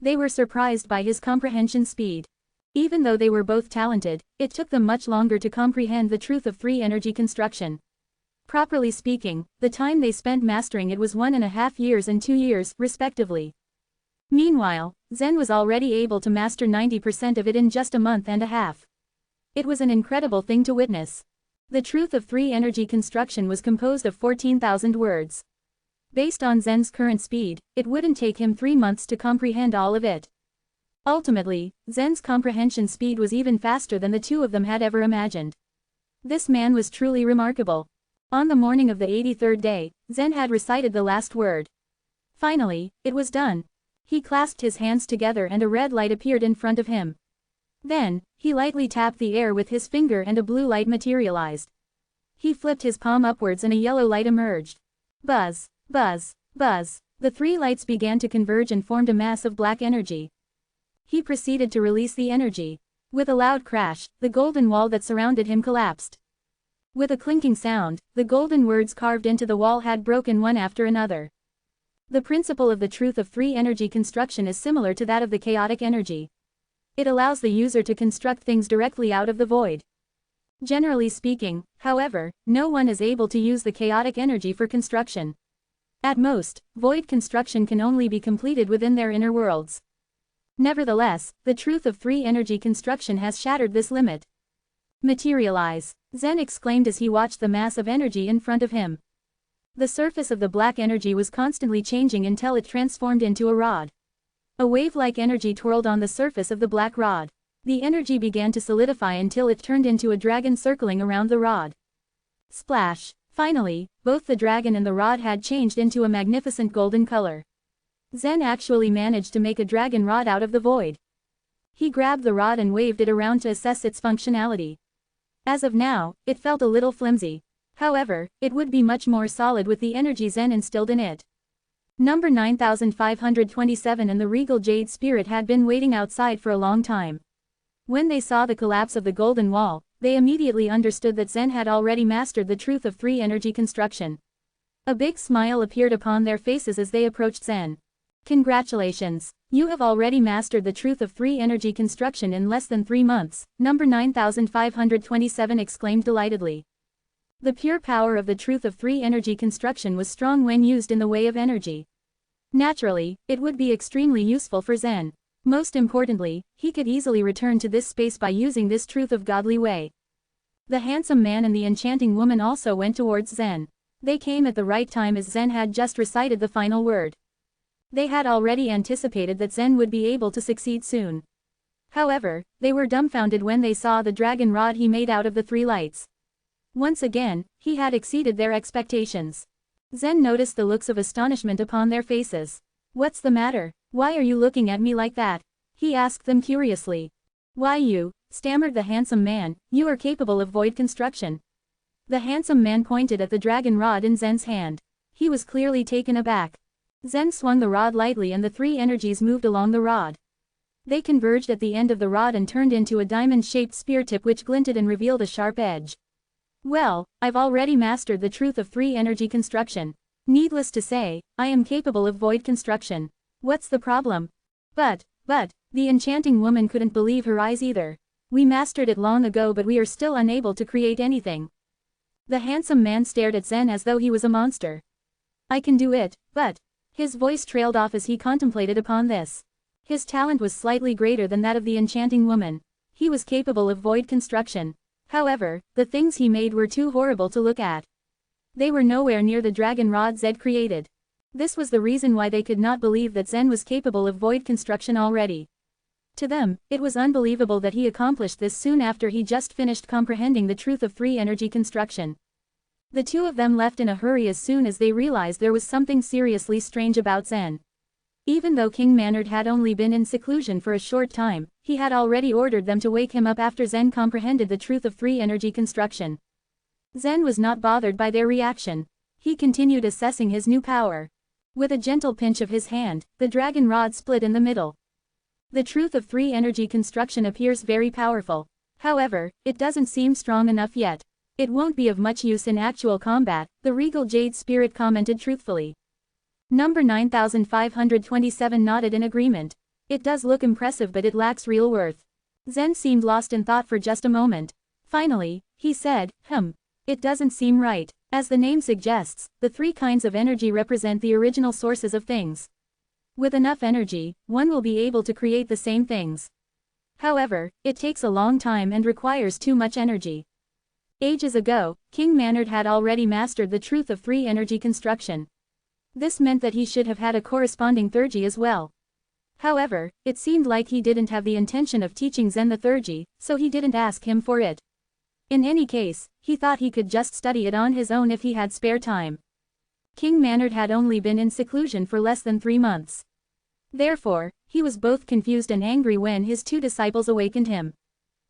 They were surprised by his comprehension speed. Even though they were both talented, it took them much longer to comprehend the truth of three-energy construction. Properly speaking, the time they spent mastering it was 1.5 years and 2 years, respectively. Meanwhile, Zen was already able to master 90% of it in just a month and a half. It was an incredible thing to witness. The truth of three-energy construction was composed of 14,000 words. Based on Zen's current speed, it wouldn't take him 3 months to comprehend all of it. Ultimately, Zen's comprehension speed was even faster than the two of them had ever imagined. This man was truly remarkable. On the morning of the 83rd day, Zen had recited the last word. Finally, it was done. He clasped his hands together and a red light appeared in front of him. Then, he lightly tapped the air with his finger and a blue light materialized. He flipped his palm upwards and a yellow light emerged. Buzz, buzz, buzz. The 3 lights began to converge and formed a mass of black energy. He proceeded to release the energy. With a loud crash, the golden wall that surrounded him collapsed. With a clinking sound, the golden words carved into the wall had broken one after another. The principle of the truth of three energy construction is similar to that of the chaotic energy. It allows the user to construct things directly out of the void. Generally speaking, however, no one is able to use the chaotic energy for construction. At most, void construction can only be completed within their inner worlds. Nevertheless, the truth of three energy construction has shattered this limit. Materialize, Zen exclaimed as he watched the mass of energy in front of him. The surface of the black energy was constantly changing until it transformed into a rod. A wave-like energy twirled on the surface of the black rod. The energy began to solidify until it turned into a dragon circling around the rod. Splash! Finally, both the dragon and the rod had changed into a magnificent golden color. Zen actually managed to make a dragon rod out of the void. He grabbed the rod and waved it around to assess its functionality. As of now, it felt a little flimsy. However, it would be much more solid with the energy Zen instilled in it. Number 9527 and the regal jade spirit had been waiting outside for a long time. When they saw the collapse of the golden wall, they immediately understood that Zen had already mastered the truth of three energy construction. A big smile appeared upon their faces as they approached Zen. Congratulations! You have already mastered the truth of three energy construction in less than 3 months, number 9527 exclaimed delightedly. The pure power of the truth of three energy construction was strong when used in the way of energy. Naturally, it would be extremely useful for Zen. Most importantly, he could easily return to this space by using this truth of godly way. The handsome man and the enchanting woman also went towards Zen. They came at the right time as Zen had just recited the final word. They had already anticipated that Zen would be able to succeed soon. However, they were dumbfounded when they saw the dragon rod he made out of the three lights. Once again, he had exceeded their expectations. Zen noticed the looks of astonishment upon their faces. What's the matter? Why are you looking at me like that? He asked them curiously. Why you, stammered the handsome man, you are capable of void construction. The handsome man pointed at the dragon rod in Zen's hand. He was clearly taken aback. Zen swung the rod lightly and the three energies moved along the rod. They converged at the end of the rod and turned into a diamond-shaped spear tip which glinted and revealed a sharp edge. Well, I've already mastered the truth of three energy construction. Needless to say, I am capable of void construction. What's the problem? But, the enchanting woman couldn't believe her eyes either. We mastered it long ago but we are still unable to create anything. The handsome man stared at Zen as though he was a monster. I can do it, but... His voice trailed off as he contemplated upon this. His talent was slightly greater than that of the enchanting woman. He was capable of void construction. However, the things he made were too horrible to look at. They were nowhere near the dragon rod Zed created. This was the reason why they could not believe that Zen was capable of void construction already. To them, it was unbelievable that he accomplished this soon after he just finished comprehending the truth of three energy construction. The two of them left in a hurry as soon as they realized there was something seriously strange about Zen. Even though King Manard had only been in seclusion for a short time, he had already ordered them to wake him up after Zen comprehended the truth of three energy construction. Zen was not bothered by their reaction. He continued assessing his new power. With a gentle pinch of his hand, the dragon rod split in the middle. The truth of three energy construction appears very powerful. However, it doesn't seem strong enough yet. It won't be of much use in actual combat, the regal jade spirit commented truthfully. Number 9527 nodded in agreement. It does look impressive but it lacks real worth. Zen seemed lost in thought for just a moment. Finally, he said, it doesn't seem right. As the name suggests, the three kinds of energy represent the original sources of things. With enough energy, one will be able to create the same things. However, it takes a long time and requires too much energy. Ages ago, King Manard had already mastered the truth of three energy construction. This meant that he should have had a corresponding Thurgy as well. However, it seemed like he didn't have the intention of teaching Zen the Thurgy, so he didn't ask him for it. In any case, he thought he could just study it on his own if he had spare time. King Manard had only been in seclusion for less than 3 months. Therefore, he was both confused and angry when his two disciples awakened him.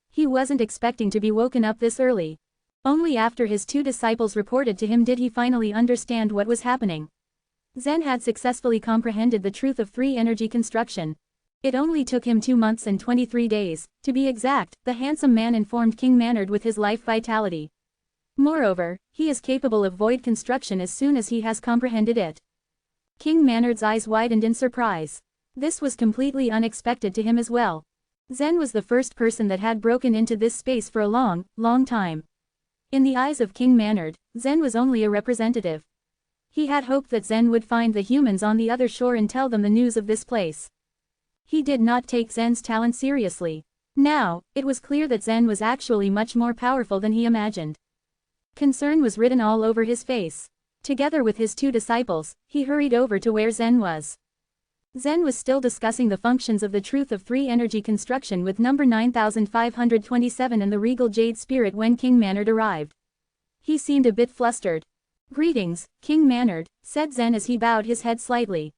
He wasn't expecting to be woken up this early. Only after his two disciples reported to him did he finally understand what was happening. Zen had successfully comprehended the truth of three energy construction. It only took him 2 months and 23 days, to be exact, the handsome man informed King Manard with his life vitality. Moreover, he is capable of void construction as soon as he has comprehended it. King Manard's eyes widened in surprise. This was completely unexpected to him as well. Zen was the first person that had broken into this space for a long, long time. In the eyes of King Manard, Zen was only a representative. He had hoped that Zen would find the humans on the other shore and tell them the news of this place. He did not take Zen's talent seriously. Now, it was clear that Zen was actually much more powerful than he imagined. Concern was written all over his face. Together with his 2 disciples, he hurried over to where Zen was. Zen was still discussing the functions of the truth of 3 energy construction with number 9527 and the regal jade spirit when King Manard arrived. He seemed a bit flustered. "Greetings, King Manard," said Zen as he bowed his head slightly.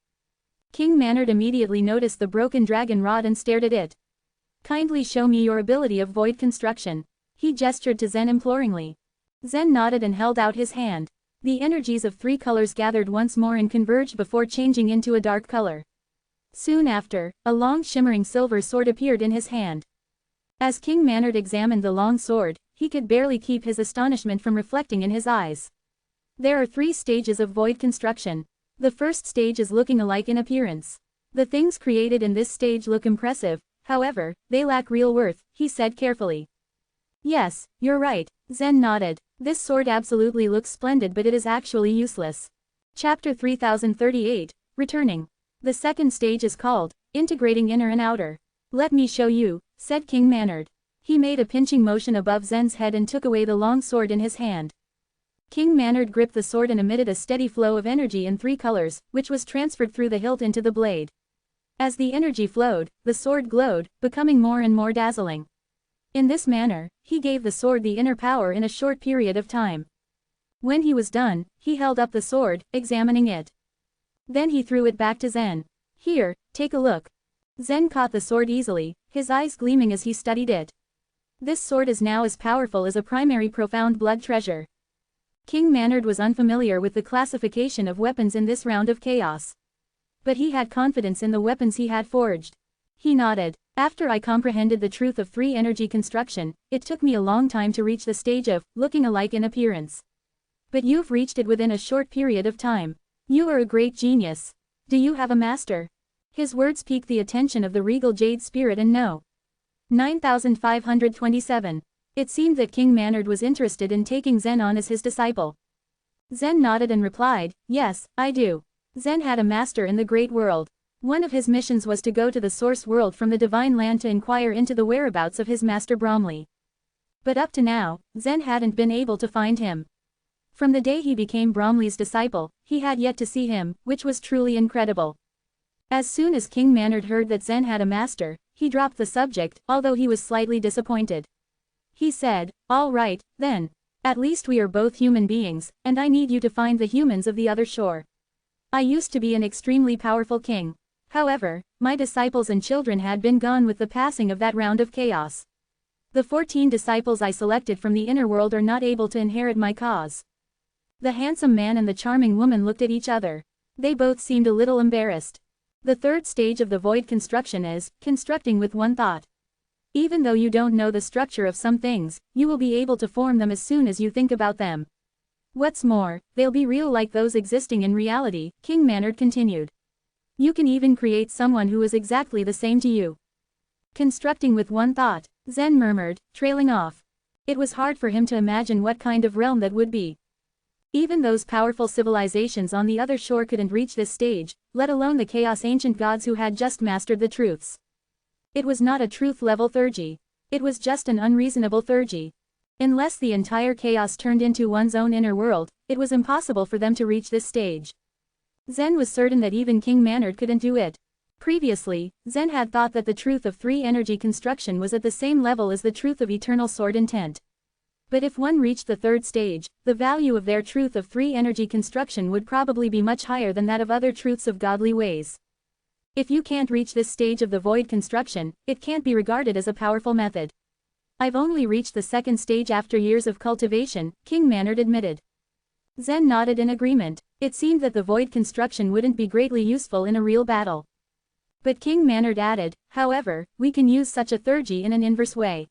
King Manard immediately noticed the broken dragon rod and stared at it. "Kindly show me your ability of void construction," he gestured to Zen imploringly. Zen nodded and held out his hand. The energies of 3 colors gathered once more and converged before changing into a dark color. Soon after, a long shimmering silver sword appeared in his hand. As King Manard examined the long sword, he could barely keep his astonishment from reflecting in his eyes. There are 3 stages of void construction. The first stage is looking alike in appearance. The things created in this stage look impressive, however, they lack real worth, he said carefully. "Yes, you're right," Zen nodded. "This sword absolutely looks splendid, but it is actually useless." Chapter 3038, Returning. The second stage is called Integrating Inner and Outer. "Let me show you," said King Manard. He made a pinching motion above Zen's head and took away the long sword in his hand. King Manard gripped the sword and emitted a steady flow of energy in 3 colors, which was transferred through the hilt into the blade. As the energy flowed, the sword glowed, becoming more and more dazzling. In this manner, he gave the sword the inner power in a short period of time. When he was done, he held up the sword, examining it. Then he threw it back to Zen. "Here, take a look." Zen caught the sword easily, his eyes gleaming as he studied it. This sword is now as powerful as a primary profound blood treasure. King Manard was unfamiliar with the classification of weapons in this round of chaos. But he had confidence in the weapons he had forged. He nodded. "After I comprehended the truth of 3 energy construction, it took me a long time to reach the stage of looking alike in appearance. But you've reached it within a short period of time. You are a great genius. Do you have a master?" His words piqued the attention of the regal jade spirit and no. 9527. It seemed that King Manard was interested in taking Zen on as his disciple. Zen nodded and replied, "Yes, I do." Zen had a master in the great world. One of his missions was to go to the source world from the divine land to inquire into the whereabouts of his master Bromley. But up to now, Zen hadn't been able to find him. From the day he became Bromley's disciple, he had yet to see him, which was truly incredible. As soon as King Manard heard that Zen had a master, he dropped the subject, although he was slightly disappointed. He said, "All right, then. At least we are both human beings, and I need you to find the humans of the other shore. I used to be an extremely powerful king. However, my disciples and children had been gone with the passing of that round of chaos. The 14 disciples I selected from the inner world are not able to inherit my cause." The handsome man and the charming woman looked at each other. They both seemed a little embarrassed. The third stage of the void construction is constructing with one thought. Even though you don't know the structure of some things, you will be able to form them as soon as you think about them. What's more, they'll be real like those existing in reality, King Manard continued. You can even create someone who is exactly the same to you. Constructing with one thought, Zen murmured, trailing off. It was hard for him to imagine what kind of realm that would be. Even those powerful civilizations on the other shore couldn't reach this stage, let alone the chaos ancient gods who had just mastered the truths. It was not a truth-level theurgy. It was just an unreasonable theurgy. Unless the entire chaos turned into one's own inner world, it was impossible for them to reach this stage. Zen was certain that even King Manard couldn't do it. Previously, Zen had thought that the truth of 3 energy construction was at the same level as the truth of eternal sword intent. But if one reached the third stage, the value of their truth of 3 energy construction would probably be much higher than that of other truths of godly ways. If you can't reach this stage of the void construction, it can't be regarded as a powerful method. I've only reached the second stage after years of cultivation, King Manard admitted. Zen nodded in agreement. It seemed that the void construction wouldn't be greatly useful in a real battle. But King Manard added, however, we can use such a theurgy in an inverse way.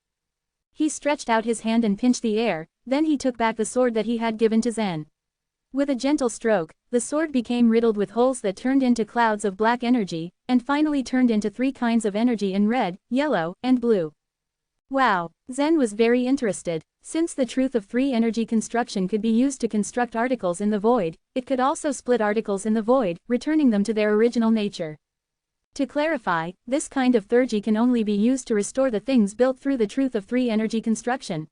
He stretched out his hand and pinched the air, then he took back the sword that he had given to Zen. With a gentle stroke, the sword became riddled with holes that turned into clouds of black energy, and finally turned into 3 kinds of energy in red, yellow, and blue. Wow! Zen was very interested. Since the truth of 3 energy construction could be used to construct articles in the void, it could also split articles in the void, returning them to their original nature. To clarify, this kind of theurgy can only be used to restore the things built through the truth of 3 energy construction.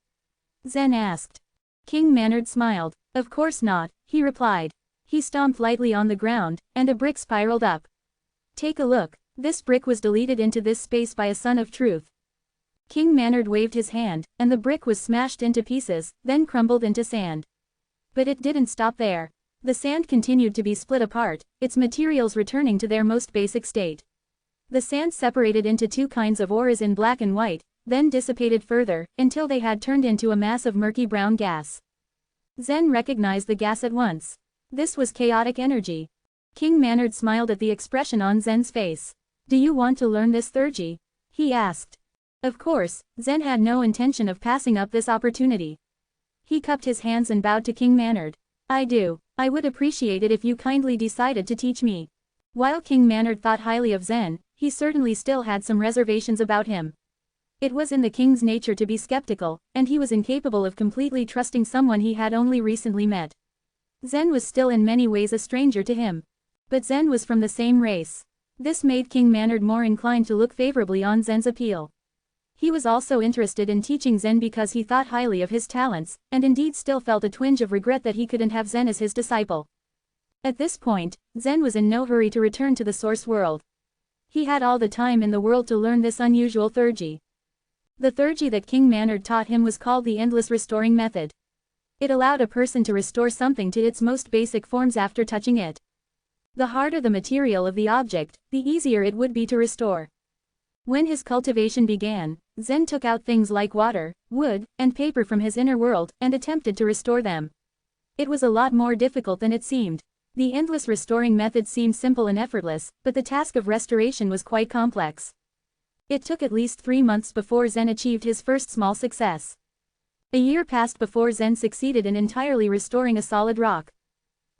Zen asked. King Manard smiled. Of course not, he replied. He stomped lightly on the ground, and a brick spiraled up. Take a look. This brick was deleted into this space by a son of truth. King Manard waved his hand, and the brick was smashed into pieces, then crumbled into sand. But it didn't stop there. The sand continued to be split apart, its materials returning to their most basic state. The sand separated into 2 kinds of auras in black and white, then dissipated further, until they had turned into a mass of murky brown gas. Zen recognized the gas at once. This was chaotic energy. King Manard smiled at the expression on Zen's face. Do you want to learn this theurgy? He asked. Of course, Zen had no intention of passing up this opportunity. He cupped his hands and bowed to King Manard. I do. I would appreciate it if you kindly decided to teach me. While King Manard thought highly of Zen, he certainly still had some reservations about him. It was in the king's nature to be skeptical, and he was incapable of completely trusting someone he had only recently met. Zen was still in many ways a stranger to him. But Zen was from the same race. This made King Manard more inclined to look favorably on Zen's appeal. He was also interested in teaching Zen because he thought highly of his talents, and indeed still felt a twinge of regret that he couldn't have Zen as his disciple. At this point, Zen was in no hurry to return to the source world. He had all the time in the world to learn this unusual theurgy. The theurgy that King Manard taught him was called the endless restoring method. It allowed a person to restore something to its most basic forms after touching it. The harder the material of the object, the easier it would be to restore. When his cultivation began, Zen took out things like water, wood, and paper from his inner world and attempted to restore them. It was a lot more difficult than it seemed. The endless restoring method seemed simple and effortless, but the task of restoration was quite complex. It took at least 3 months before Zen achieved his first small success. A year passed before Zen succeeded in entirely restoring a solid rock.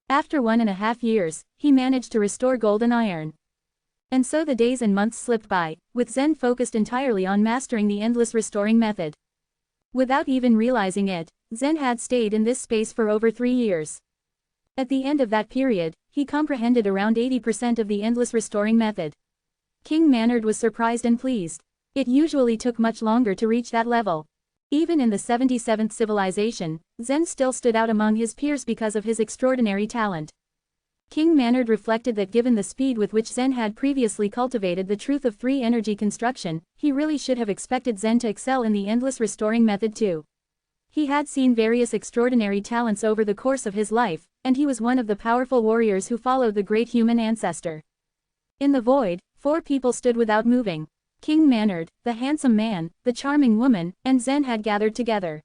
After 1.5 years, he managed to restore gold and iron. And so the days and months slipped by, with Zen focused entirely on mastering the endless restoring method. Without even realizing it, Zen had stayed in this space for over 3 years. At the end of that period, he comprehended around 80% of the endless restoring method. King Manard was surprised and pleased. It usually took much longer to reach that level. Even in the 77th civilization, Zen still stood out among his peers because of his extraordinary talent. King Manard reflected that given the speed with which Zen had previously cultivated the truth of 3 energy construction, he really should have expected Zen to excel in the endless restoring method too. He had seen various extraordinary talents over the course of his life, and he was one of the powerful warriors who followed the great human ancestor. In the void, 4 people stood without moving. King Manard, the handsome man, the charming woman, and Zen had gathered together.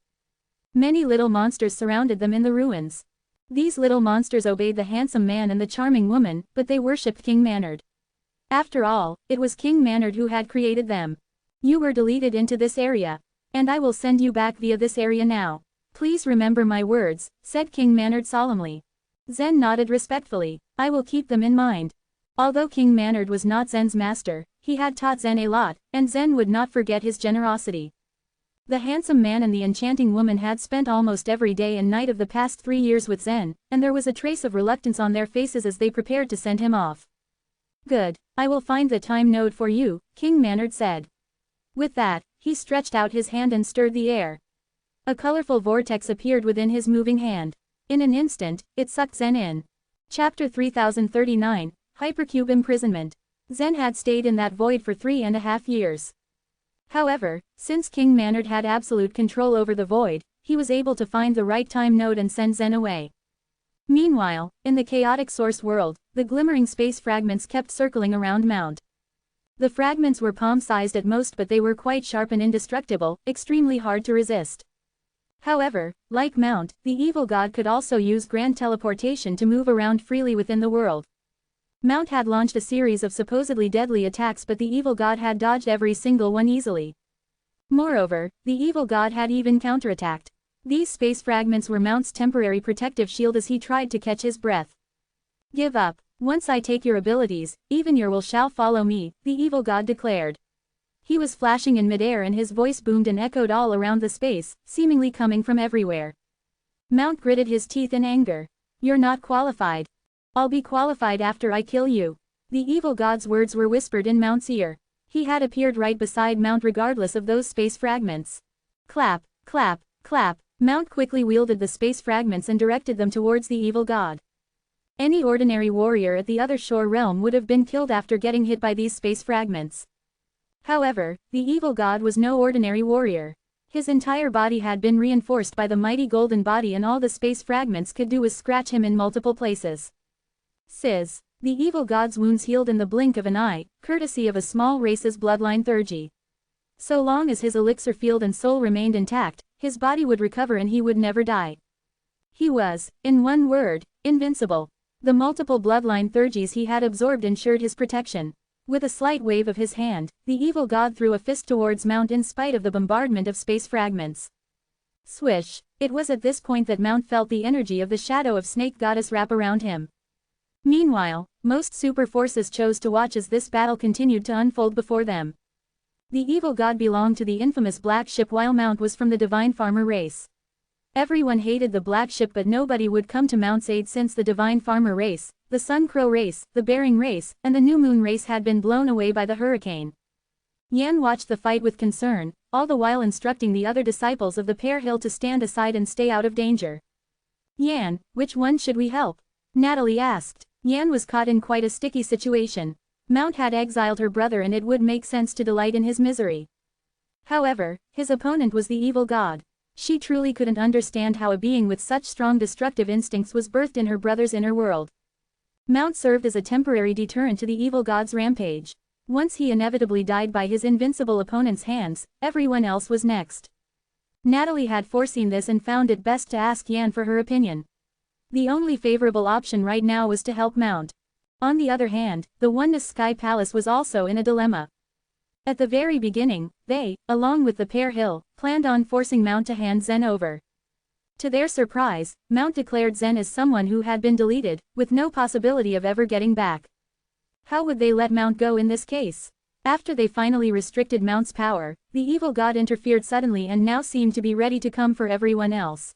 Many little monsters surrounded them in the ruins. These little monsters obeyed the handsome man and the charming woman, but they worshipped King Manard. After all, it was King Manard who had created them. You were deleted into this area. And I will send you back via this area now. Please remember my words, said King Manard solemnly. Zen nodded respectfully. I will keep them in mind. Although King Manard was not Zen's master, he had taught Zen a lot, and Zen would not forget his generosity. The handsome man and the enchanting woman had spent almost every day and night of the past 3 years with Zen, and there was a trace of reluctance on their faces as they prepared to send him off. Good. I will find the time node for you, King Manard said. With that, he stretched out his hand and stirred the air. A colorful vortex appeared within his moving hand. In an instant, it sucked Zen in. Chapter 3039, Hypercube Imprisonment. Zen had stayed in that void for 3.5 years. However, since King Manard had absolute control over the void, he was able to find the right time node and send Zen away. Meanwhile, in the chaotic source world, the glimmering space fragments kept circling around Mount. The fragments were palm-sized at most, but they were quite sharp and indestructible, extremely hard to resist. However, like Mount, the evil god could also use grand teleportation to move around freely within the world. Mount had launched a series of supposedly deadly attacks, but the evil god had dodged every single one easily. Moreover, the evil god had even counterattacked. These space fragments were Mount's temporary protective shield as he tried to catch his breath. Give up. Once I take your abilities, even your will shall follow me, the evil god declared. He was flashing in midair and his voice boomed and echoed all around the space, seemingly coming from everywhere. Mount gritted his teeth in anger. You're not qualified. I'll be qualified after I kill you. The evil god's words were whispered in Mount's ear. He had appeared right beside Mount regardless of those space fragments. Clap, clap, clap. Mount quickly wielded the space fragments and directed them towards the evil god. Any ordinary warrior at the other shore realm would have been killed after getting hit by these space fragments. However, the evil god was no ordinary warrior. His entire body had been reinforced by the mighty golden body and all the space fragments could do was scratch him in multiple places. Sizz. The evil god's wounds healed in the blink of an eye, courtesy of a small race's bloodline Thurgy. So long as his elixir field and soul remained intact, his body would recover and he would never die. He was, in one word, invincible. The multiple bloodline Thurgies he had absorbed ensured his protection. With a slight wave of his hand, the evil god threw a fist towards Mount in spite of the bombardment of space fragments. Swish! It was at this point that Mount felt the energy of the shadow of Snake Goddess wrap around him. Meanwhile, most super forces chose to watch as this battle continued to unfold before them. The evil god belonged to the infamous Black Ship while Mount was from the Divine Farmer race. Everyone hated the Black Ship but nobody would come to Mount's aid since the Divine Farmer race, the Sun Crow race, the Bearing race, and the New Moon race had been blown away by the hurricane. Yan watched the fight with concern, all the while instructing the other disciples of the Pear Hill to stand aside and stay out of danger. Yan, which one should we help? Natalie asked. Yan was caught in quite a sticky situation. Mount had exiled her brother and it would make sense to delight in his misery. However, his opponent was the evil god. She truly couldn't understand how a being with such strong destructive instincts was birthed in her brother's inner world. Mount served as a temporary deterrent to the evil god's rampage. Once he inevitably died by his invincible opponent's hands, everyone else was next. Natalie had foreseen this and found it best to ask Yan for her opinion. The only favorable option right now was to help Mount. On the other hand, the Oneness Sky Palace was also in a dilemma. At the very beginning, they, along with the Pear Hill, planned on forcing Mount to hand Zen over. To their surprise, Mount declared Zen as someone who had been deleted, with no possibility of ever getting back. How would they let Mount go in this case? After they finally restricted Mount's power, the evil god interfered suddenly and now seemed to be ready to come for everyone else.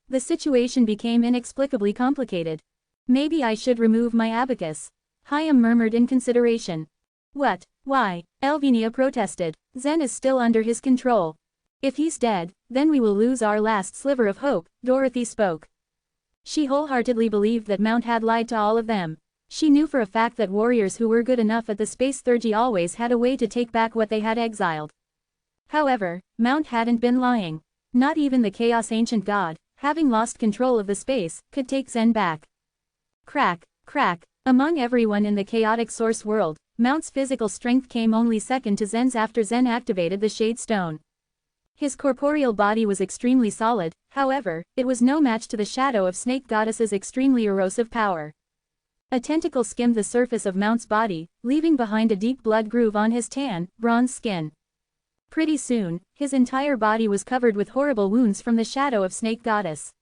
The situation became inexplicably complicated. Maybe I should remove my abacus. Hyam murmured in consideration. What? Why? Elvinia protested. Zen is still under his control. If he's dead, then we will lose our last sliver of hope, Dorothy spoke. She wholeheartedly believed that Mount had lied to all of them. She knew for a fact that warriors who were good enough at the Space Thurgy always had a way to take back what they had exiled. However, Mount hadn't been lying. Not even the Chaos Ancient God, having lost control of the space, could take Zen back. Crack, crack. Among everyone in the chaotic source world, Mount's physical strength came only second to Zen's after Zen activated the Shade Stone. His corporeal body was extremely solid, however, it was no match to the shadow of Snake Goddess's extremely erosive power. A tentacle skimmed the surface of Mount's body, leaving behind a deep blood groove on his tan, bronze skin. Pretty soon, his entire body was covered with horrible wounds from the shadow of Snake Goddess.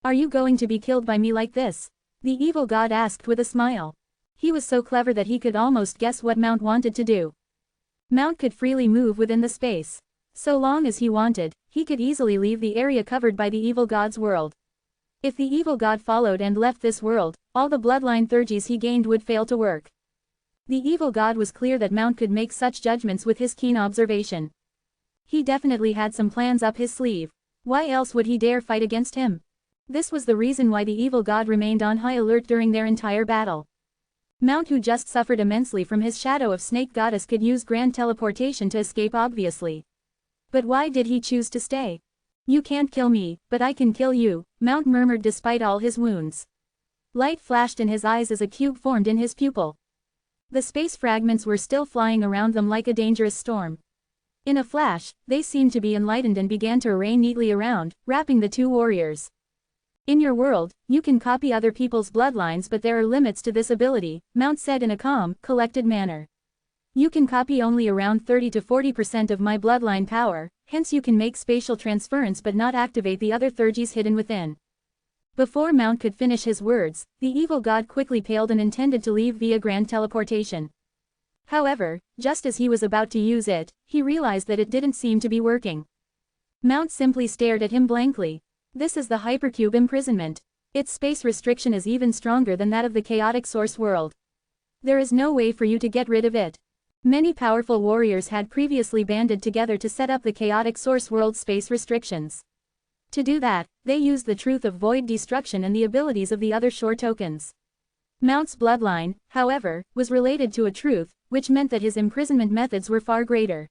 Are you going to be killed by me like this? The evil god asked with a smile. He was so clever that he could almost guess what Mount wanted to do. Mount could freely move within the space. So long as he wanted, he could easily leave the area covered by the evil god's world. If the evil god followed and left this world, all the bloodline Thurgies he gained would fail to work. The evil god was clear that Mount could make such judgments with his keen observation. He definitely had some plans up his sleeve. Why else would he dare fight against him? This was the reason why the evil god remained on high alert during their entire battle. Mount, who just suffered immensely from his shadow of Snake Goddess, could use grand teleportation to escape obviously. But why did he choose to stay? You can't kill me, but I can kill you, Mount murmured despite all his wounds. Light flashed in his eyes as a cube formed in his pupil. The space fragments were still flying around them like a dangerous storm. In a flash, they seemed to be enlightened and began to array neatly around, wrapping the two warriors. In your world, you can copy other people's bloodlines, but there are limits to this ability, Mount said in a calm, collected manner. You can copy only around 30 to 40% of my bloodline power, hence you can make spatial transference but not activate the other Thurgies hidden within. Before Mount could finish his words, the evil god quickly paled and intended to leave via grand teleportation. However, just as he was about to use it, he realized that it didn't seem to be working. Mount simply stared at him blankly. This is the hypercube imprisonment. Its space restriction is even stronger than that of the chaotic source world. There is no way for you to get rid of it. Many powerful warriors had previously banded together to set up the chaotic source world space restrictions. To do that, they used the truth of void destruction and the abilities of the other shore tokens. Mount's bloodline, however, was related to a truth, which meant that his imprisonment methods were far greater.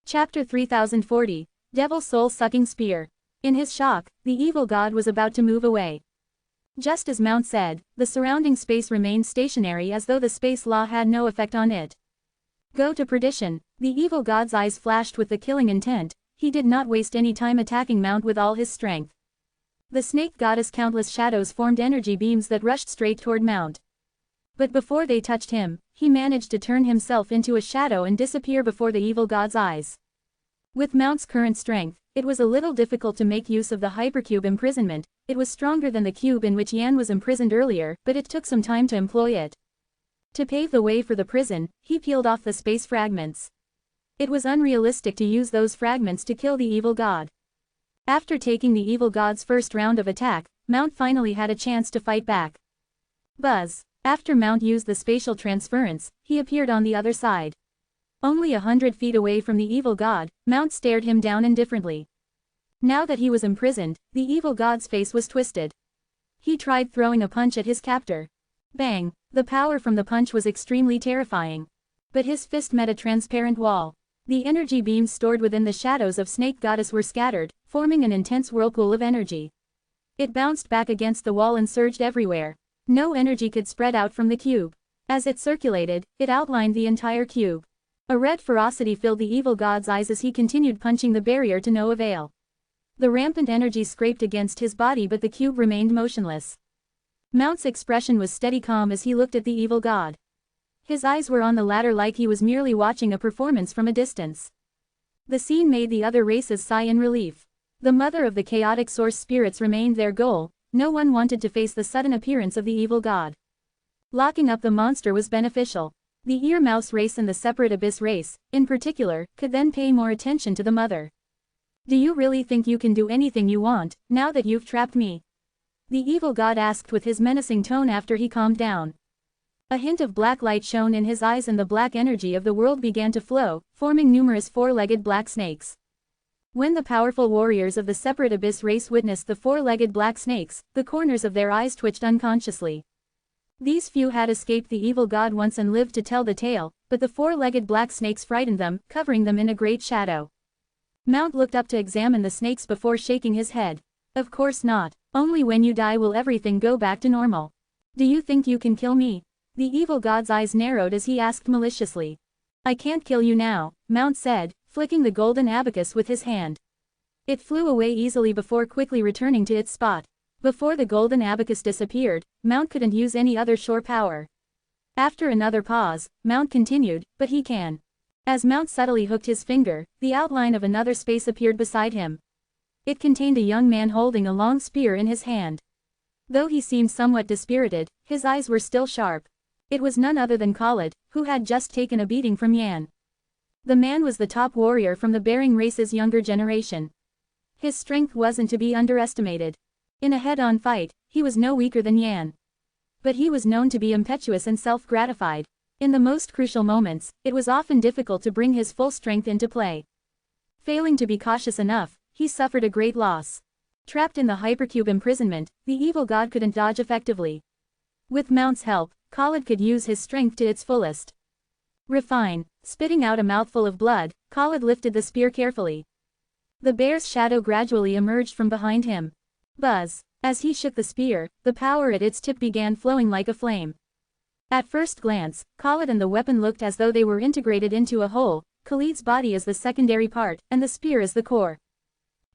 Chapter 3040, Devil Soul-Sucking Spear. In his shock, the evil god was about to move away. Just as Mount said, the surrounding space remained stationary as though the space law had no effect on it. Go to perdition. The evil god's eyes flashed with the killing intent. He did not waste any time attacking Mount with all his strength. The snake goddess' countless shadows formed energy beams that rushed straight toward Mount. But before they touched him, he managed to turn himself into a shadow and disappear before the evil god's eyes. With Mount's current strength, it was a little difficult to make use of the hypercube imprisonment. It was stronger than the cube in which Yan was imprisoned earlier, but it took some time to employ it. To pave the way for the prison, he peeled off the space fragments. It was unrealistic to use those fragments to kill the evil god. After taking the evil god's first round of attack, Mount finally had a chance to fight back. Buzz. After Mount used the spatial transference, he appeared on the other side. Only 100 feet away from the evil god, Mount stared him down indifferently. Now that he was imprisoned, the evil god's face was twisted. He tried throwing a punch at his captor. Bang! The power from the punch was extremely terrifying. But his fist met a transparent wall. The energy beams stored within the shadows of Snake Goddess were scattered, forming an intense whirlpool of energy. It bounced back against the wall and surged everywhere. No energy could spread out from the cube. As it circulated, it outlined the entire cube. A red ferocity filled the evil god's eyes as he continued punching the barrier to no avail. The rampant energy scraped against his body, but the cube remained motionless. Mount's expression was steady calm as he looked at the evil god. His eyes were on the latter like he was merely watching a performance from a distance. The scene made the other races sigh in relief. The mother of the chaotic source spirits remained their goal. No one wanted to face the sudden appearance of the evil god. Locking up the monster was beneficial. The ear mouse race and the separate abyss race, in particular, could then pay more attention to the mother. Do you really think you can do anything you want, now that you've trapped me? The evil god asked with his menacing tone after he calmed down. A hint of black light shone in his eyes and the black energy of the world began to flow, forming numerous four-legged black snakes. When the powerful warriors of the separate abyss race witnessed the four-legged black snakes, the corners of their eyes twitched unconsciously. These few had escaped the evil god once and lived to tell the tale, but the four-legged black snakes frightened them, covering them in a great shadow. Mount looked up to examine the snakes before shaking his head. Of course not. Only when you die will everything go back to normal. Do you think you can kill me? The evil god's eyes narrowed as he asked maliciously. I can't kill you now, Mount said, flicking the golden abacus with his hand. It flew away easily before quickly returning to its spot. Before the golden abacus disappeared, Mount couldn't use any other shore power. After another pause, Mount continued, but he can. As Mount subtly hooked his finger, the outline of another space appeared beside him. It contained a young man holding a long spear in his hand. Though he seemed somewhat dispirited, his eyes were still sharp. It was none other than Qartulad, who had just taken a beating from Yan. The man was the top warrior from the Bearing race's younger generation. His strength wasn't to be underestimated. In a head-on fight, he was no weaker than Yan. But he was known to be impetuous and self-gratified. In the most crucial moments, it was often difficult to bring his full strength into play. Failing to be cautious enough, he suffered a great loss. Trapped in the hypercube imprisonment, the evil god couldn't dodge effectively. With Mount's help, Qartulad could use his strength to its fullest. Refine. Spitting out a mouthful of blood, Qartulad lifted the spear carefully. The bear's shadow gradually emerged from behind him. Buzz. As he shook the spear, the power at its tip began flowing like a flame. At first glance, Qartulad and the weapon looked as though they were integrated into a whole. Khaled's body is the secondary part, and the spear is the core.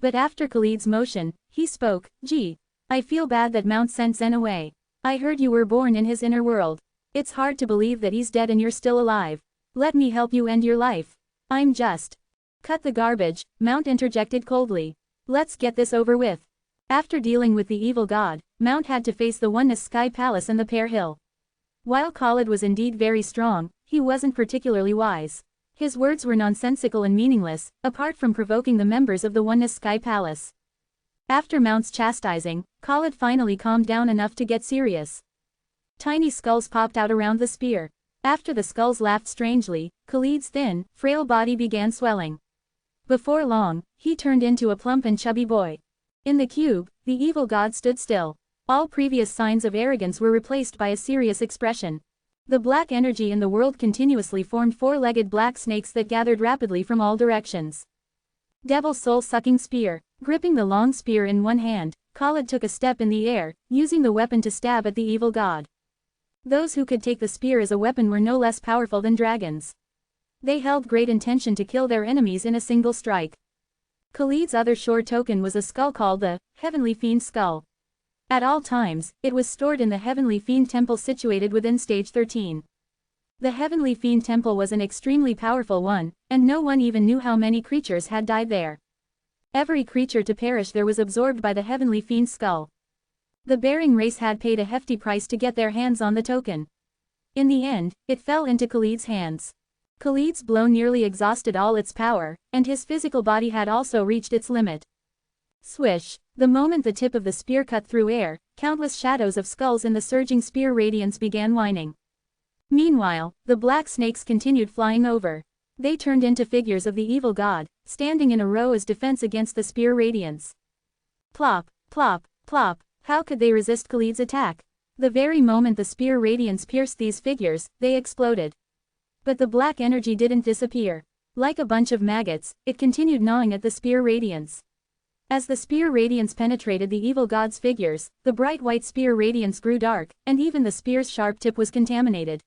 But after Khaled's motion, he spoke. Gee. I feel bad that Mount sent Zen away. I heard you were born in his inner world. It's hard to believe that he's dead and you're still alive. Let me help you end your life. I'm just. Cut the garbage, Mount interjected coldly. Let's get this over with. After dealing with the evil god, Mount had to face the Oneness Sky Palace and the Pear Hill. While Khalid was indeed very strong, he wasn't particularly wise. His words were nonsensical and meaningless, apart from provoking the members of the Oneness Sky Palace. After Mount's chastising, Khalid finally calmed down enough to get serious. Tiny skulls popped out around the spear. After the skulls laughed strangely, Khalid's thin, frail body began swelling. Before long, he turned into a plump and chubby boy. In the cube, the evil god stood still. All previous signs of arrogance were replaced by a serious expression. The black energy in the world continuously formed four-legged black snakes that gathered rapidly from all directions. Devil's soul-sucking spear. Gripping the long spear in one hand, Khalid took a step in the air, using the weapon to stab at the evil god. Those who could take the spear as a weapon were no less powerful than dragons. They held great intention to kill their enemies in a single strike. Khalid's other sure token was a skull called the Heavenly Fiend Skull. At all times, it was stored in the Heavenly Fiend Temple situated within Stage 13. The Heavenly Fiend Temple was an extremely powerful one, and no one even knew how many creatures had died there. Every creature to perish there was absorbed by the Heavenly Fiend Skull. The Bearing race had paid a hefty price to get their hands on the token. In the end, it fell into Khalid's hands. Khalid's blow nearly exhausted all its power, and his physical body had also reached its limit. Swish! The moment the tip of the spear cut through air, countless shadows of skulls in the surging spear radiance began whining. Meanwhile, the black snakes continued flying over. They turned into figures of the evil god, standing in a row as defense against the spear radiance. Plop, plop, plop, how could they resist Khalid's attack? The very moment the spear radiance pierced these figures, they exploded. But the black energy didn't disappear. Like a bunch of maggots, it continued gnawing at the spear radiance. As the spear radiance penetrated the evil god's figures, the bright white spear radiance grew dark, and even the spear's sharp tip was contaminated.